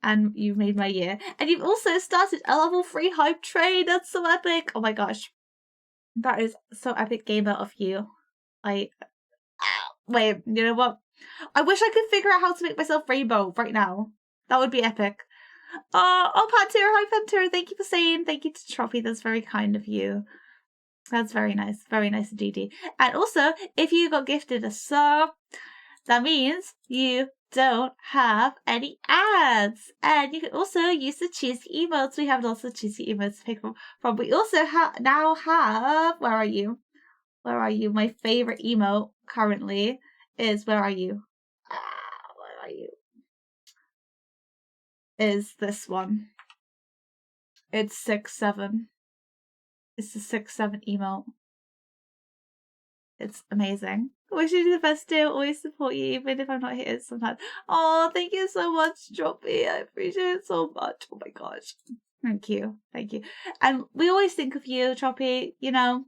And you've made my year. And you've also started a level 3 hype train. That's so epic. Oh my gosh. That is so epic, gamer of you. Wait, you know what? I wish I could figure out how to make myself rainbow right now. That would be epic. Oh, Pantera. Hi, Pantera. Thank you for saying thank you to Trophy. That's very kind of you. That's very nice. Very nice indeed. And also, if you got gifted a sub, that means you don't have any ads. And you can also use the cheesy emotes. We have lots of cheesy emotes to pick from. We also now have... Where are you? Where are you? My favorite emote currently is... Where are you? Where are you? Is this one. It's 6-7. It's the 6-7 emote. It's amazing. Wish you the best day. I'll always support you, even if I'm not here sometimes. Oh, thank you so much, Droppy. I appreciate it so much. Oh my gosh. Thank you. Thank you. And we always think of you, Droppy. You know,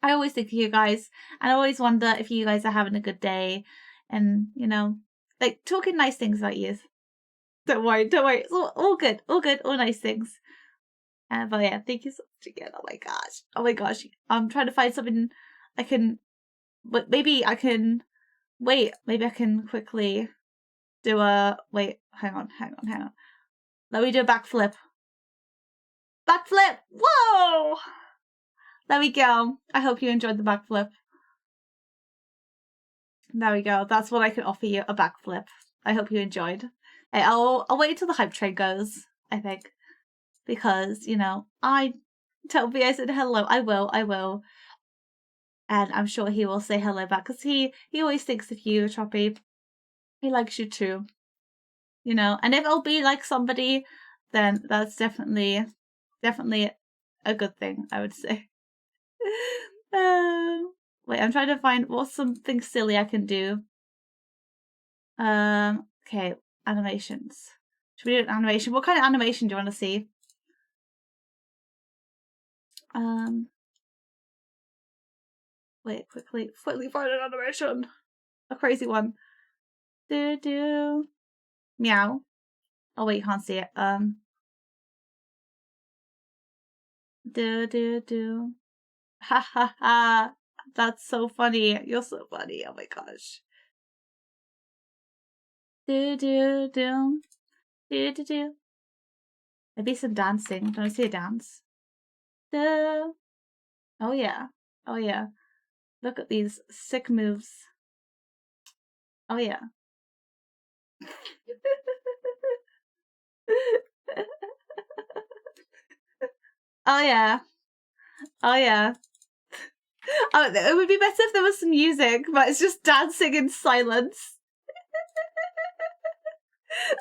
I always think of you guys. And I always wonder if you guys are having a good day. And, you know, like, talking nice things about you. Don't worry. It's all good. All nice things. But yeah, thank you so much again. Oh my gosh. I'm trying to find something I can... But maybe I can... Wait, maybe I can quickly do a... Wait, hang on. Let me do a backflip. Backflip! Whoa! There we go. I hope you enjoyed the backflip. There we go. That's what I can offer you, a backflip. I hope you enjoyed. Hey, I'll wait until the hype train goes, I think. Because, you know, I told me I said hello. I will. And I'm sure he will say hello back. Because he always thinks of you, Troppy. He likes you too. You know, and if it'll be like somebody, then that's definitely a good thing, I would say. Wait, I'm trying to find what's something silly I can do. Okay, animations. Should we do an animation? What kind of animation do you want to see? Wait, quickly find an animation. A crazy one. Do. Meow. Oh wait, you can't see it. Do. Ha ha ha. That's so funny. You're so funny. Oh my gosh. Do. Maybe some dancing. Don't I see a dance? Oh yeah. Oh yeah. Look at these sick moves. Oh yeah. Oh yeah. Oh yeah. Oh, it would be better if there was some music, but it's just dancing in silence.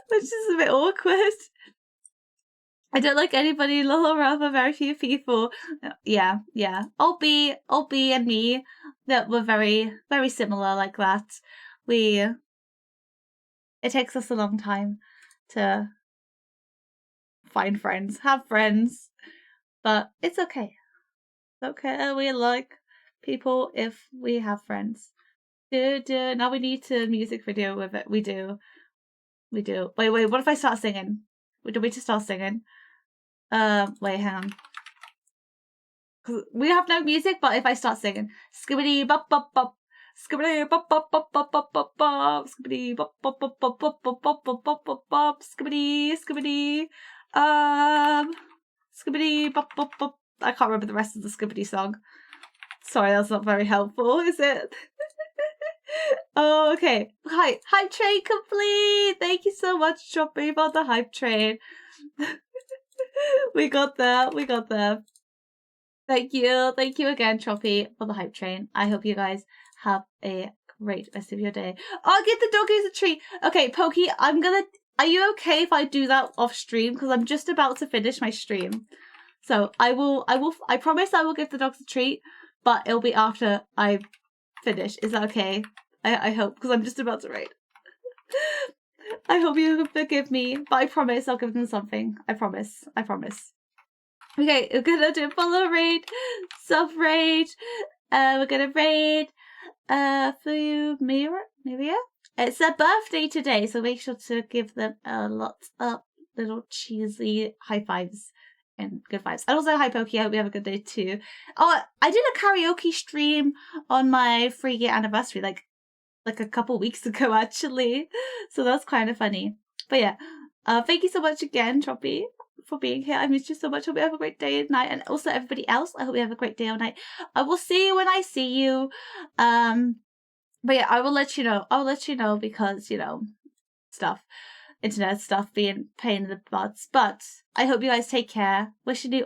Which is a bit awkward. I don't like anybody, Laura, but very few people. Yeah. Olby and me, that were very, very similar like that. It takes us a long time to find friends, have friends, but it's okay. It's okay, we like people if we have friends. Now we need to music video with it. We do. Wait, what if I start singing? Do we just start singing? Wait, hang on. 'Cause we have no music, but if I start singing, skibbity bop bop bop, skibbity bop bop bop bop bop bop bop, skibbity bop bop bop bop bop bop bop bop bop bop bop, skibbity, skibbity bop bop bop. I can't remember the rest of the skibbity song. Sorry, that's not very helpful, is it? Oh, okay. Hype train complete. Thank you so much, Choppy, for the hype train. We got there. Thank you again, Choppy, for the hype train. I hope you guys have a great rest of your day. I'll give the doggies a treat. Okay, Pokey, are you okay if I do that off stream? Because I'm just about to finish my stream. So I promise I will give the dogs a treat, but it'll be after I finish. Is that okay? I hope, because I'm just about to raid. I hope you forgive me, but I promise I'll give them something. I promise. Okay, we're gonna do follow raid, sub raid. We're gonna raid for you, Miria. It's their birthday today, so make sure to give them a lot of little cheesy high fives and good vibes. And also, hi Pokey, I hope you have a good day too. Oh, I did a karaoke stream on my 3-year anniversary, like a couple weeks ago actually, so that's kind of funny. But yeah, thank you so much again, Choppy, for being here. I missed you so much. Hope you have a great day and night, and also everybody else, I hope you have a great day or night. I will see you when I see you. But yeah, I will let you know because, you know, internet stuff being pain in the butts. But I hope you guys take care. Wishing you